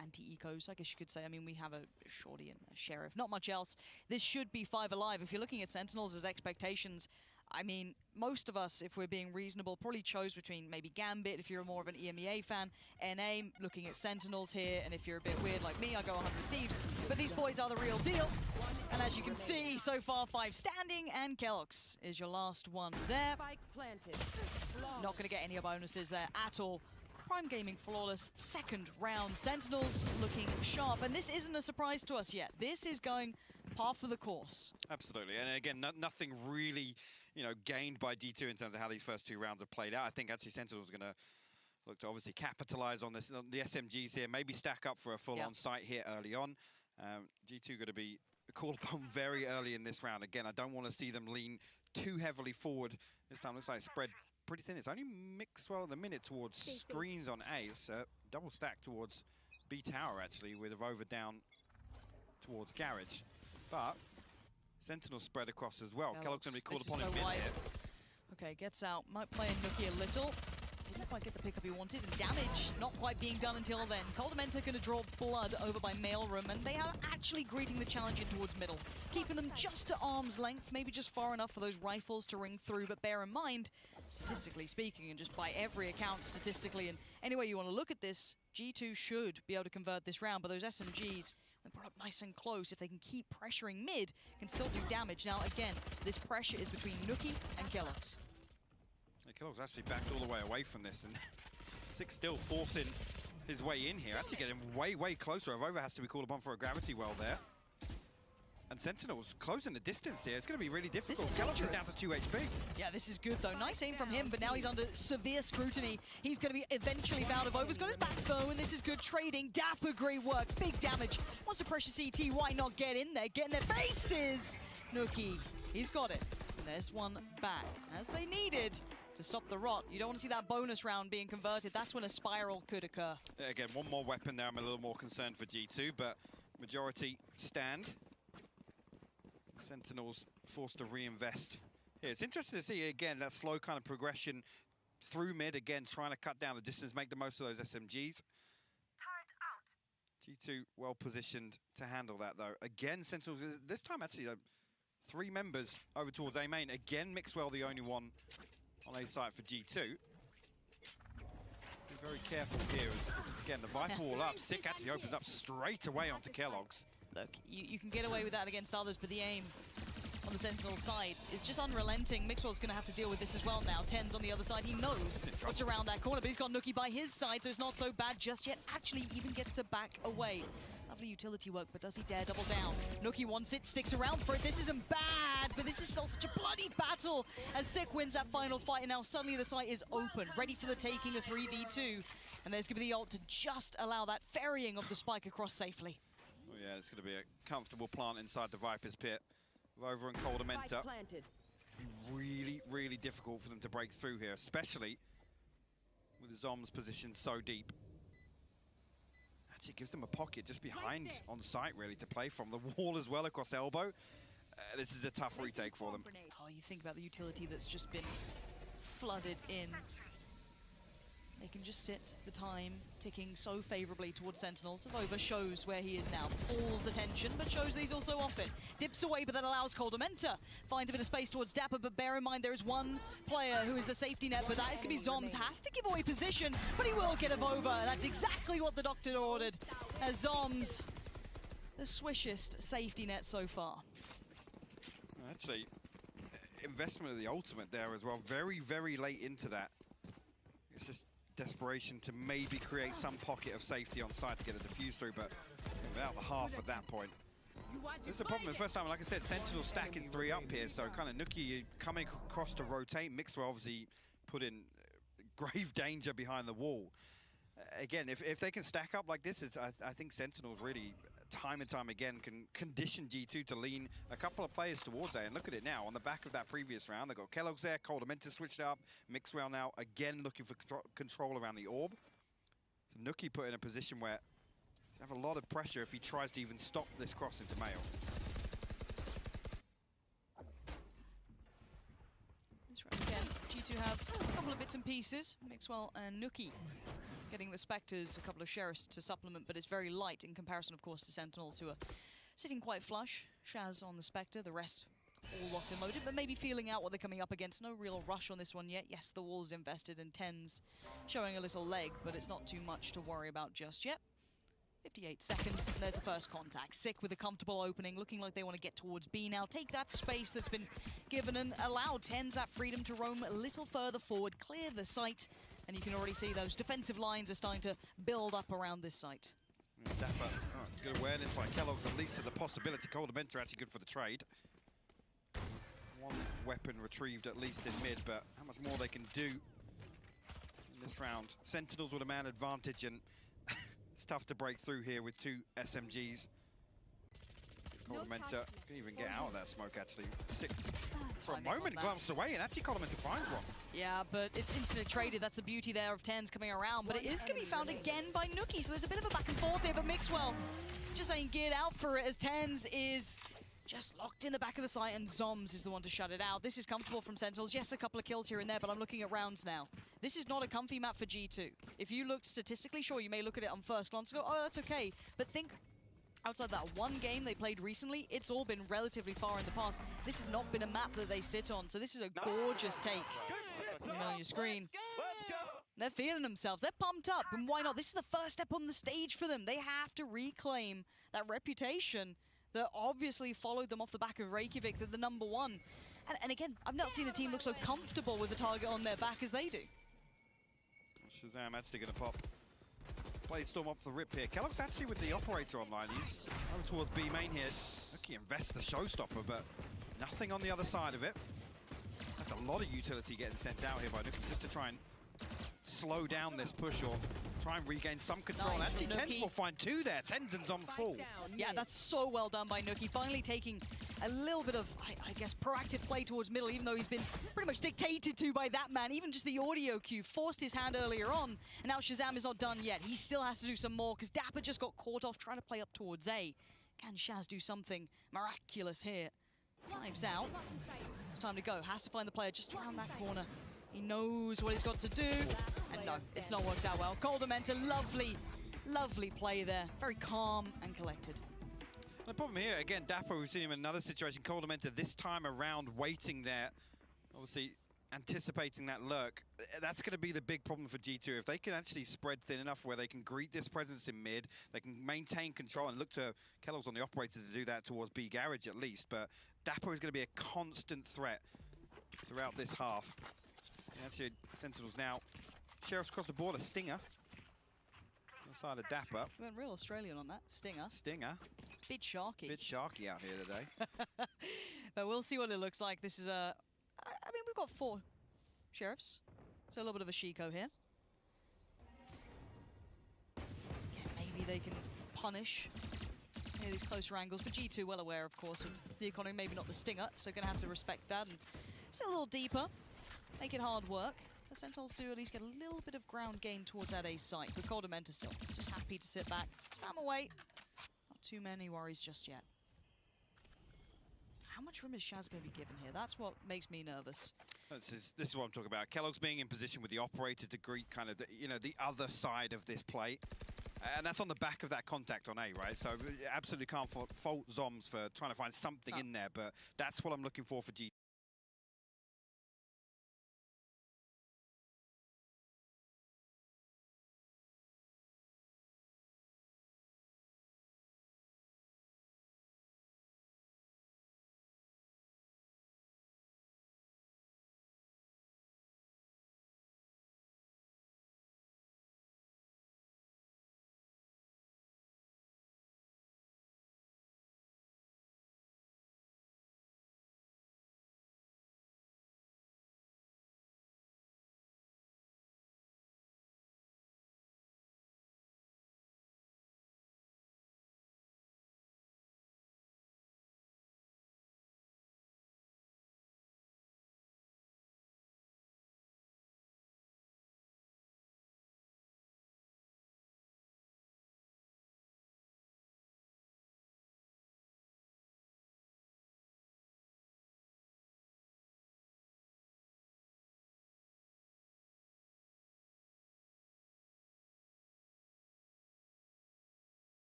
anti-ecos, I guess you could say. I mean, we have a Shorty and a Sheriff, not much else. This should be 5 alive. If you're looking at Sentinels as expectations, I mean, most of us, if we're being reasonable, probably chose between maybe Gambit, if you're more of an EMEA fan, NA, looking at Sentinels here, and if you're a bit weird like me, I go 100 Thieves. But these boys are the real deal. And as you can see, so far 5 standing, and Kellogg's is your last one there. Not going to get any bonuses there at all. Prime Gaming flawless, second round. Sentinels looking sharp, and this isn't a surprise to us yet. This is going par for the course. Absolutely, and again, nothing really, gained by G2 in terms of how these first 2 rounds have played out. I think actually Sentinels are going to look to obviously capitalize on this, on the SMGs here, maybe stack up for a full-on sight here early on. G2 going to be called upon very early in this round. Again, I don't want to see them lean too heavily forward. This time looks like spread pretty thin. It's only Mixwell at the minute towards screens on A. It's double stack towards B tower actually, with Avova down towards Garage. But Sentinel spread across as well. Kellogg's going to be called upon in mid here. Okay, gets out. Might play Nookie a little. Didn't quite get the pickup he wanted, and damage not quite being done until then. Coldamenta going to draw blood over by Mailroom, and they are actually greeting the challenge in towards middle, keeping them just to arm's length, maybe just far enough for those rifles to ring through. But bear in mind, statistically speaking, and just by every account statistically, and any way you want to look at this, G2 should be able to convert this round, but those SMGs, when brought up nice and close, if they can keep pressuring mid, can still do damage. Now, again, this pressure is between Nookie and Kellogg's. Kellogg's actually backed all the way away from this, and Six still forcing his way in here. Actually getting way, way closer. Avova has to be called upon for a gravity well there. And Sentinel's closing the distance here. It's going to be really difficult. Kellogg's is down to 2 HP. Yeah, this is good, though. Nice aim from him, but now he's under severe scrutiny. He's going to be eventually found. Avova's got his back bow, and this is good trading. Dapper, great work. Big damage. Wants to pressure CT. Why not get in there? Get in their faces! Nookie, he's got it. And there's one back, as they needed to stop the rot. You don't want to see that bonus round being converted. That's when a spiral could occur. Yeah, again, one more weapon there. I'm a little more concerned for G2, but majority stand. Sentinels forced to reinvest. Yeah, it's interesting to see, again, that slow kind of progression through mid, again, trying to cut down the distance, make the most of those SMGs. G2 well positioned to handle that, though. Again, Sentinels, this time actually, 3 members over towards A main. Again, Mixwell the only one on A site for G2. Be very careful here. Again, the Viper wall up. Sick actually opens up straight away onto Kellogg's. Look, you can get away with that against others, but the aim on the Sentinel side is just unrelenting. Mixwell's going to have to deal with this as well now. 10's on the other side. He knows what's around that corner, but he's got Nookie by his side, so it's not so bad just yet. Actually, even gets to back away. Lovely utility work, but does he dare double down? Nookie wants it, sticks around for it. This isn't bad, but this is still such a bloody battle as Sick wins that final fight, and now suddenly the site is open, ready for the taking of 3v2. And there's going to be the ult to just allow that ferrying of the spike across safely. Oh yeah, it's going to be a comfortable plant inside the Viper's pit. Over and Coldamenta. Really, really difficult for them to break through here, especially with the Zombs positioned so deep. Actually gives them a pocket just behind on site, really, to play from. The wall as well across elbow. This is a tough retake for them. Oh, you think about the utility that's just been flooded in. They can just sit the time ticking so favorably towards Sentinels. Avova shows where he is now. Pulls attention, but shows that he's also off it. Dips away, but that allows Coldamenta find a bit of space towards Dapper, but bear in mind there is one player who is the safety net, but that is going to be Zombs. Has to give away position, but he will get Avova. That's exactly what the doctor ordered. As Zombs, the swishest safety net so far. Actually, investment of the ultimate there as well. Very, very late into that. It's just desperation to maybe create some pocket of safety on side to get a defuse through, but about the half at that point. This is the problem. The first time, like I said, Sentinel stacking 3 up here, so kind of Nookie coming across to rotate. Mixwell obviously put in grave danger behind the wall. Again, if they can stack up like this, I think Sentinels really, time and time again, can condition G2 to lean a couple of players towards A. And look at it now, on the back of that previous round, they've got Kellogg's there, Coldamenta switched up, Mixwell now again looking for control around the orb. So Nookie put in a position where he'll have a lot of pressure if he tries to even stop this cross into Mail. This round again, G2 have a couple of bits and pieces, Mixwell and Nookie. Getting the Spectres, a couple of Sheriffs to supplement, but it's very light in comparison, of course, to Sentinels, who are sitting quite flush. Shaz on the Spectre, the rest all locked and loaded, but maybe feeling out what they're coming up against. No real rush on this one yet. Yes, the wall's invested in tens, showing a little leg, but it's not too much to worry about just yet. 58 seconds, and there's the first contact. Sick with a comfortable opening, looking like they want to get towards B now. Take that space that's been given and allow tens that freedom to roam a little further forward, clear the site, and you can already see those defensive lines are starting to build up around this site. Dapper, good awareness by Kellogg's, at least of the possibility. BENTAR actually good for the trade. One weapon retrieved at least in mid, but how much more they can do in this round. Sentinels with a man advantage, and it's tough to break through here with two SMGs. BENTAR can even get out of that smoke, actually. Sick. For a moment, glanced away, and actually BENTAR finds one. Yeah, but it's instantly traded. That's the beauty there of tens coming around. But it is going to be found again by Nuki, so there's a bit of a back and forth here. But Mixwell just saying get out for it, as tens is just locked in the back of the site, and Zoms is the one to shut it out. This is comfortable from Sentinels. Yes, a couple of kills here and there, but I'm looking at rounds now. This is not a comfy map for G2. If you looked statistically, sure, you may look at it on first glance and go, oh, that's okay. But think outside that one game they played recently, it's all been relatively far in the past. This has not been a map that they sit on, so this is a gorgeous take. On your screen. They're feeling themselves. They're pumped up, and why not? This is the first step on the stage for them. They have to reclaim that reputation that obviously followed them off the back of Reykjavik. They're the #1. And again, I've not seen a team look so comfortable with the target on their back as they do. Shazam actually going to pop. Blade Storm up the rip here. Kellogg's actually with the operator online. He's over towards B main here. Looking to invest the showstopper, but nothing on the other side of it. That's a lot of utility getting sent out here by Nuki just to try and slow down this push or try and regain some control. Nice. Actually, tens will find two there. Tens and Zoms full. Yeah, that's so well done by Nuki. Finally taking a little bit of, I guess, proactive play towards middle, even though he's been pretty much dictated to by that man. Even just the audio cue forced his hand earlier on, and now Shazam is not done yet. He still has to do some more, because Dapper just got caught off trying to play up towards A. Can Shaz do something miraculous here? Knives out. It's time to go. Has to find the player just around that corner. He knows what he's got to do. And no, it's not worked out well. BENTAR, lovely, lovely play there. Very calm and collected. The problem here, again, Dapper, we've seen him in another situation. BENTAR this time around waiting there. Obviously, anticipating that lurk. That's going to be the big problem for G2. If they can actually spread thin enough where they can greet this presence in mid, they can maintain control and look to Kellogg's on the operator to do that towards B garage at least. But Dapper is going to be a constant threat throughout this half. And actually, Sentinels now. Sheriff's across the border. Stinger. Inside of Dapper. We went real Australian on that. Stinger. Bit sharky. Bit sharky out here today. But we'll see what it looks like. This is a... I mean, we've got 4 Sheriffs. So a little bit of a Shiko here. Yeah, maybe they can punish these closer angles. But G2 well aware, of course, of the economy. Maybe not the Stinger. So going to have to respect that. And it's a little deeper. Make it hard work. The Sentinels do at least get a little bit of ground gain towards that A site. But BENTAR still just happy to sit back. Spam away. Not too many worries just yet. How much room is Shaz going to be given here? That's what makes me nervous. This is what I'm talking about. Kellogg's being in position with the operator to greet kind of the other side of this play. And that's on the back of that contact on A, right? So absolutely can't fault Zoms for trying to find something in there. But that's what I'm looking for G2.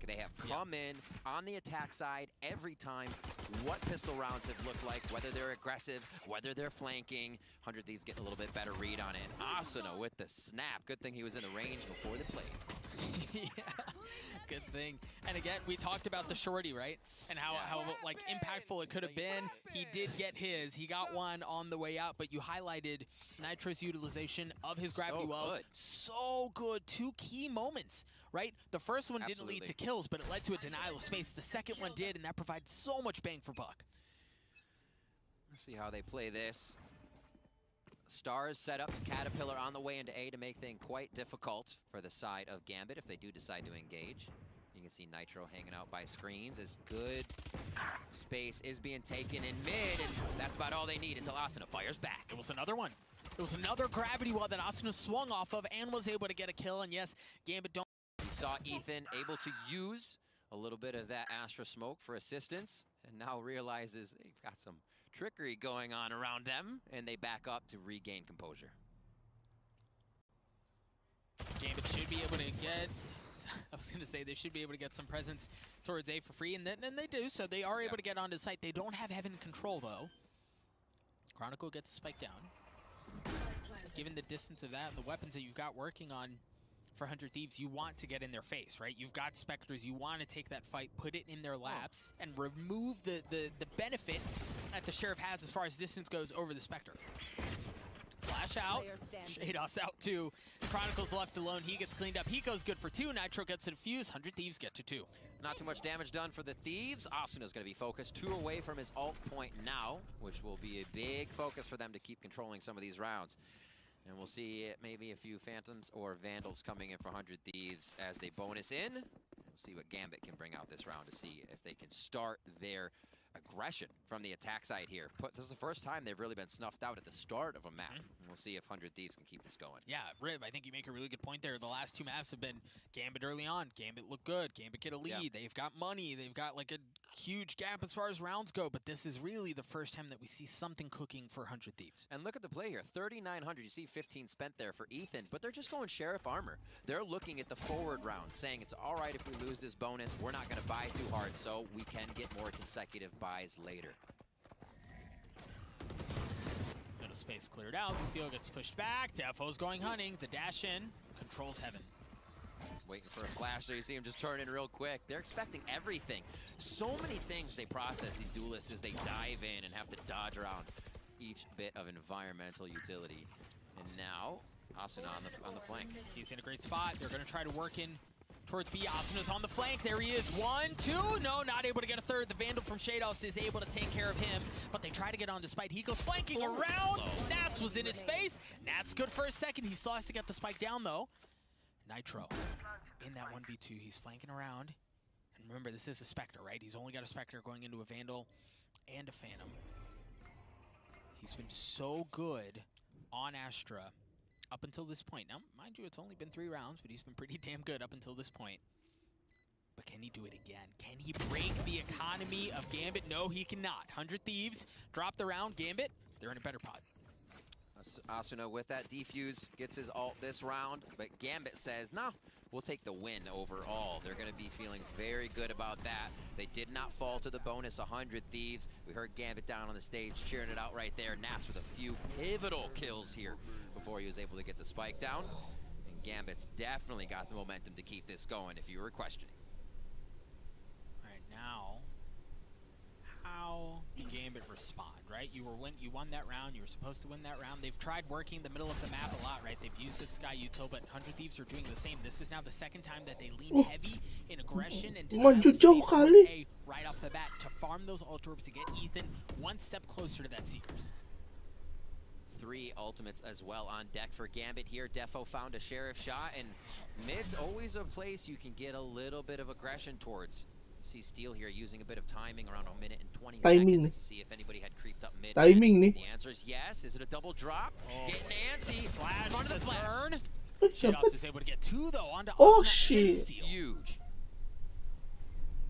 They have come in on the attack side every time. What pistol rounds have looked like, whether they're aggressive, whether they're flanking. 100 Thieves getting a little bit better read on it. Asuna with the snap. Good thing he was in the range before they played. Yeah, good thing. And again, we talked about the shorty, right? And how like impactful it could have been. He did get his. He got one on the way out, but you highlighted Nitro's utilization of his gravity wells. So good. 2 key moments, right? The first one didn't lead to kills, but it led to a denial of space. The second one did, and that provided so much bang for buck. Let's see how they play this. Stars set up Caterpillar on the way into A to make things quite difficult for the side of Gambit if they do decide to engage. You can see Nitro hanging out by screens as good space is being taken in mid, and that's about all they need until Asuna fires back. It was another one. It was another gravity well that Asuna swung off of and was able to get a kill, and yes, Gambit don't. We saw Ethan able to use a little bit of that Astra smoke for assistance, and now realizes they've got some trickery going on around them, and they back up to regain composure. Gambit should be able to get, I was going to say they should be able to get some presence towards A for free, and then they do, so they are able to get onto site. They don't have Heaven control, though. Chronicle gets a spike down. Given the distance of that and the weapons that you've got working on for 100 Thieves, you want to get in their face, right? You've got Spectres, you want to take that fight, put it in their laps, and remove the benefit that the Sheriff has as far as distance goes over the Spectre. Flash out, Shados out too. Chronicle's left alone, he gets cleaned up. He goes good for 2, Nitro gets a defuse, 100 Thieves get to 2. Not too much damage done for the Thieves. Asuna's going to be focused 2 away from his ult point now, which will be a big focus for them to keep controlling some of these rounds. And we'll see maybe a few Phantoms or Vandals coming in for 100 Thieves as they bonus in. We'll see what Gambit can bring out this round to see if they can start their aggression from the attack side here. This is the first time they've really been snuffed out at the start of a map. And we'll see if 100 Thieves can keep this going. Yeah, Rib, I think you make a really good point there. The last 2 maps have been Gambit early on. Gambit look good. Gambit get a lead. Yeah. They've got money. They've got like a huge gap as far as rounds go. But this is really the first time that we see something cooking for 100 Thieves. And look at the play here. 3,900. You see 15 spent there for Ethan. But they're just going Sheriff armor. They're looking at the forward round, saying it's all right if we lose this bonus. We're not going to buy too hard, so we can get more consecutive buys later. Middle space cleared out. Steel gets pushed back. Defo's going hunting. The dash in controls Heaven. Waiting for a flash, so you see him just turn in real quick. They're expecting everything. So many things they process, these duelists, as they dive in and have to dodge around each bit of environmental utility. And now, Asuna on the flank. He's in a great spot. They're going to try to work in towards B. Asuna's on the flank. There he is. 1, 2. No, not able to get a third. The Vandal from Shados is able to take care of him, but they try to get on despite. He goes flanking around. Nats was in his face. Nats good for a second. He still has to get the spike down, though. Nitro in that 1v2. He's flanking around. And remember, this is a Spectre, right? He's only got a Spectre going into a Vandal and a Phantom. He's been so good on Astra up until this point. Now, mind you, it's only been 3 rounds, but he's been pretty damn good up until this point. But can he do it again? Can he break the economy of Gambit? No, he cannot. 100 Thieves drop the round. Gambit, they're in a better pod. Asuna with that defuse gets his ult this round, but Gambit says, no, we'll take the win overall. They're going to be feeling very good about that. They did not fall to the bonus 100 Thieves. We heard Gambit down on the stage cheering it out right there. Nats with a few pivotal kills here before he was able to get the spike down. And Gambit's definitely got the momentum to keep this going if you were questioning. All right, now, how did Gambit respond, right? You won that round. You were supposed to win that round. They've tried working the middle of the map a lot, right? They've used it Sky Util, but 100 Thieves are doing the same. This is now the second time that they lean heavy in aggression and right off the bat to farm those ult orbs to get Ethan one step closer to that Seekers. 3 ultimates as well on deck for Gambit here. Defo found a Sheriff shot, and mid's always a place you can get a little bit of aggression towards. See Steel here using a bit of timing around 1 minute and 20 seconds to see if anybody had creeped up mid. The answer is yes. Is it a double drop? Getting antsy. Flash onto the burn. Shados is able to get 2 though onto shit. Huge.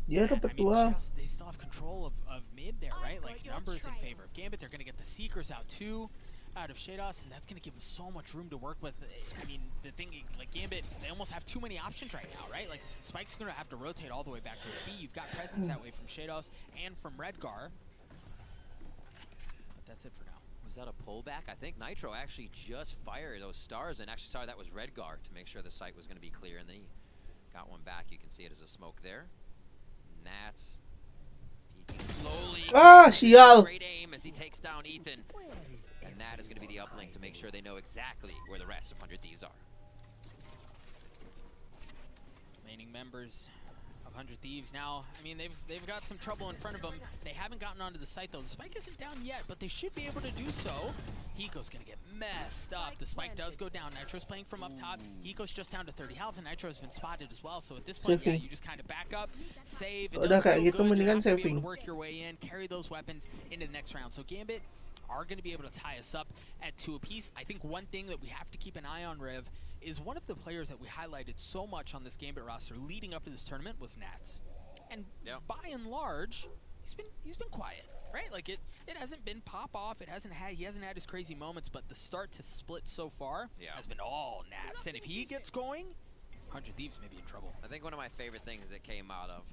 Yeah, I mean, they still have control of mid there, right? Like numbers in favor of Gambit. They're going to get the Seekers out too. out of Shados, and that's going to give him so much room to work with. I mean, the thing, like Gambit, they almost have too many options right now, right? Like, Spike's going to have to rotate all the way back to B. You've got presence that way from Shados and from Redgar. But that's it for now. Was that a pullback? I think Nitro actually just fired those stars, and actually, sorry, that was Redgar to make sure the site was going to be clear, and then he got one back. You can see it as a smoke there. Nats peeking slowly. Sial! Great aim as he takes down Ethan. And that is going to be the uplink to make sure they know exactly where the rest of 100 Thieves are. Remaining members of 100 Thieves now, I mean, they've got some trouble in front of them. They haven't gotten onto the site, though. The spike isn't down yet, but they should be able to do so. Hiko's going to get messed up. The spike does go down. Nitro's playing from up top. Hiko's just down to 30 health, and Nitro has been spotted as well. So at this point, yeah, you just kind of back up, save. It Udah kayak gitu mendingan be able saving. to work your way in, carry those weapons into the next round. So Gambit are going to be able to tie us up at 2 apiece. I think one thing that we have to keep an eye on, Rev, is one of the players that we highlighted so much on this Gambit roster leading up to this tournament was Nats. And by and large, he's been quiet, right? Like it hasn't been pop off. He hasn't had his crazy moments, but the start to split so far has been all Nats. And if he gets going, 100 Thieves may be in trouble. I think one of my favorite things that came out of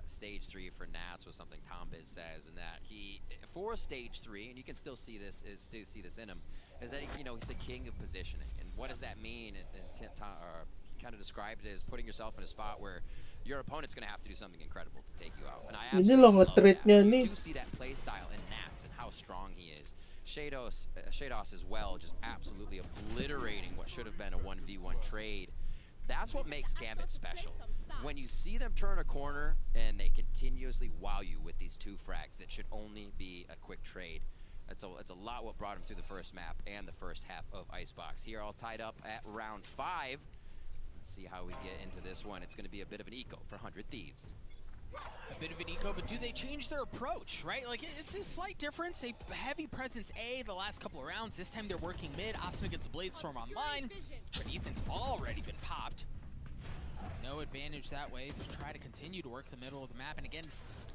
Stage 3 for Nats was something Tombiz says, and that he, for Stage 3, and you can still see this in him, is that he's the king of positioning. And what does that mean? He kind of described it as putting yourself in a spot where your opponent's going to have to do something incredible to take you out. And I absolutely love that. You do see that play style in Nats and how strong he is. Shados as well, just absolutely obliterating what should have been a 1v1 trade. That's what makes Gambit special. When you see them turn a corner and they continuously wow you with these 2 frags that should only be a quick trade. It's a lot what brought him through the first map and the first half of Icebox. Here all tied up at round 5. Let's see how we get into this one. It's going to be a bit of an eco for 100 Thieves. A bit of an eco, but do they change their approach, right? Like, it's a slight difference. A heavy presence A the last couple of rounds. This time they're working mid. Asuna gets a Blade Storm online, but Ethan's already been popped. No advantage that way. Just try to continue to work the middle of the map. And again,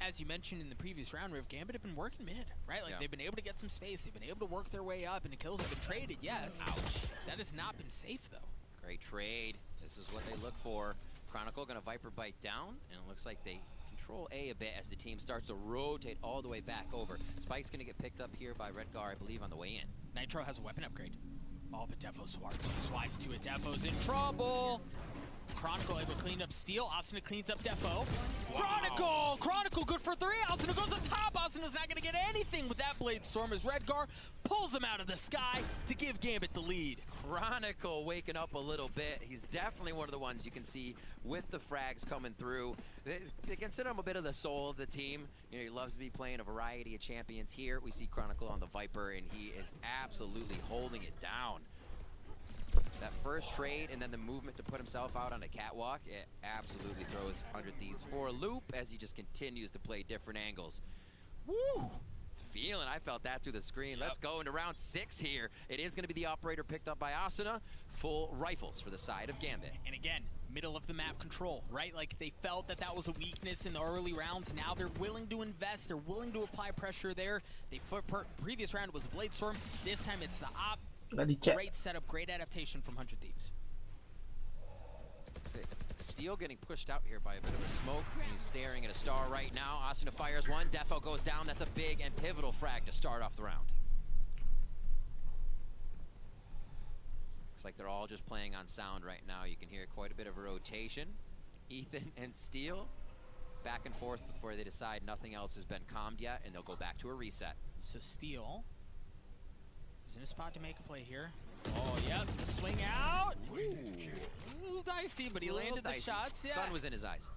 as you mentioned in the previous round, Riv, Gambit have been working mid, right? Like, they've been able to get some space. They've been able to work their way up, and the kills have been traded, yes. Ouch. That has not been safe, though. Great trade. This is what they look for. Chronicle going to Viper bite down, and it looks like they control A a bit as the team starts to rotate all the way back over. Spike's going to get picked up here by Redgar, I believe, on the way in. Nitro has a weapon upgrade. Oh, but Defo swipes to it. Defo's in trouble. Chronicle able to clean up Steel. Asuna cleans up Defo. Wow. Chronicle good for 3. Asuna goes up top. Asuna's not going to get anything with that Blade Storm as Redgar pulls him out of the sky to give Gambit the lead. Chronicle waking up a little bit. He's definitely one of the ones you can see with the frags coming through. They consider him a bit of the soul of the team. He loves to be playing a variety of champions. Here we see Chronicle on the Viper, and he is absolutely holding it down. That first trade and then the movement to put himself out on a catwalk, it absolutely throws 100 Thieves for a loop as he just continues to play different angles. Woo! I felt that through the screen. Let's go into round 6 here. It is going to be the operator picked up by Asuna. Full rifles for the side of Gambit. And again, middle of the map control, right? Like, they felt that was a weakness in the early rounds. Now they're willing to invest. They're willing to apply pressure there. Previous round was a Blade Storm. This time it's the op. Great setup, great adaptation from 100 Thieves. Steel getting pushed out here by a bit of a smoke. He's staring at a star right now. Asuna fires one. Defo goes down. That's a big and pivotal frag to start off the round. Looks like they're all just playing on sound right now. You can hear quite a bit of a rotation. Ethan and Steel back and forth before they decide nothing else has been calmed yet, and they'll go back to a reset. So Steel is in a spot to make a play here. Oh, yep, swing out. Ooh. It was dicey, but he landed the shots. Yeah. Sun was in his eyes.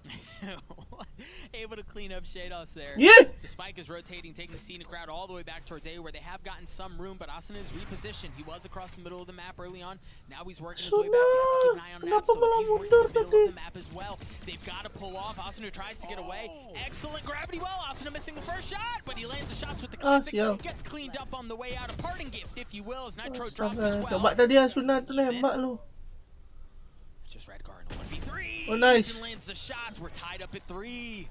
Able to clean up Shados there. Yeah. The spike is rotating, taking the scenic route all the way back towards A, where they have gotten some room, but Asuna is repositioned. He was across the middle of the map early on. Now he's working his way back. You have to keep an eye on that, so he's working the middle of the map as well. They've got to pull off. Asuna tries to get away. Excellent gravity well. Asuna missing the first shot, but he lands the shots with the classic. Gets cleaned up on the way out. A parting gift, if you will, as Nitro drops as well. Coba tadi Asuna tu nembak lu. Just Redgar in a 1v3. Oh, nice. Ethan lands the shots. We're tied up at 3.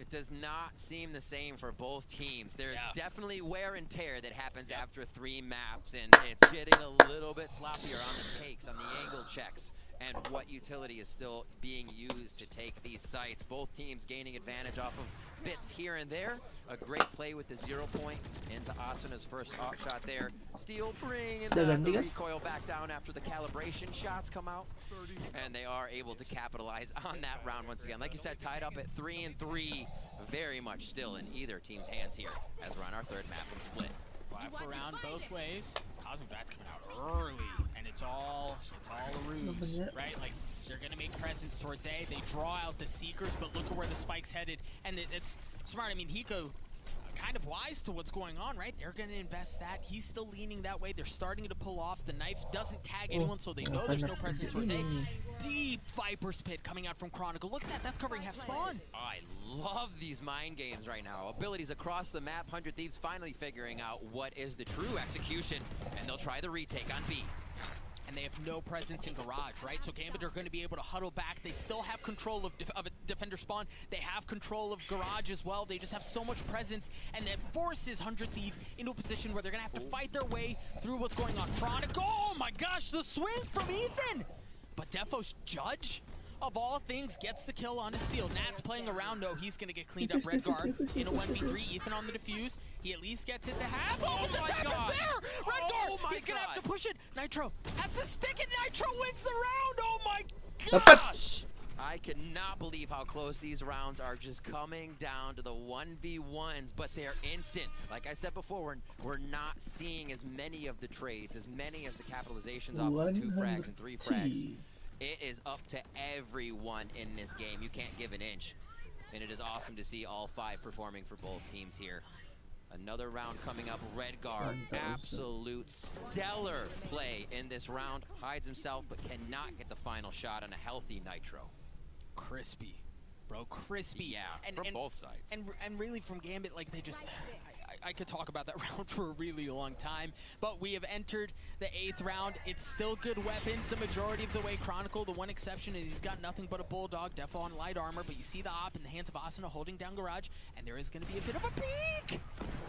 It does not seem the same for both teams. There's definitely wear and tear that happens after 3 maps, and it's getting a little bit sloppier on the takes, on the angle checks, and what utility is still being used to take these sites. Both teams gaining advantage off of bits here and there. A great play with the 0 point into Asuna's first op shot there. Steel bringing the recoil back down after the calibration shots come out. And they are able to capitalize on that round once again. Like you said, tied up at 3-3. Very much still in either team's hands here as we're on our 3rd map of split. Life around both ways. Cosmic Bat's coming out early, and it's all a ruse, right? Like, they're gonna make presence towards A. They draw out the Seekers, but look at where the spike's headed. And it's smart. I mean, Hiko kind of wise to what's going on, right? They're gonna invest that. He's still leaning that way. They're starting to pull off. The knife doesn't tag anyone, so they know there's no presence towards A. Deep Viper's Pit coming out from Chronicle. Look at that. That's covering half spawn. I love these mind games right now. Abilities across the map. 100 Thieves finally figuring out what is the true execution, and they'll try the retake on B. And they have no presence in Garage, right? So Gambit are going to be able to huddle back. They still have control of a defender spawn. They have control of Garage as well. They just have so much presence, and that forces 100 Thieves into a position where they're going to have to fight their way through what's going on. Chronicle, oh my gosh, the swing from Ethan! But Defo's Judge, of all things, gets the kill on his Steel. Nat's playing around. No, he's going to get cleaned up. Redguard in a 1v3. Ethan on the defuse. He at least gets it to half. Oh, the tap is there! Redguard, he's going to have to push it. Nitro has the stick, and Nitro wins the round. Oh my gosh! I cannot believe how close these rounds are just coming down to the 1v1s, but they're instant. Like I said before, we're not seeing as many of the trades, as many as the capitalizations off of 2 frags and 3 frags. It is up to everyone in this game. You can't give an inch. And it is awesome to see all 5 performing for both teams here. Another round coming up. Redguard, absolute stellar play in this round. Hides himself, but cannot get the final shot on a healthy Nitro. Crispy, bro, crispy. Yeah, and from both sides. And really from Gambit, like they just... I could talk about that round for a really long time, but we have entered the 8th round. It's still good weapons the majority of the way. Chronicle, the one exception is he's got nothing but a Bulldog. Defo on light armor, but you see the op in the hands of Asuna holding down Garage, and there is going to be a bit of a peek.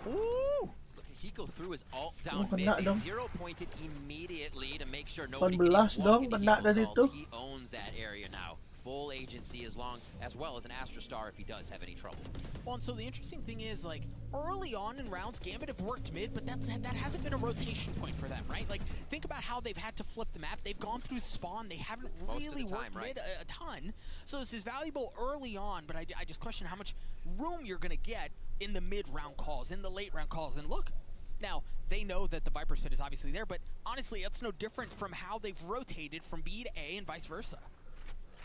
Ooh! Look at Hiko threw his ult down mid. They 0 pointed immediately to make sure nobody can even walk into Hiko's ult. He owns that area now. Full agency as well as an Astra Star if he does have any trouble. Well, and so the interesting thing is, like, early on in rounds, Gambit have worked mid, but that hasn't been a rotation point for them, right? Like, think about how they've had to flip the map. They've gone through spawn. They haven't really worked mid a ton. So this is valuable early on, but I just question how much room you're going to get in the mid-round calls, in the late-round calls. And look, now, they know that the Viper's Pit is obviously there, but honestly, it's no different from how they've rotated from B to A and vice versa.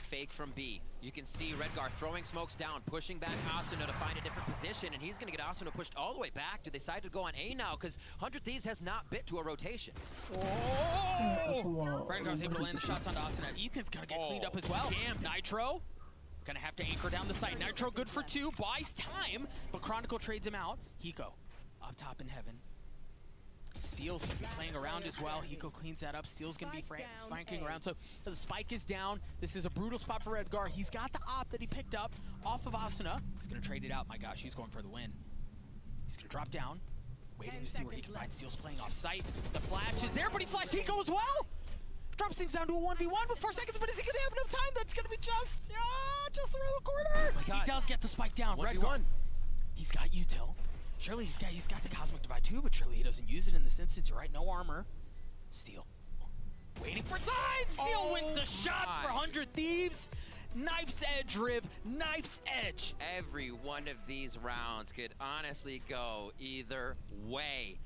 Fake from B. You can see Redguard throwing smokes down, pushing back Asuna to find a different position, and he's going to get Asuna pushed all the way back. Do they decide to go on A now? Because 100 Thieves has not bit to a rotation. Oh! Redguard's able to land the shots onto Asuna. Ethan's going to get cleaned up as well. Damn, Nitro going to have to anchor down the site. Nitro good for 2, buys time, but Chronicle trades him out. Hiko up top in heaven. Steel's going to be playing around as well. Hiko cleans that up. Steel's going to be flanking around. So the spike is down. This is a brutal spot for Redguard. He's got the op that he picked up off of Asuna. He's going to trade it out. My gosh, he's going for the win. He's going to drop down, waiting to see where he can find. Steel's playing off site. The flash is there, but he flashed Hiko as well. Drops things down to a 1v1 with 4 seconds, but is he going to have enough time? That's going to be just around the corner. He does get the spike down. Redguard, he's got util. Surely he's got the Cosmic Divide too, but surely he doesn't use it in this instance. You're right, no armor. Steel. Waiting for time! Steel wins the shots for 100 Thieves. Knife's edge, Riv. Knife's edge. Every one of these rounds could honestly go either way.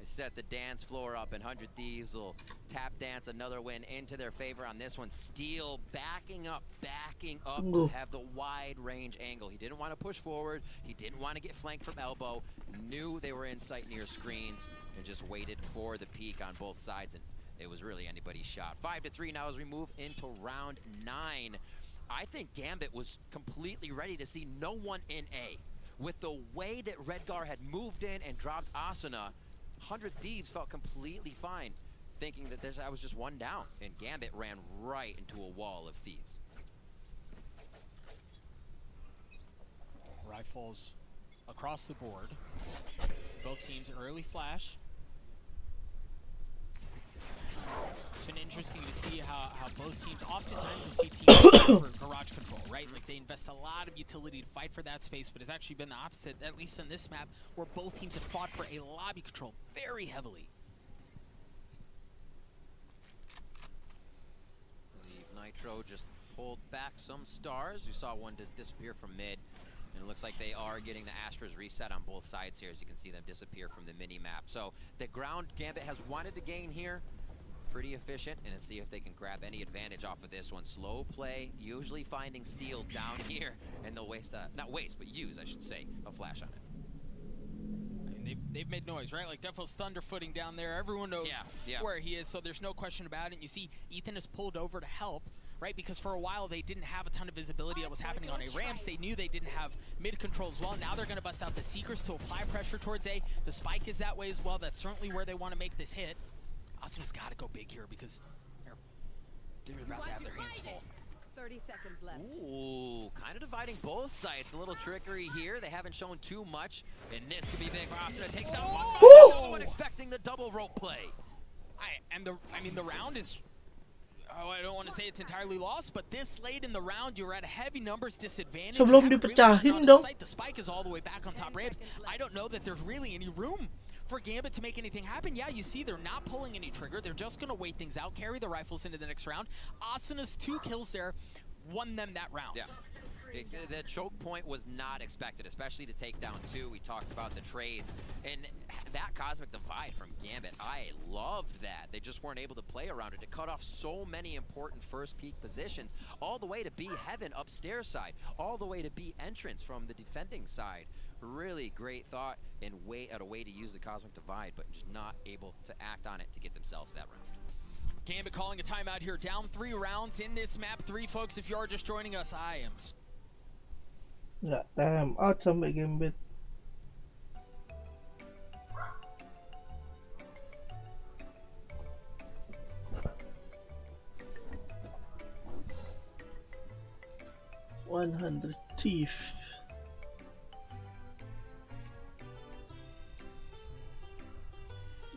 They set the dance floor up, and 100 Thieves will tap dance another win into their favor on this one. Steel backing up to have the wide range angle. He didn't want to push forward. He didn't want to get flanked from elbow. Knew they were in sight near screens and just waited for the peak on both sides, and it was really anybody's shot. 5-3 now as we move into round 9. I think Gambit was completely ready to see no one in A. With the way that Redguard had moved in and dropped Asuna, 100 Thieves felt completely fine, thinking that that was just one down, and Gambit ran right into a wall of Thieves. Rifle rifles across the board. Both teams early flash. It's been interesting to see how both teams, oftentimes you'll see teams go for garage control, right? Like they invest a lot of utility to fight for that space, but it's actually been the opposite, at least on this map, where both teams have fought for a lobby control very heavily. I believe Nitro just pulled back some stars. You saw one disappear from mid. And it looks like they are getting the Astros reset on both sides here, as you can see them disappear from the mini-map. So the ground Gambit has wanted to gain here. Pretty efficient, and let's see if they can grab any advantage off of this one. Slow play, usually finding steal down here, and they'll waste, not waste, but use, I should say, a flash on it. I mean, they've made noise, right? Like Devil's thunderfooting down there. Everyone knows where he is, so there's no question about it. And you see Ethan is pulled over to help, right? Because for a while they didn't have a ton of visibility that was happening on A ramps. They knew they didn't have mid control as well. Now they're going to bust out the Seekers to apply pressure towards A. The spike is that way as well. That's certainly where they want to make this hit. Asuna's got to go big here because they're about to have their hands full. 30 seconds left. Ooh, kind of dividing both sides. A little trickery here. They haven't shown too much, and this could be big for Asuna. Takes down one. No one expecting the double rope play. I mean, the round is. Oh, I don't want to say it's entirely lost, but this late in the round, you're at a heavy numbers disadvantage. Sebelum dipecahin dong. The spike is all the way back on top ramps. I don't know that there's really any room for Gambit to make anything happen. Yeah, you see they're not pulling any trigger. They're just going to wait things out, carry the rifles into the next round. Asuna's 2 kills there won them that round. Yeah. The choke point was not expected, especially to take down 2. We talked about the trades, and that Cosmic Divide from Gambit, I loved that. They just weren't able to play around it. It cut off so many important first peak positions, all the way to B Heaven upstairs side, all the way to B entrance from the defending side. Really great thought and a way to use the Cosmic Divide, but just not able to act on it to get themselves that round. Gambit calling a timeout here, down 3 rounds in this map 3, folks. If you are just joining us, I am... Nggak time out sampai Gambit. $100 thief.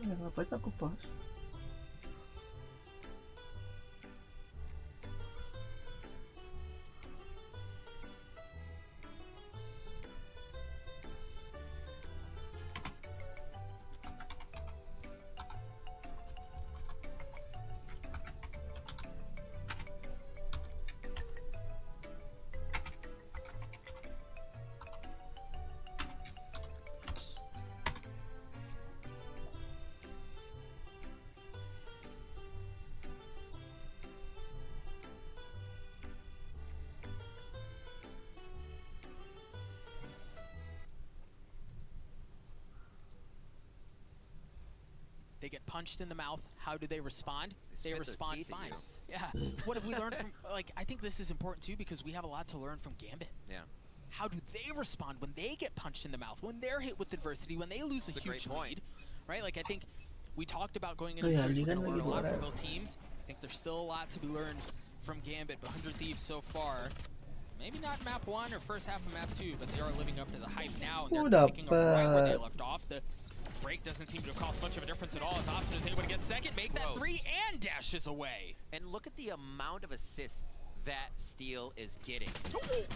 Ngapain aku pas? They get punched in the mouth. How do they respond? They respond fine. Yeah. What have we learned from, like, I think this is important too because we have a lot to learn from Gambit. Yeah. How do they respond when they get punched in the mouth, when they're hit with adversity, when they lose a huge lead, right? Like, I think we talked about going into the series, we're going to learn a lot from both teams. I think there's still a lot to be learned from Gambit, but 100 Thieves so far, maybe not map 1 or first half of map 2, but they are living up to the hype now, and they're picking up right where they left off. The break doesn't seem to have caused much of a difference at all as Asuna is able to get second, make that 3, and dashes away. And look at the amount of assists that Steel is getting.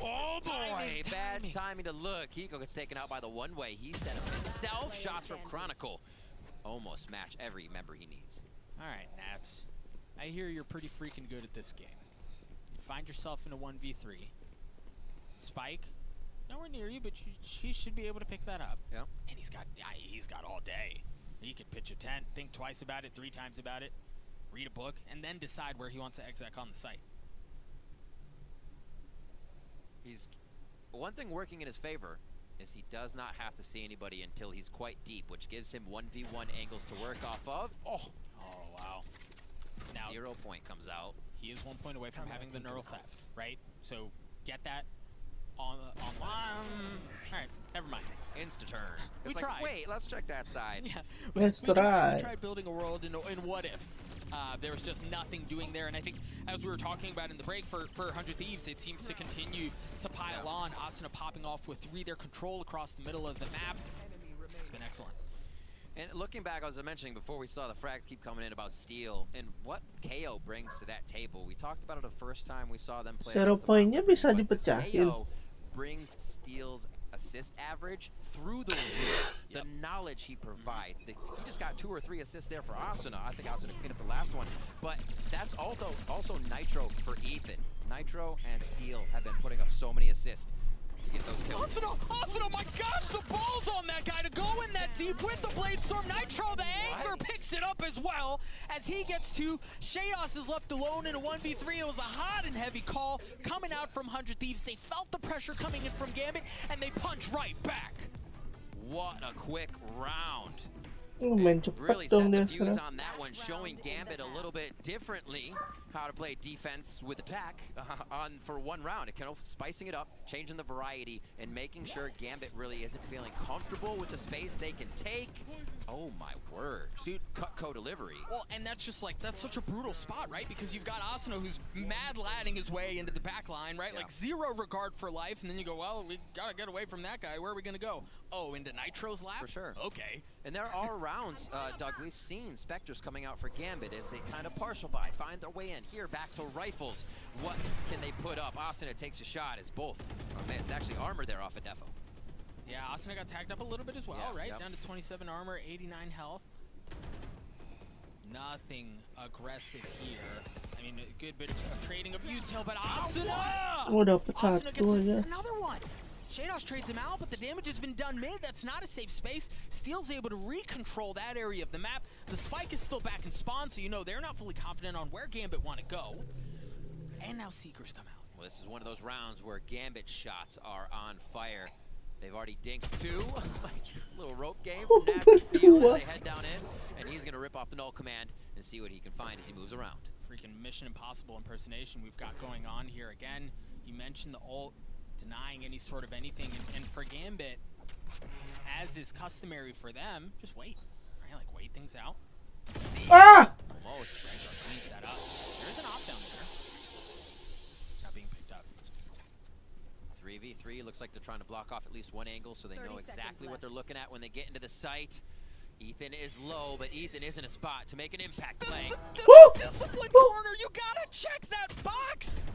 Oh boy! Bad timing to look. Hiko gets taken out by the one-way. He set up himself. Shots from Chronicle. Almost match every member he needs. All right, Nats. I hear you're pretty freaking good at this game. You find yourself in a 1v3. Spike, nowhere near you, but he should be able to pick that up. Yeah. And he's got all day. He could pitch a tent, think twice about it, 3 times about it, read a book, and then decide where he wants to exec on the site. One thing working in his favor is he does not have to see anybody until he's quite deep, which gives him 1v1 angles to work off of. Oh wow. Now 0 point comes out. He is 1 point away from having the neural theft, right? So get that online. All right, never mind. Insta-turn. We it's tried. Like, wait, let's check that side. Yeah. Let's try. We tried building a world in What If. There was just nothing doing there, and I think as we were talking about in the break for 100 Thieves, it seems to continue to pile on. Asuna popping off with 3, their control across the middle of the map. It's been excellent. And looking back, as I was mentioning before, we saw the frags keep coming in about Steel and what KO brings to that table. We talked about it the first time we saw them play. 0 poinnya bisa dipecahin. KO brings Steel's assist average through the roof. The knowledge he provides. He just got 2 or 3 assists there for Asuna. I think Asuna cleaned up the last one. But that's also Nitro for Ethan. Nitro and Steel have been putting up so many assists to get those kills. Asuna, my gosh, the balls on that guy to go in that deep with the Blade Storm. Nitro, the anchor, picks it up as well as he gets 2. Shados is left alone in a 1v3. It was a hot and heavy call coming out from 100 Thieves. They felt the pressure coming in from Gambit, and they punch right back. What a quick round. Main cepat Really dong set dia the views sekarang. on that one, showing Gambit a little bit differently how to play defense with attack for one round. It kind of spicing it up, changing the variety, and making sure Gambit really isn't feeling comfortable with the space they can take. Oh my word. Dude, Cutco delivery. Well, and that's just like, that's such a brutal spot, right? Because you've got Asuna who's mad ladding his way into the back line, right? Like 0 regard for life, and then you go, well, we gotta get away from that guy. Where are we gonna go? Oh, into Nitro's lap? For sure. Okay. And there are rounds, Doug, we've seen Spectres coming out for Gambit as they kind of partial buy, find their way in. Here, back to rifles. What can they put up? Asuna takes a shot as both. Oh man, it's actually armor there off of Defo. Yeah, Asuna got tagged up a little bit as well, right? Down to 27 armor, 89 health. Nothing aggressive here. I mean, a good bit of trading of util, but Asuna! Oh, dapat Asuna satu gets aja. another one! Shados trades him out, but the damage has been done mid. That's not a safe space. Steel's able to recontrol that area of the map. The spike is still back in spawn, so you know they're not fully confident on where Gambit want to go. And now Seekers come out. Well, this is one of those rounds where Gambit shots are on fire. They've already dinked 2. Little rope game from Nasty Steel as they head down in, and he's going to rip off the null command and see what he can find as he moves around. Freaking Mission Impossible impersonation we've got going on here again. You mentioned the ult, denying any sort of anything, and for Gambit, as is customary for them, just wait, right? Like wait things out. Ah! Cleans that up. There is an op down there. It's not being picked up. 3v3, looks like they're trying to block off at least one angle so they know exactly what they're looking at when they get into the site. Ethan is low, but Ethan is in a spot to make an impact play. Discipline corner, you gotta check that box!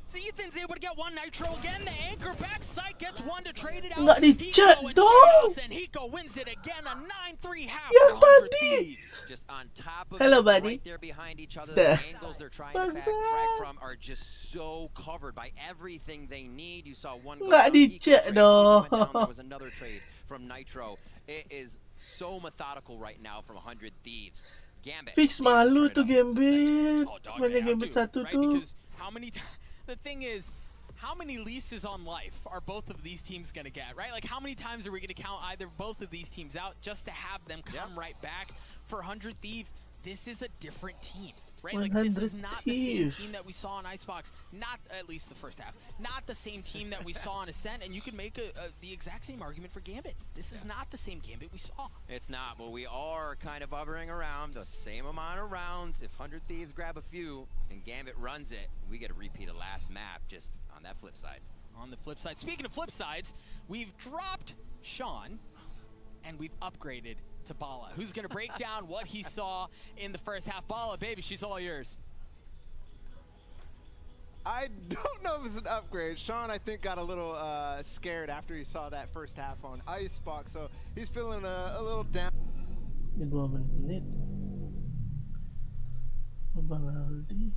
So Ethan's able to get 1 Nitro again. The anchor back side gets 1 to trade it out. Nggak dicek Hiko and dong! Shados, and Hiko wins it again. A 9-3 half Yang for 100 tadi! Thieves. Just on top of Hello, it, buddy. right there behind each other. Dah. The angles they're trying to frag from are just so covered by everything they need. You saw one go Nggak down, Hiko dicek trade, dong. Hiko went down, there was another trade from Nitro. It is so methodical right now from 100 Thieves. Gambit. Fix malu tuh Gambit. Oh, dog, Mana they have Gambit to, satu right? tuh. Because how many the thing is, how many leases on life are both of these teams going to get, right? Like, how many times are we going to count either both of these teams out just to have them come right back? For 100 Thieves, this is a different team, right? Like, this is not the same Thieves. team that we saw on Icebox, not at least the first half, not the same team that we saw on Ascent, and you could make the exact same argument for Gambit. This is not the same Gambit we saw. It's not, but we are kind of hovering around the same amount of rounds. If 100 Thieves grab a few and Gambit runs it, we get a repeat of last map just on that flip side. On the flip side, speaking of flip sides, we've dropped Sean and we've upgraded to Bala, who's going to break down what he saw in the first half. Bala, baby, she's all yours. I don't know if it's an upgrade. Sean, I think, got a little scared after he saw that first half on Icebox, so he's feeling a little down. Ini 2 menit. Bang Aldi.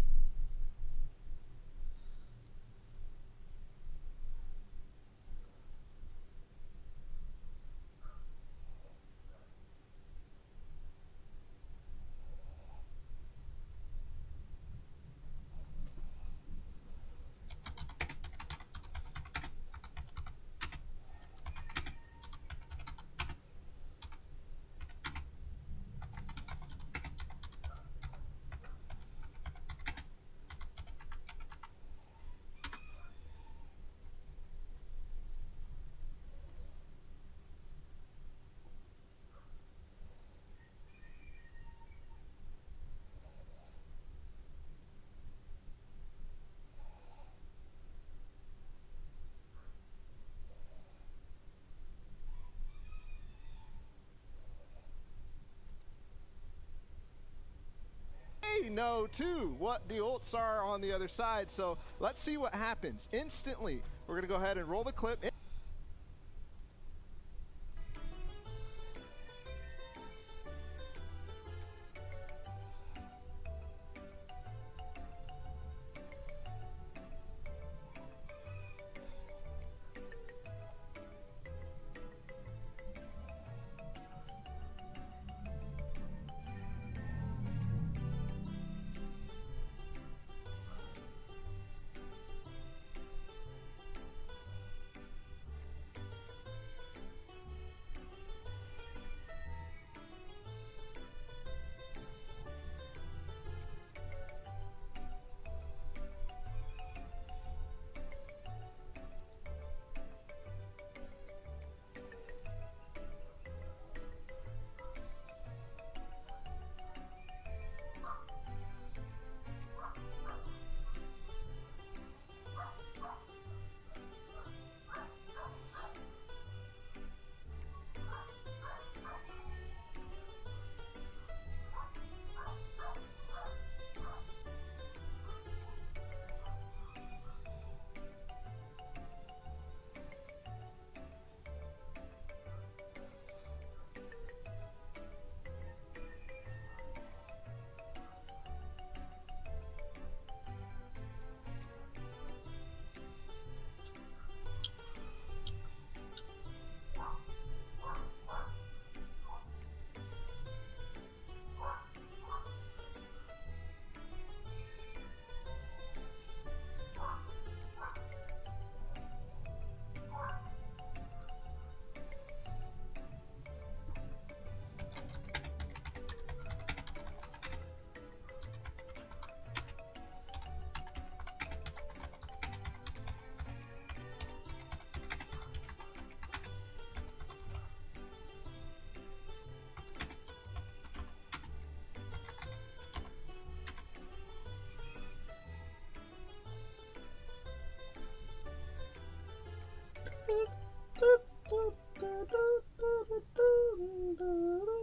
know too what the ults are on the other side. So let's see what happens. Instantly, we're gonna go ahead and roll the clip.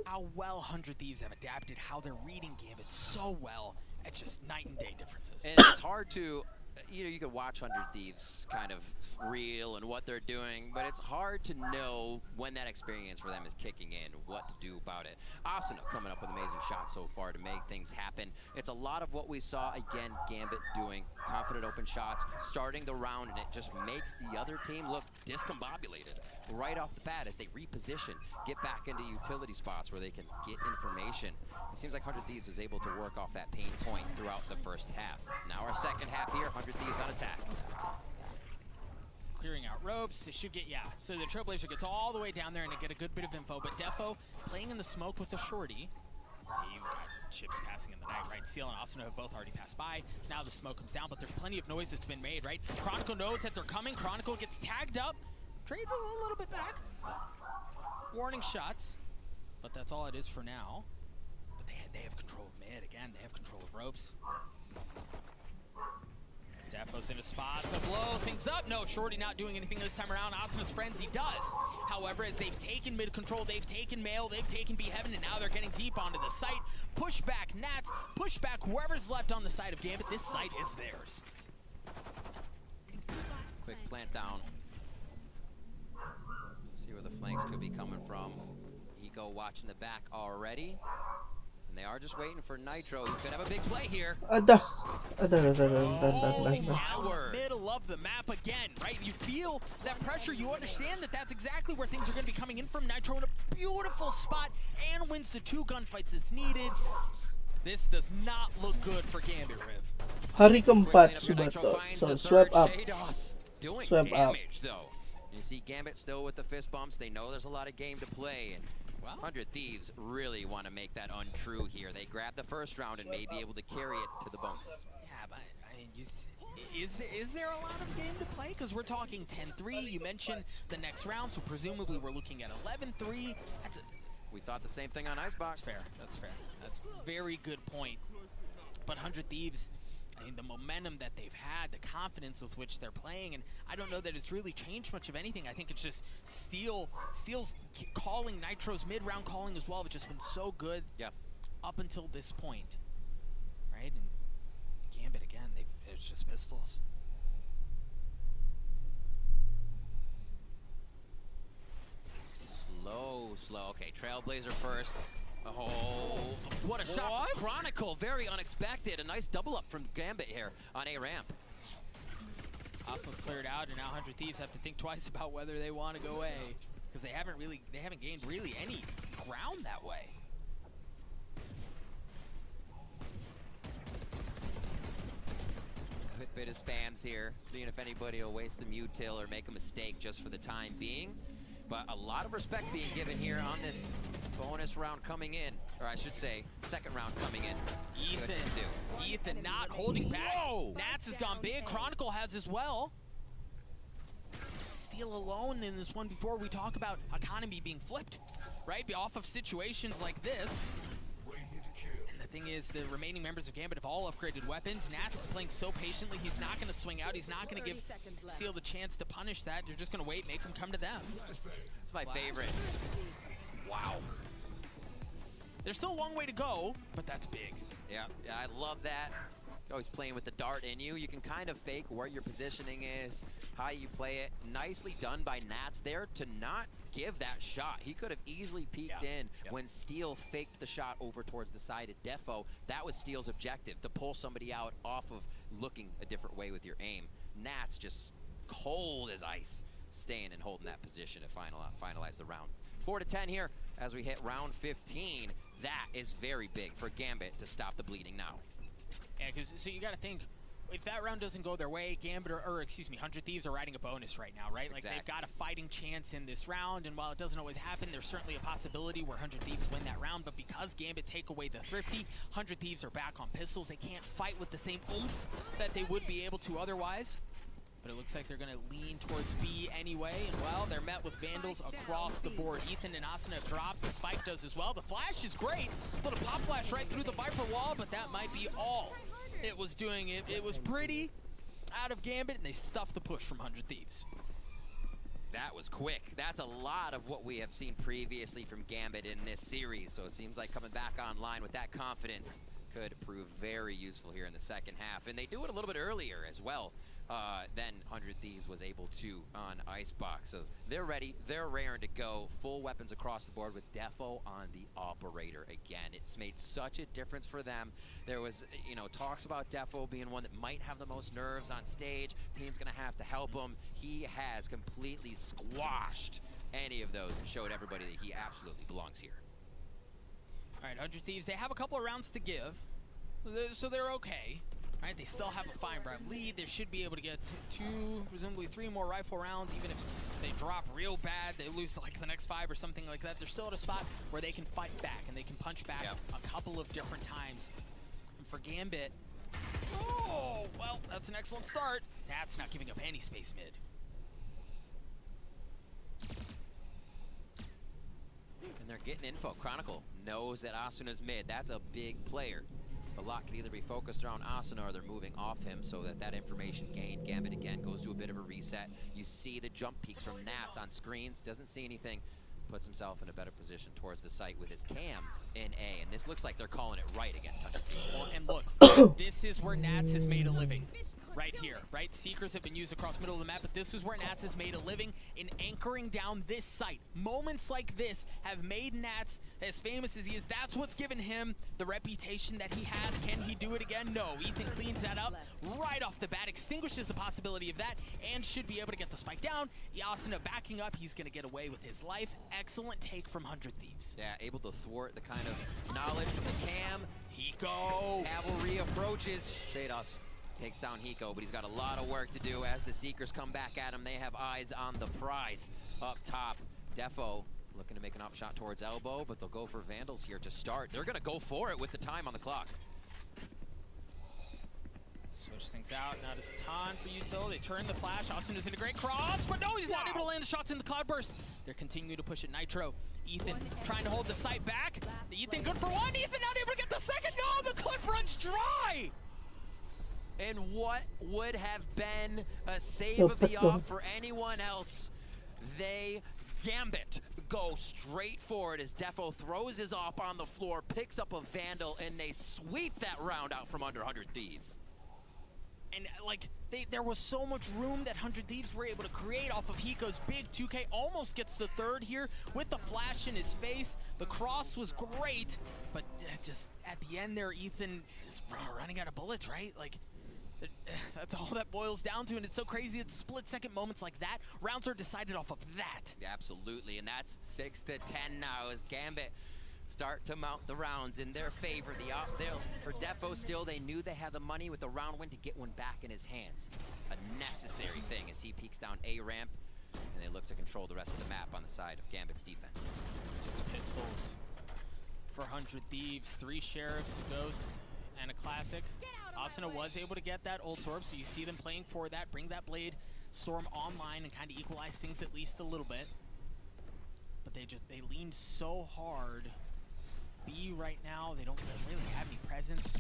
How well 100 Thieves have adapted, how they're reading Gambit so well. It's just night and day differences. And it's hard to, you could watch 100 Thieves kind of reel and what they're doing, but it's hard to know when that experience for them is kicking in, what to do about it. Asuna coming up with amazing shots so far to make things happen. It's a lot of what we saw, again, Gambit doing. Confident open shots, starting the round, and it just makes the other team look discombobulated right off the bat as they reposition, get back into utility spots where they can get information. It seems like 100 Thieves is able to work off that pain point throughout the first half. Now our second half here, 100 Thieves on attack. Clearing out ropes, it should get, so the Trailblazer gets all the way down there and to get a good bit of info, but Defo playing in the smoke with the shorty. You've got chips passing in the night, right? Seal and Asuna have both already passed by. Now the smoke comes down, but there's plenty of noise that's been made, right? Chronicle knows that they're coming. Chronicle gets tagged up. Trades a little bit back. Warning shots, but that's all it is for now. But they have control of mid again. They have control of ropes. Defo's in a spot to blow things up. No, Shorty not doing anything this time around. Asuna's Frenzy does. However, as they've taken mid control, they've taken Mail, they've taken B Heaven, and now they're getting deep onto the site. Push back Nats, push back whoever's left on the side of Gambit. This site is theirs. Quick plant down. See where the flanks could be coming from. Eco watching the back already. And they are just waiting for Nitro, who could have a big play here. Middle of the map again, right? You feel that pressure. You understand that that's exactly where things are going to be coming in from. Nitro in a beautiful spot and wins the 2 gunfights it's needed. This does not look good for Gambit, Riv. Hari keempat sudah tuh. So swap up. Doing swap damage, though. You see Gambit still with the fist bumps. They know there's a lot of game to play. And 100 Thieves really want to make that untrue here. They grab the first round and may be able to carry it to the bonus. Yeah, but I mean, is there a lot of game to play? Because we're talking 10-3. You mentioned the next round, so presumably we're looking at 11-3. We thought the same thing on Icebox. That's fair. That's fair. That's a very good point. But 100 Thieves, I mean, the momentum that they've had, the confidence with which they're playing, and I don't know that it's really changed much of anything. I think it's just Steel's calling, Nitro's mid-round calling as well, have just been so good up until this point, right? it's just pistols. Slow. Okay, Trailblazer first. Oh, what a shot. Chronicle, very unexpected. A nice double up from Gambit here on A ramp. Arsenal's cleared out, and now 100 Thieves have to think twice about whether they want to go A, because they haven't gained really any ground that way. Good bit of spams here, seeing if anybody will waste the mutil or make a mistake just for the time being. But a lot of respect being given here on this bonus round coming in, or I should say, second round coming in. Ethan not holding back. Whoa! Nats has gone big. Chronicle has as well. Steal alone in this one before we talk about economy being flipped, right? Off of situations like this. And the thing is, the remaining members of Gambit have all upgraded weapons. Nats is playing so patiently, he's not going to swing out. He's not going to give Steel the chance to punish that. They're just going to wait, make him come to them. It's my favorite. Wow. There's still a long way to go, but that's big. Yeah, I love that. Always playing with the dart in you. You can kind of fake where your positioning is, how you play it. Nicely done by Nats there to not give that shot. He could have easily peeked in when Steel faked the shot over towards the side of Defo. That was Steel's objective, to pull somebody out off of looking a different way with your aim. Nats just cold as ice, staying and holding that position to finalize the round. 4-10 here as we hit round 15. That is very big for Gambit to stop the bleeding now. Yeah, so you got to think, if that round doesn't go their way, Gambit or excuse me, 100 Thieves are riding a bonus right now, right? Like, they've got a fighting chance in this round, and while it doesn't always happen, there's certainly a possibility where 100 Thieves win that round, but because Gambit take away the thrifty, 100 Thieves are back on pistols. They can't fight with the same oomph that they would be able to otherwise. But it looks like they're going to lean towards B anyway, and well, they're met with Vandals across the board. Ethan and Asuna drop, the Spike does as well. The flash is great, little pop flash right through the Viper wall, but that might be all it was doing. It was pretty out of Gambit, and they stuffed the push from 100 Thieves. That was quick. That's a lot of what we have seen previously from Gambit in this series, so it seems like coming back online with that confidence could prove very useful here in the second half. And they do it a little bit earlier as well. Then 100 Thieves was able to on Icebox. So they're ready, they're raring to go. Full weapons across the board with Defo on the operator again. It's made such a difference for them. There was, talks about Defo being one that might have the most nerves on stage. Team's gonna have to help him. He has completely squashed any of those and showed everybody that he absolutely belongs here. All right, 100 Thieves, they have a couple of rounds to give, so they're okay. Right, they still have a 5-round lead. They should be able to get 2, presumably 3 more rifle rounds. Even if they drop real bad, they lose like the next 5 or something like that. They're still at a spot where they can fight back and they can punch back a couple of different times. And for Gambit, oh, well, that's an excellent start. That's not giving up any space mid. And they're getting info. Chronicle knows that Asuna's mid. That's a big player. The lot can either be focused around Asuna or they're moving off him so that information gained. Gambit again goes to a bit of a reset. You see the jump peaks from Nats on screens. Doesn't see anything. Puts himself in a better position towards the site with his cam in A. And this looks like they're calling it right against 100 Thieves. Well, and look, this is where Nats has made a living. Right here, right? Seekers have been used across the middle of the map, but this is where Nats has made a living in anchoring down this site. Moments like this have made Nats as famous as he is. That's what's given him the reputation that he has. Can he do it again? No. Ethan cleans that up right off the bat, extinguishes the possibility of that, and should be able to get the spike down. Asuna backing up. He's going to get away with his life. Excellent take from 100 Thieves. Yeah, able to thwart the kind of knowledge from the cam. Hiko. Cavalry approaches. Shados takes down Hiko, but he's got a lot of work to do as the Seekers come back at him. They have eyes on the prize. Up top, Defo looking to make an up shot towards elbow, but they'll go for Vandals here to start. They're going to go for it with the time on the clock. Switch things out. Now it's time for Util. They turn the flash. Asuna's in a great cross, but no, he's not able to land the shots in the cloudburst. They're continuing to push it. Nitro. Ethan trying to hold the site back. Ethan good for one. Ethan not able to get the second. No, the clip runs dry. And what would have been a save of the off for anyone else? Gambit go straight forward as Defo throws his op on the floor, picks up a Vandal, and they sweep that round out from under 100 Thieves. And like, there was so much room that 100 Thieves were able to create off of Hiko's big 2K. Almost gets the third here with the flash in his face. The cross was great, but just at the end there, Ethan just running out of bullets, right? Like, that's all that boils down to, and it's so crazy that split-second moments like that, rounds are decided off of that. Yeah, absolutely, and that's 6-10 now as Gambit start to mount the rounds in their favor. For Defo still, they knew they had the money with the round win to get one back in his hands. A necessary thing as he peeks down A ramp, and they look to control the rest of the map on the side of Gambit's defense. Just pistols for 100 Thieves, 3 Sheriffs, a Ghost, and a Classic. Asuna was able to get that ult orb, so you see them playing for that, bring that Blade Storm online and kind of equalize things at least a little bit. But they leaned so hard. B right now, they don't really have any presence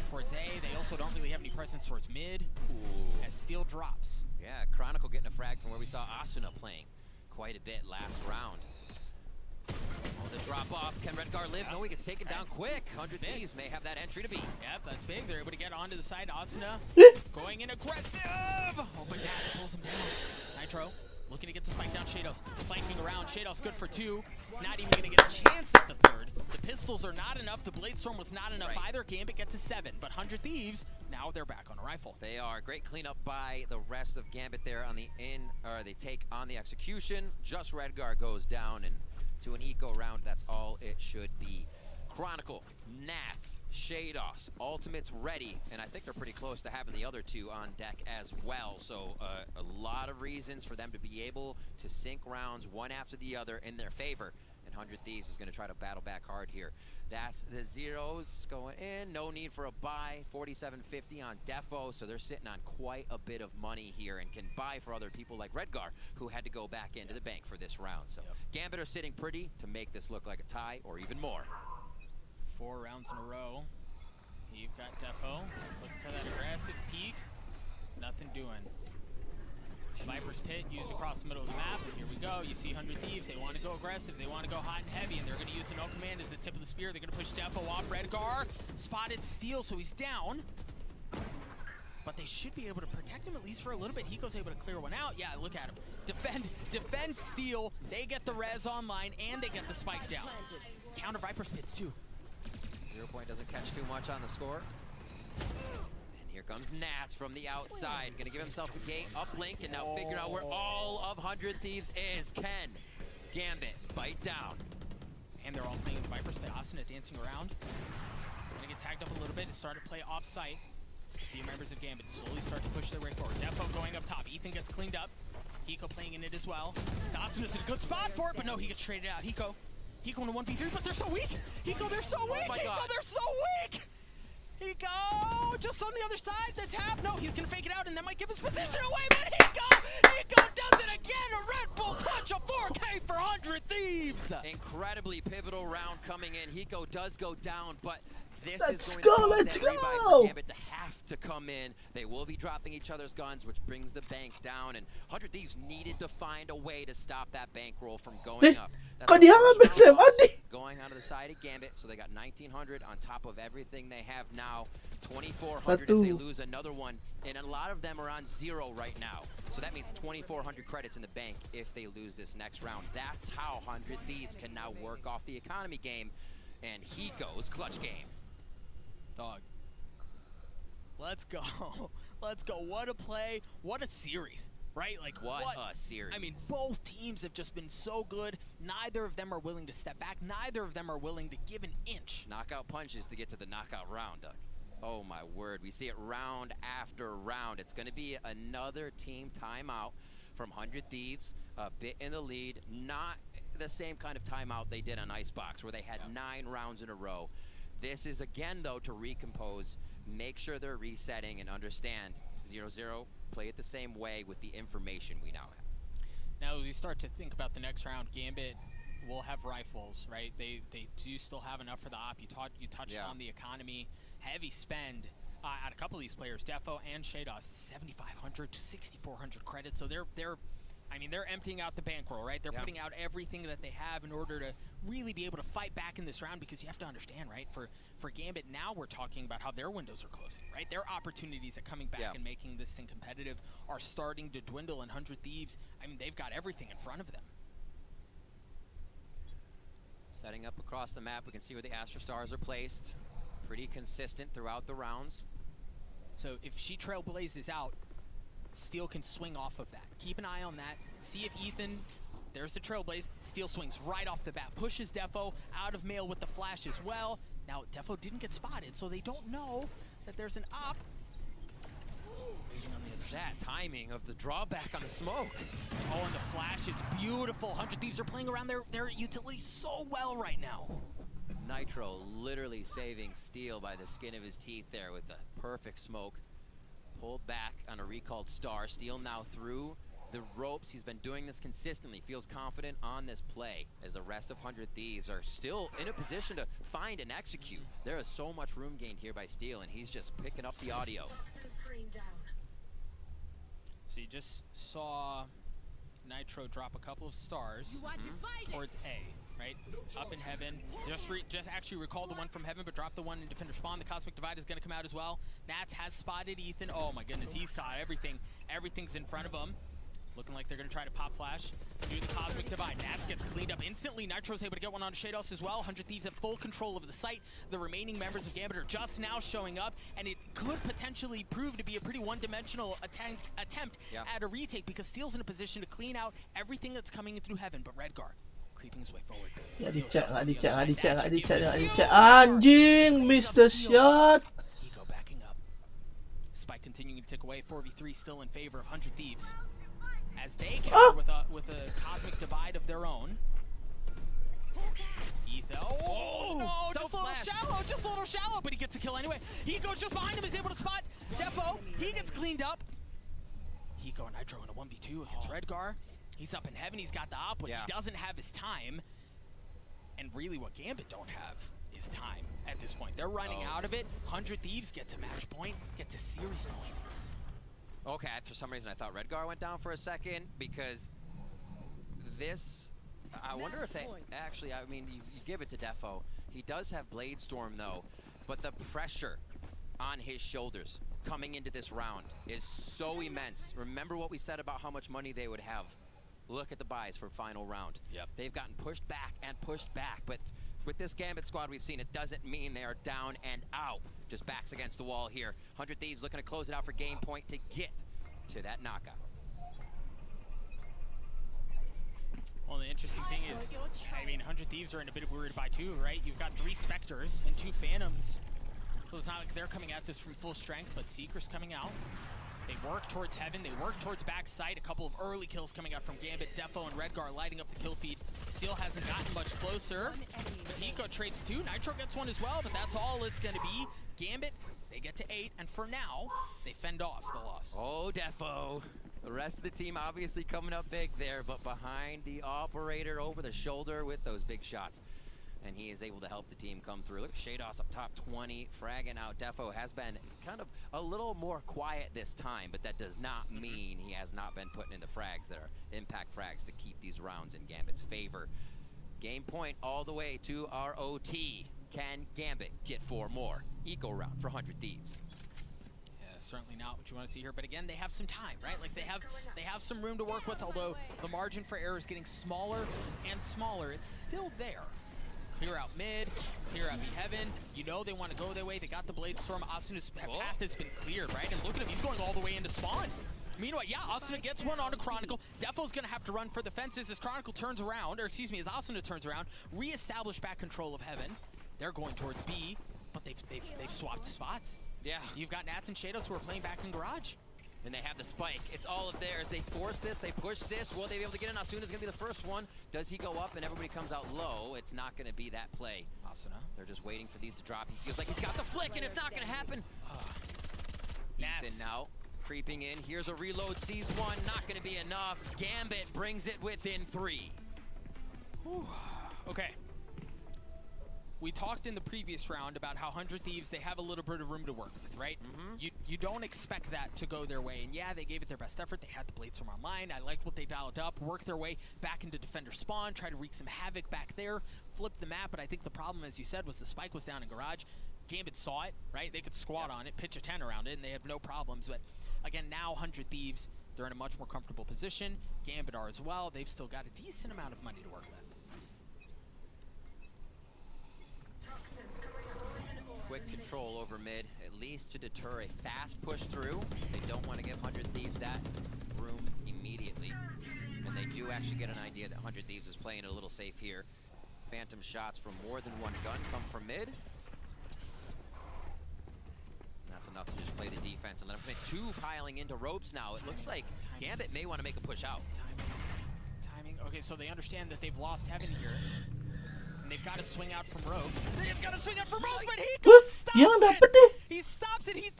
towards A. They also don't really have any presence towards mid. Ooh. As Steel drops. Yeah, Chronicle getting a frag from where we saw Asuna playing quite a bit last round. Oh, the drop off. Can Redgar live? No, he gets taken down quick. 100 Thieves may have that entry to B. Yep, that's big. They're able to get onto the side. Asuna going in aggressive. Oh, but Nats pulls him down. Nitro looking to get the spike down. Shados flanking around. Shados good for 2. He's not even going to get a chance at the third. The pistols are not enough. The Blade Storm was not enough either. Gambit gets to 7, but 100 Thieves, now they're back on a rifle. They are. Great cleanup by the rest of Gambit there on the they take on the execution. Just Redgar goes down, and to an eco round, that's all it should be. Chronicle, Nats, Shados, Ultimates ready, and I think they're pretty close to having the other 2 on deck as well. So a lot of reasons for them to be able to sync rounds one after the other in their favor. And 100 Thieves is going to try to battle back hard here. That's the zeros going in. No need for a buy. 47.50 on Defo, so they're sitting on quite a bit of money here and can buy for other people like Redgar, who had to go back into the bank for this round. So Gambit are sitting pretty to make this look like a tie or even more. 4 rounds in a row. You've got Defo looking for that aggressive peek. Nothing doing. Viper's Pit used across the middle of the map. Here we go. You see 100 Thieves. They want to go aggressive. They want to go hot and heavy, and they're going to use the no command as the tip of the spear. They're going to push Defo off. Redgar spotted Steel, so he's down. But they should be able to protect him at least for a little bit. Hiko's able to clear one out. Yeah, look at him. Defend Steel. They get the res online, and they get the spike down. Counter Viper's Pit, too. 0 point doesn't catch too much on the score. Here comes Nats from the outside. Gonna give himself a gate, uplink, and now figure out where all of 100 Thieves is. Can Gambit bite down? And they're all playing the Viper's Pit. Asuna dancing around. Gonna get tagged up a little bit and start to play off-site. See members of Gambit slowly start to push their way forward. Defo going up top. Ethan gets cleaned up. Hiko playing in it as well. Asuna's in a good spot for it, but no, he gets traded out. Hiko in a 1v3, but they're so weak! Hiko, they're so weak! Oh Hiko, they're so weak! Hiko, just on the other side, the tap. No, he's gonna fake it out, and that might give his position away, but Hiko does it again! A Red Bull clutch, a 4K for 100 Thieves! Incredibly pivotal round coming in. Hiko does go down, but this Let's is going go, to let's that revive go! for Gambit to have to come in. They will be dropping each other's guns, which brings the bank down, and 100 Thieves needed to find a way to stop that bankroll from going up. That's going onto the side of Gambit, so they got 1900 on top of everything they have now. 2400 if they lose another one, and a lot of them are on 0 right now. So that means 2400 credits in the bank if they lose this next round. That's how 100 Thieves can now work off the economy game, and Hiko's clutch game. Dog. Let's go. Let's go. What a play. What a series. Right? Like, what a series. I mean, both teams have just been so good. Neither of them are willing to step back. Neither of them are willing to give an inch. Knockout punches to get to the knockout round, Doug. Oh, my word. We see it round after round. It's going to be another team timeout from 100 Thieves, a bit in the lead. Not the same kind of timeout they did on Icebox, where they had 9 rounds in a row. This is, again, though, to recompose, make sure they're resetting and understand 0-0, play it the same way with the information we now have. Now, as we start to think about the next round, Gambit will have rifles, right? They do still have enough for the op. You touched on the economy, heavy spend at a couple of these players, Defo and Shados, 7,500 to 6,400 credits. So they're I mean, they're emptying out the bankroll, right? They're putting out everything that they have in order to really be able to fight back in this round, because you have to understand, right? For Gambit, now we're talking about how their windows are closing, right? Their opportunities at coming back and making this thing competitive are starting to dwindle, and 100 Thieves, I mean, they've got everything in front of them. Setting up across the map, we can see where the Astra Stars are placed. Pretty consistent throughout the rounds. So if she trailblazes out, Steel can swing off of that. Keep an eye on that. See if Ethan, there's the trailblaze. Steel swings right off the bat. Pushes Defo out of mail with the flash as well. Now, Defo didn't get spotted, so they don't know that there's an op. Waiting on the other side. That timing of the drawback on the smoke. Oh, and the flash, it's beautiful. 100 Thieves are playing around their utility so well right now. Nitro literally saving Steel by the skin of his teeth there with the perfect smoke. Pulled back on a recalled Star. Steel now through the ropes. He's been doing this consistently. Feels confident on this play as the rest of 100 Thieves are still in a position to find and execute. There is so much room gained here by Steel, and he's just picking up the audio. So you just saw Nitro drop a couple of stars towards A. Right? Up in heaven. Just actually recalled the one from heaven, but dropped the one in defender spawn. The Cosmic Divide is going to come out as well. Nats has spotted Ethan. Oh my goodness, he saw everything. Everything's in front of him. Looking like they're going to try to pop flash. Do the Cosmic Divide. Nats gets cleaned up instantly. Nitro's able to get one on Shados as well. 100 Thieves have full control of the site. The remaining members of Gambit are just now showing up, and it could potentially prove to be a pretty one-dimensional attempt at a retake, because Steel's in a position to clean out everything that's coming in through heaven, but Redgar creeping his way forward. Nggak dicek. Anjing, missed the shot. Eco backing up. Spike continuing to tick away. 4v3 still in favor of 100 Thieves, as they counter with a Cosmic Divide of their own. Etho. Oh no, just a little shallow, but he gets a kill anyway. Eco just behind him is able to spot Defo. He gets cleaned up. Eco and Nitro in a 1v2 against Redgar. He's up in heaven, he's got the op, but he doesn't have his time. And really what Gambit don't have is time at this point. They're running out of it. 100 Thieves get to match point, get to series point. Okay, for some reason I thought Redgar went down for a second, because this, I wonder if they, actually, I mean, you give it to Defo. He does have Blade Storm though, but the pressure on his shoulders coming into this round is so immense. Remember what we said about how much money they would have. Look at the buys for final round. They've gotten pushed back and pushed back, but with this Gambit squad we've seen, it doesn't mean they are down and out. Just backs against the wall here. 100 Thieves looking to close it out for game point to get to that knockout. Well, the interesting thing is, I mean, 100 Thieves are in a bit of a weird buy too, right? You've got 3 Spectres and 2 Phantoms. So it's not like they're coming at this from full strength, but Seeker's coming out. They work towards heaven, they work towards backside. A couple of early kills coming out from Gambit, Defo, and Redgar lighting up the kill feed. Steel hasn't gotten much closer. Eco trades 2, Nitro gets 1 as well, but that's all it's gonna be. Gambit, they get to 8, and for now, they fend off the loss. Oh, Defo. The rest of the team obviously coming up big there, but behind the operator over the shoulder with those big shots. And he is able to help the team come through. Look at Shados up top 20, fragging out. Defo has been kind of a little more quiet this time, but that does not mean he has not been putting in the frags that are impact frags to keep these rounds in Gambit's favor. Game point all the way to our OT. Can Gambit get 4 more? Eco round for 100 Thieves. Yeah, certainly not what you want to see here, but again, they have some time, right? Like they have some room to work with, although the margin for error is getting smaller and smaller. It's still there. Clear out mid, clear out heaven. You know they want to go their way. They got the Blade Storm. Asuna's path has been cleared, right? And look at him, he's going all the way into spawn. Meanwhile, yeah, Asuna gets one onto Chronicle. Defo's gonna have to run for the fences as Chronicle turns around, or excuse me, as Asuna turns around, reestablish back control of heaven. They're going towards B, but they've swapped spots. Yeah. You've got Nats and Shadows who are playing back in garage. And they have the spike. It's all of theirs. They force this, they push this. Will they be able to get in? Asuna's gonna be the first one. Does he go up and everybody comes out low? It's not gonna be that play. Asuna. They're just waiting for these to drop. He feels like he's got the flick and it's not gonna happen. Ethan now creeping in. Here's a reload, sees one, not gonna be enough. Gambit brings it within 3. Whew. Okay. we talked in the previous round about how 100 Thieves, they have a little bit of room to work with, right? You don't expect that to go their way. And yeah, they gave it their best effort. They had the Blades from online. I liked what they dialed up, worked their way back into defender spawn, tried to wreak some havoc back there, flipped the map. But I think the problem, as you said, was the spike was down in garage. Gambit saw it, right? They could squat on it, pitch a 10 around it, and they have no problems. But again, now 100 Thieves, they're in a much more comfortable position. Gambit are as well. They've still got a decent amount of money to work with. Quick control over mid, at least to deter a fast push through. They don't want to give 100 Thieves that room immediately. And they do actually get an idea that 100 Thieves is playing it a little safe here. Phantom shots from more than one gun come from mid. And that's enough to just play the defense. And then two piling into ropes now. It looks like Gambit may want to make a push out. Timing. Okay, so they understand that they've lost Heaven here. They've got to swing out from ropes. They've got to swing out from ropes, but he stops it. He stops it. He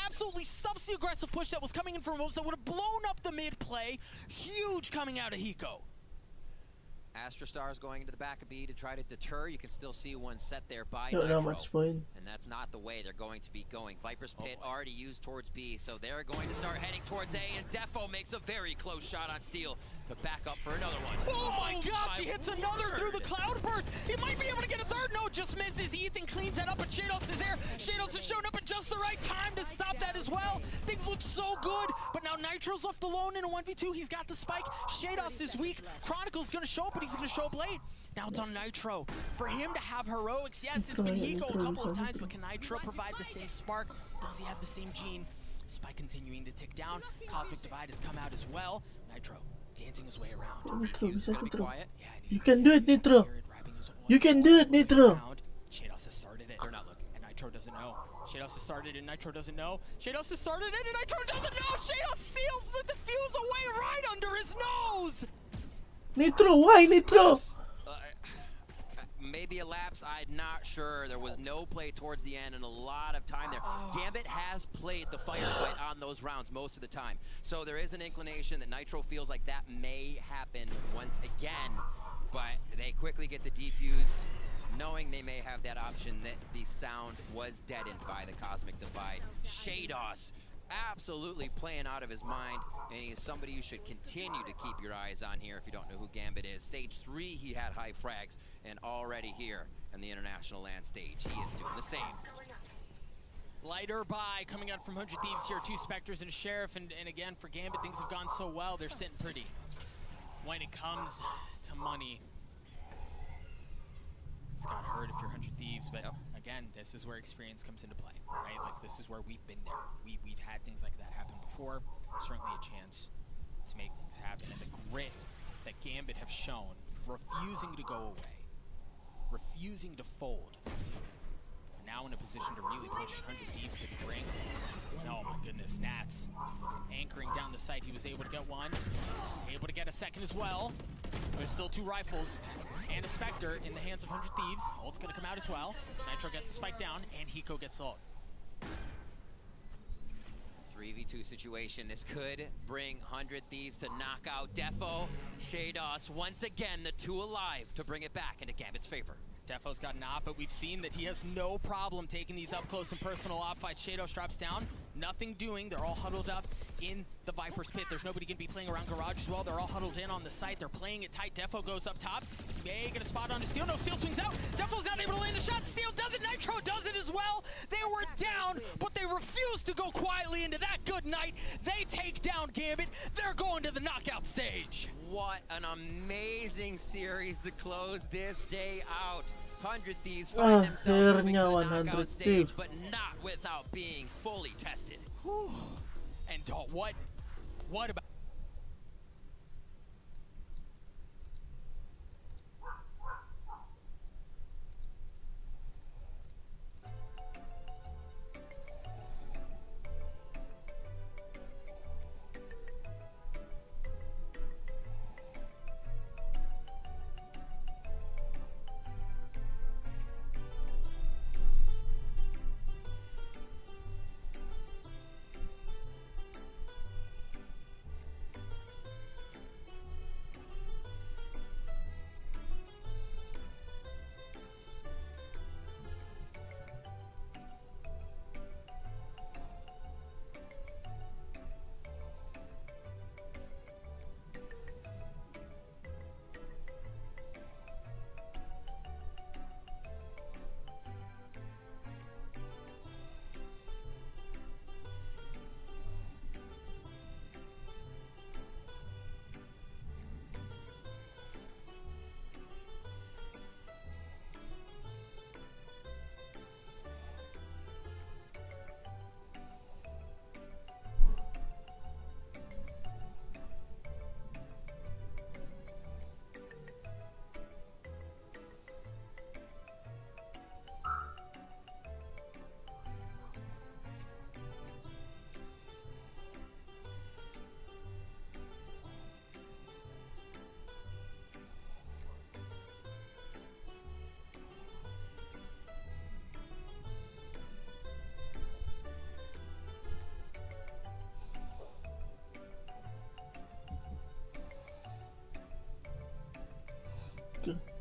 absolutely stops the aggressive push that was coming in from ropes that would have blown up the mid play. Huge coming out of Hiko. Astrostar is going into the back of B to try to deter. You can still see one set there by Not Nitro. much point. And that's not the way they're going to be going. Viper's Pit already used towards B, so they're going to start heading towards A, and Defo makes a very close shot on Steel to back up for another one. Oh my gosh, he hits another through the cloud burst. He might be able to get a third. No, just misses. Ethan cleans that up, but Shados is there. Shados has shown up at just the right time to stop that as well. Things look so good, but now Nitro's left alone in a 1v2. He's got the spike. Shados is weak. Chronicle's going to show up, but he's going to show up late. Now it's on Nitro. For him to have heroics, yes, it's been Hiko a couple of times, but can Nitro provide the same spark? Does he have the same gene? Spike continuing to tick down. Cosmic Divide has come out as well. Nitro dancing his way around. Nitro, bisa Nitro. Yeah, You can do it, Nitro. You can do it, Nitro. Shados has started it. They're not looking. And Nitro doesn't know. Shados has started it, and Nitro doesn't know. Shados has started it, and Nitro doesn't know. Shados steals the defuse away right under his nose. Nitro, why Nitro? Maybe a lapse, I'm not sure. There was no play towards the end and a lot of time there. Gambit has played the firefight on those rounds most of the time. So there is an inclination that Nitro feels like that may happen once again. But they quickly get the defuse, knowing they may have that option that the sound was deadened by the Cosmic Divide. Shados absolutely playing out of his mind, and he is somebody you should continue to keep your eyes on here if you don't know who Gambit is. Stage 3, he had high frags, and already here in the international land stage, he is doing the same. Lighter by coming out from 100 Thieves here, 2 Spectres and a Sheriff, and again, for Gambit, things have gone so well, they're sitting pretty. When it comes to money, it's got hurt if you're 100 Thieves, but again, this is where experience comes into play, right? Like, this is where we've been there. We've had things like that happen before. Certainly a chance to make things happen. And the grit that Gambit have shown, refusing to go away, refusing to fold, are now in a position to really push 100 Thieves to the brink. Oh my goodness, Nats anchoring down the site. He was able to get one, able to get a second as well. There's still 2 rifles and a Spectre in the hands of 100 Thieves. Ult's gonna come out as well. Nitro gets the spike down, and Hiko gets ult. 3v2 situation. This could bring 100 Thieves to knock out Defo. Shados once again, the 2 alive to bring it back into Gambit's favor. Defo's got an op, but we've seen that he has no problem taking these up close and personal op fights. Shados drops down, nothing doing. They're all huddled up in the Viper's Pit. There's nobody going to be playing around garage as well. They're all huddled in on the site. They're playing it tight. Defo goes up top. May get a spot on his Steel. No, Steel swings out. Defo's not able to land the shot. Steel does it. Nitro does it as well. They were down, but they refused to go quietly into that good night. They take down Gambit. They're going to the knockout stage. What an amazing series to close this day out. 100 Thieves find themselves moving to the knockout stage, but not without being fully tested. And what about...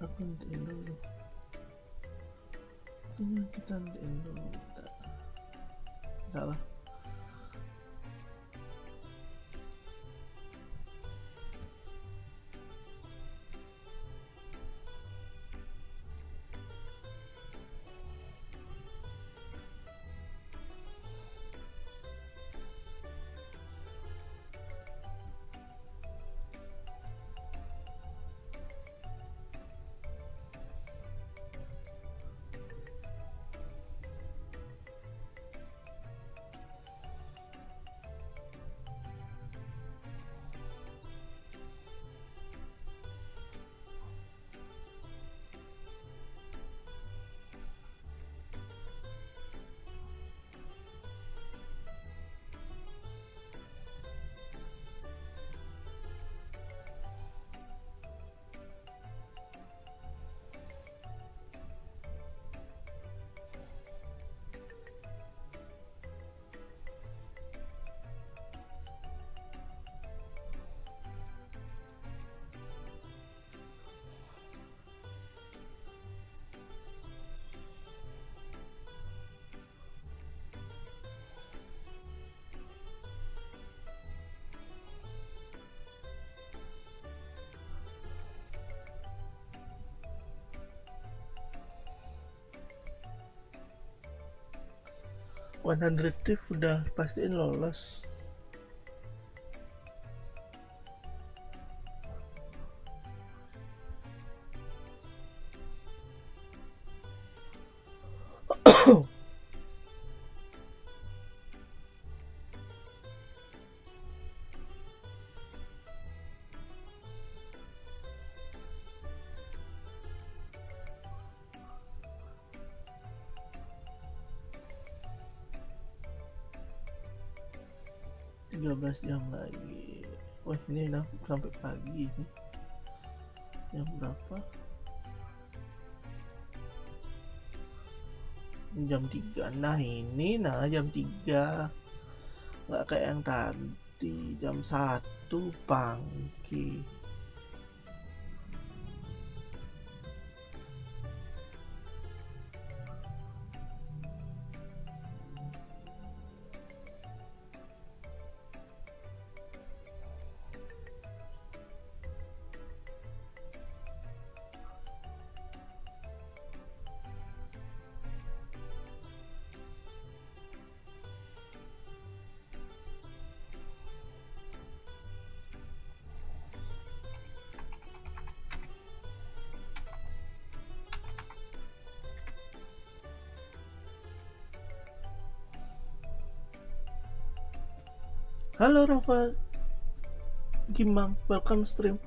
Aku nantiin dulu. Kita nantiin dulu. Enggak lah. Thief udah pastiin lolos. Jam lagi. Wah, ini udah sampai pagi nih. Jam berapa? Jam 3. Nah, jam 3. Nggak kayak yang tadi jam 1 pagi. Halo Rafa Gimang, welcome stream.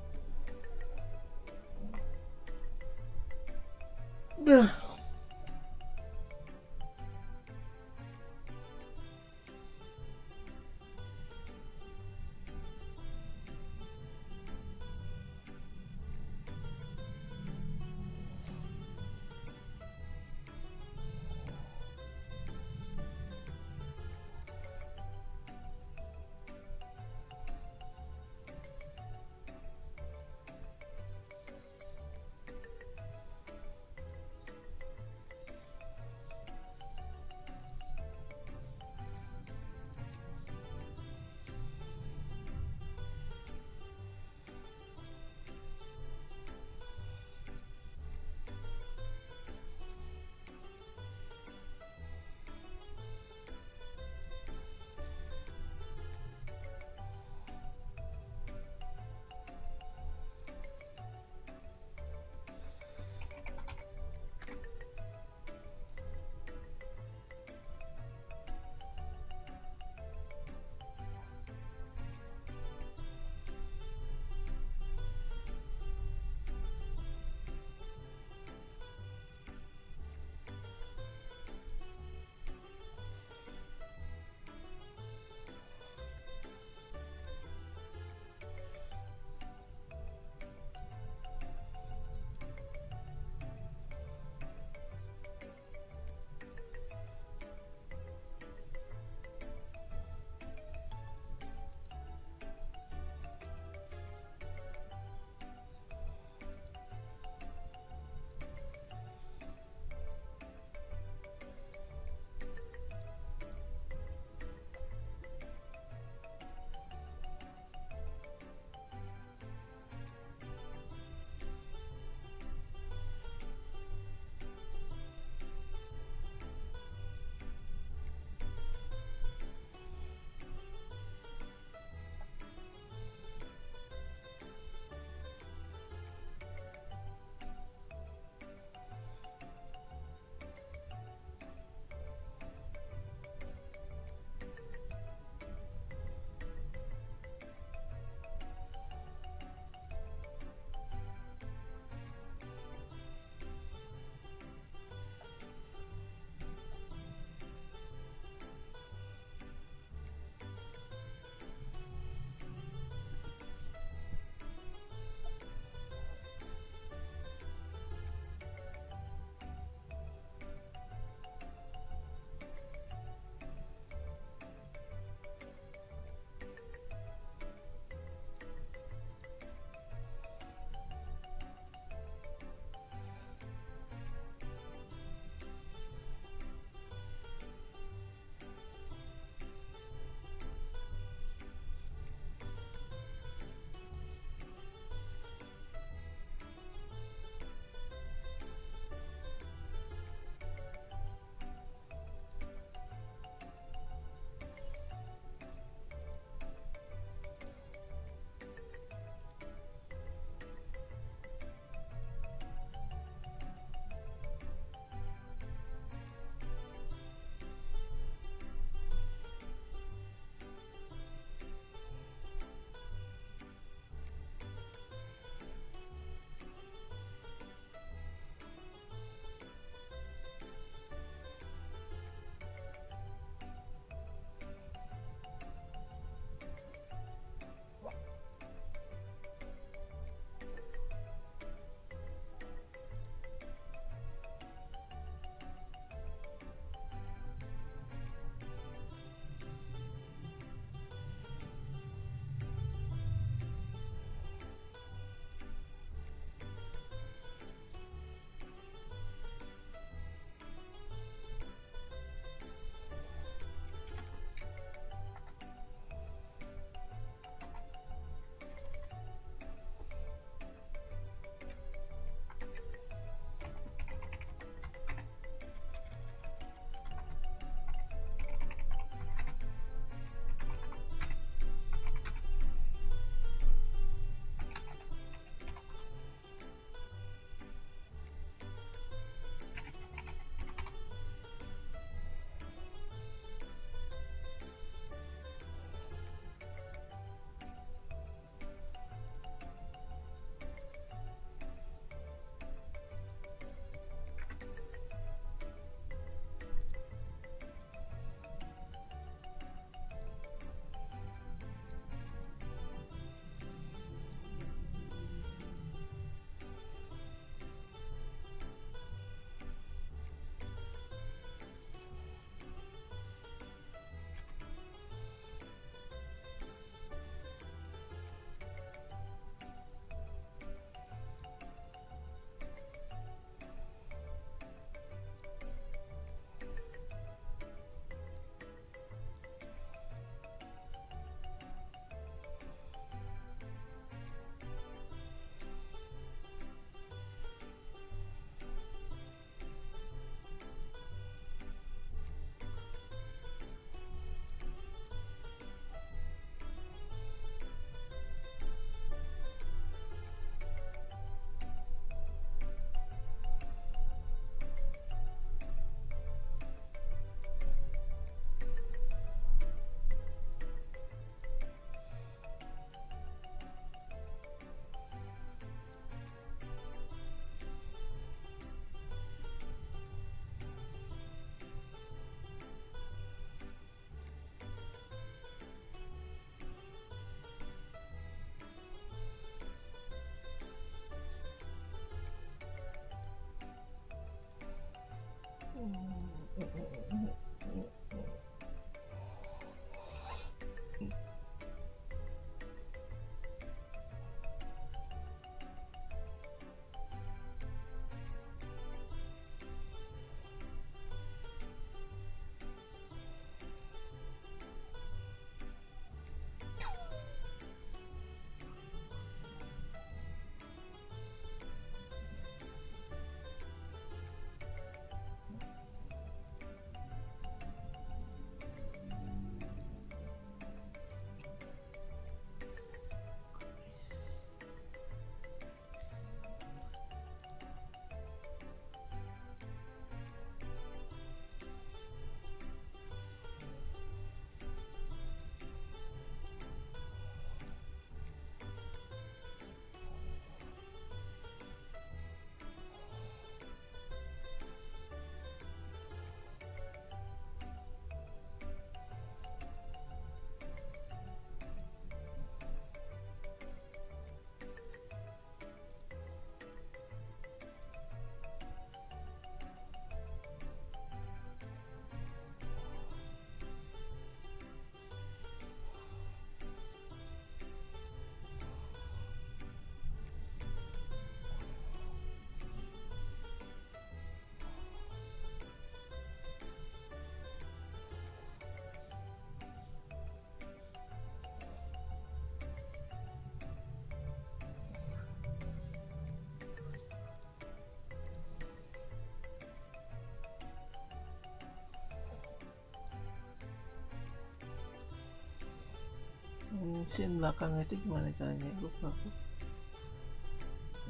scene belakangnya itu gimana caranya? Lupa aku.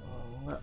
Oh, enggak.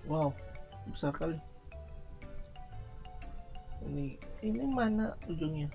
Wow, besar kali. Ini mana ujungnya?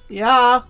Ya.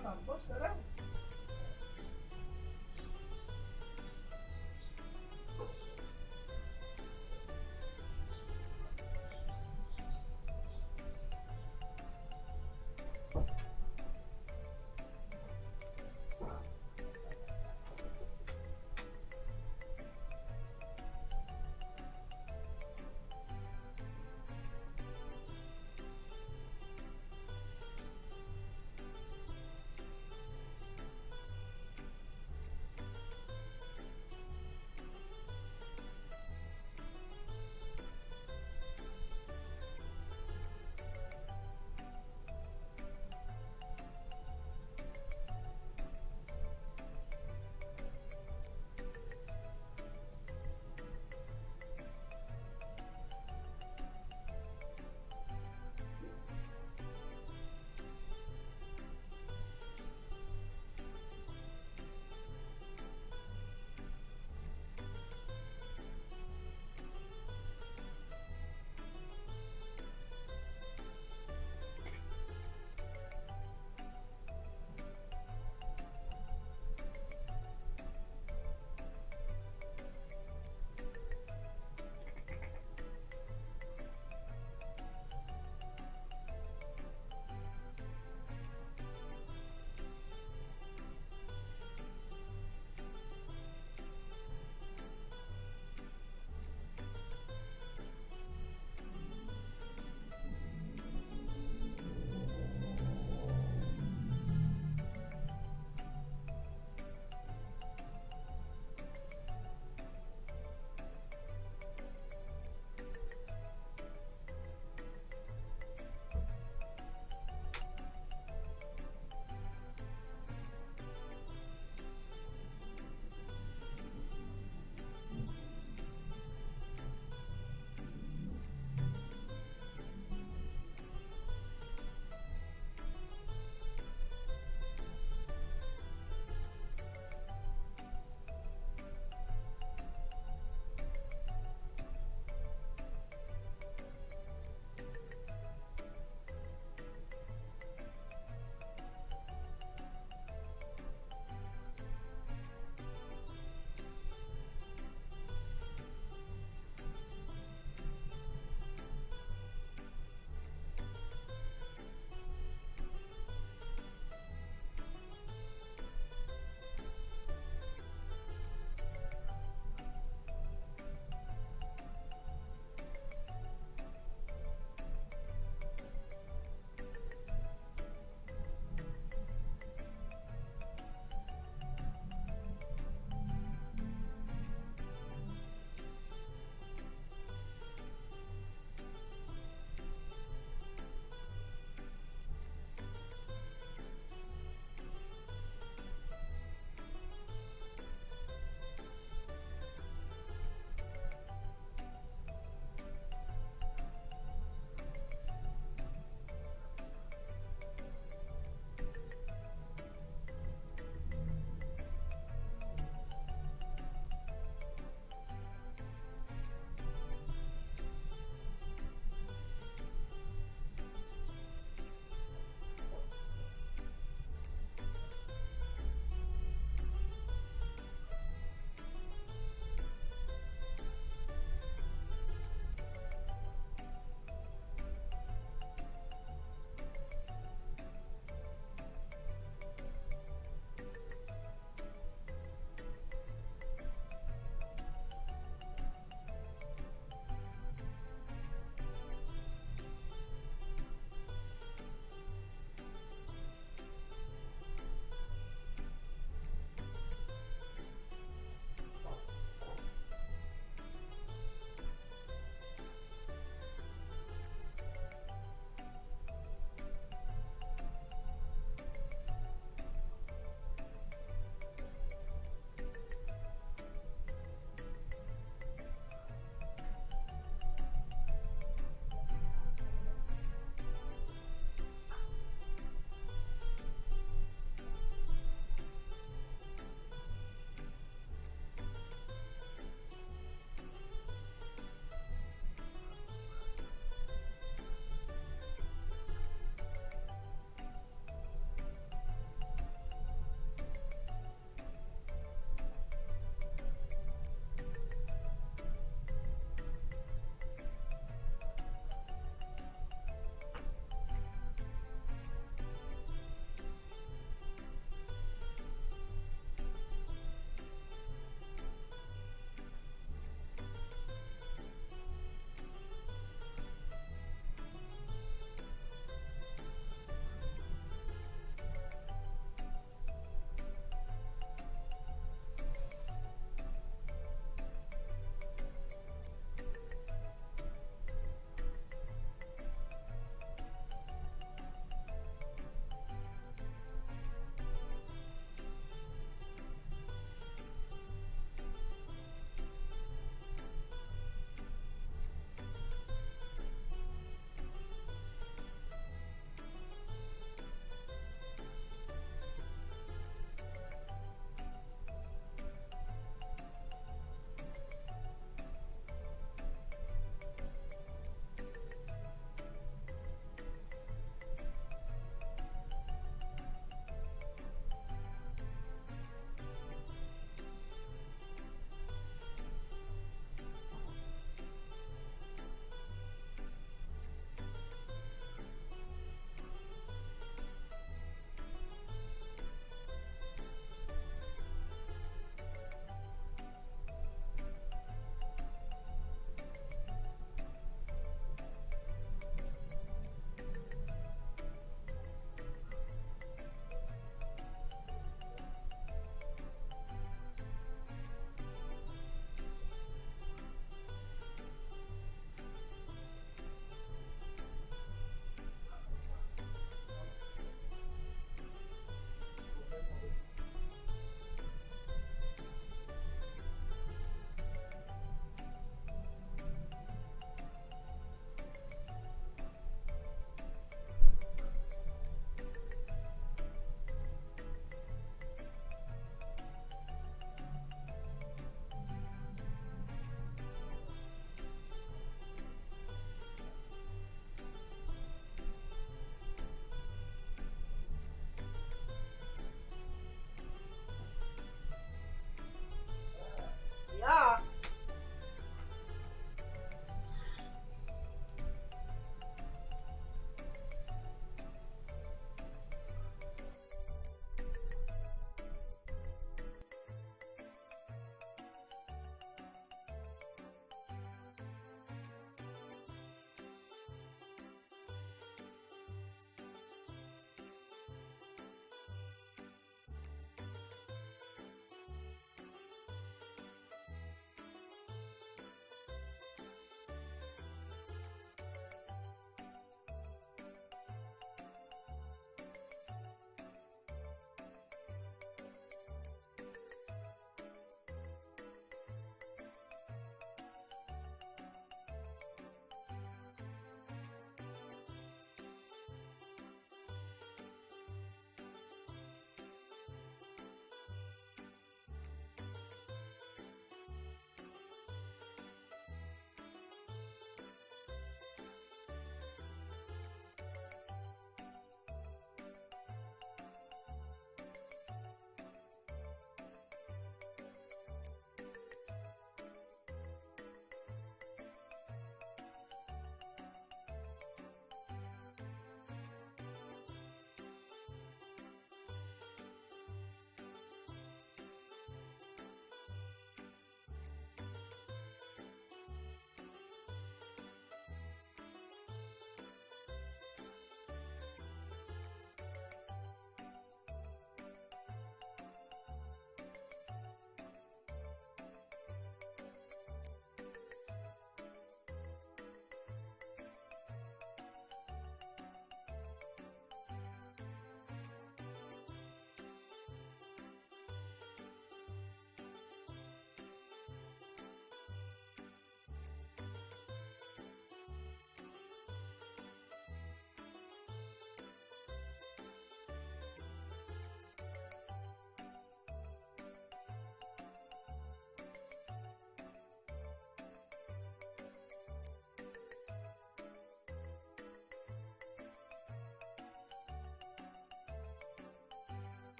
tanpa sekarang.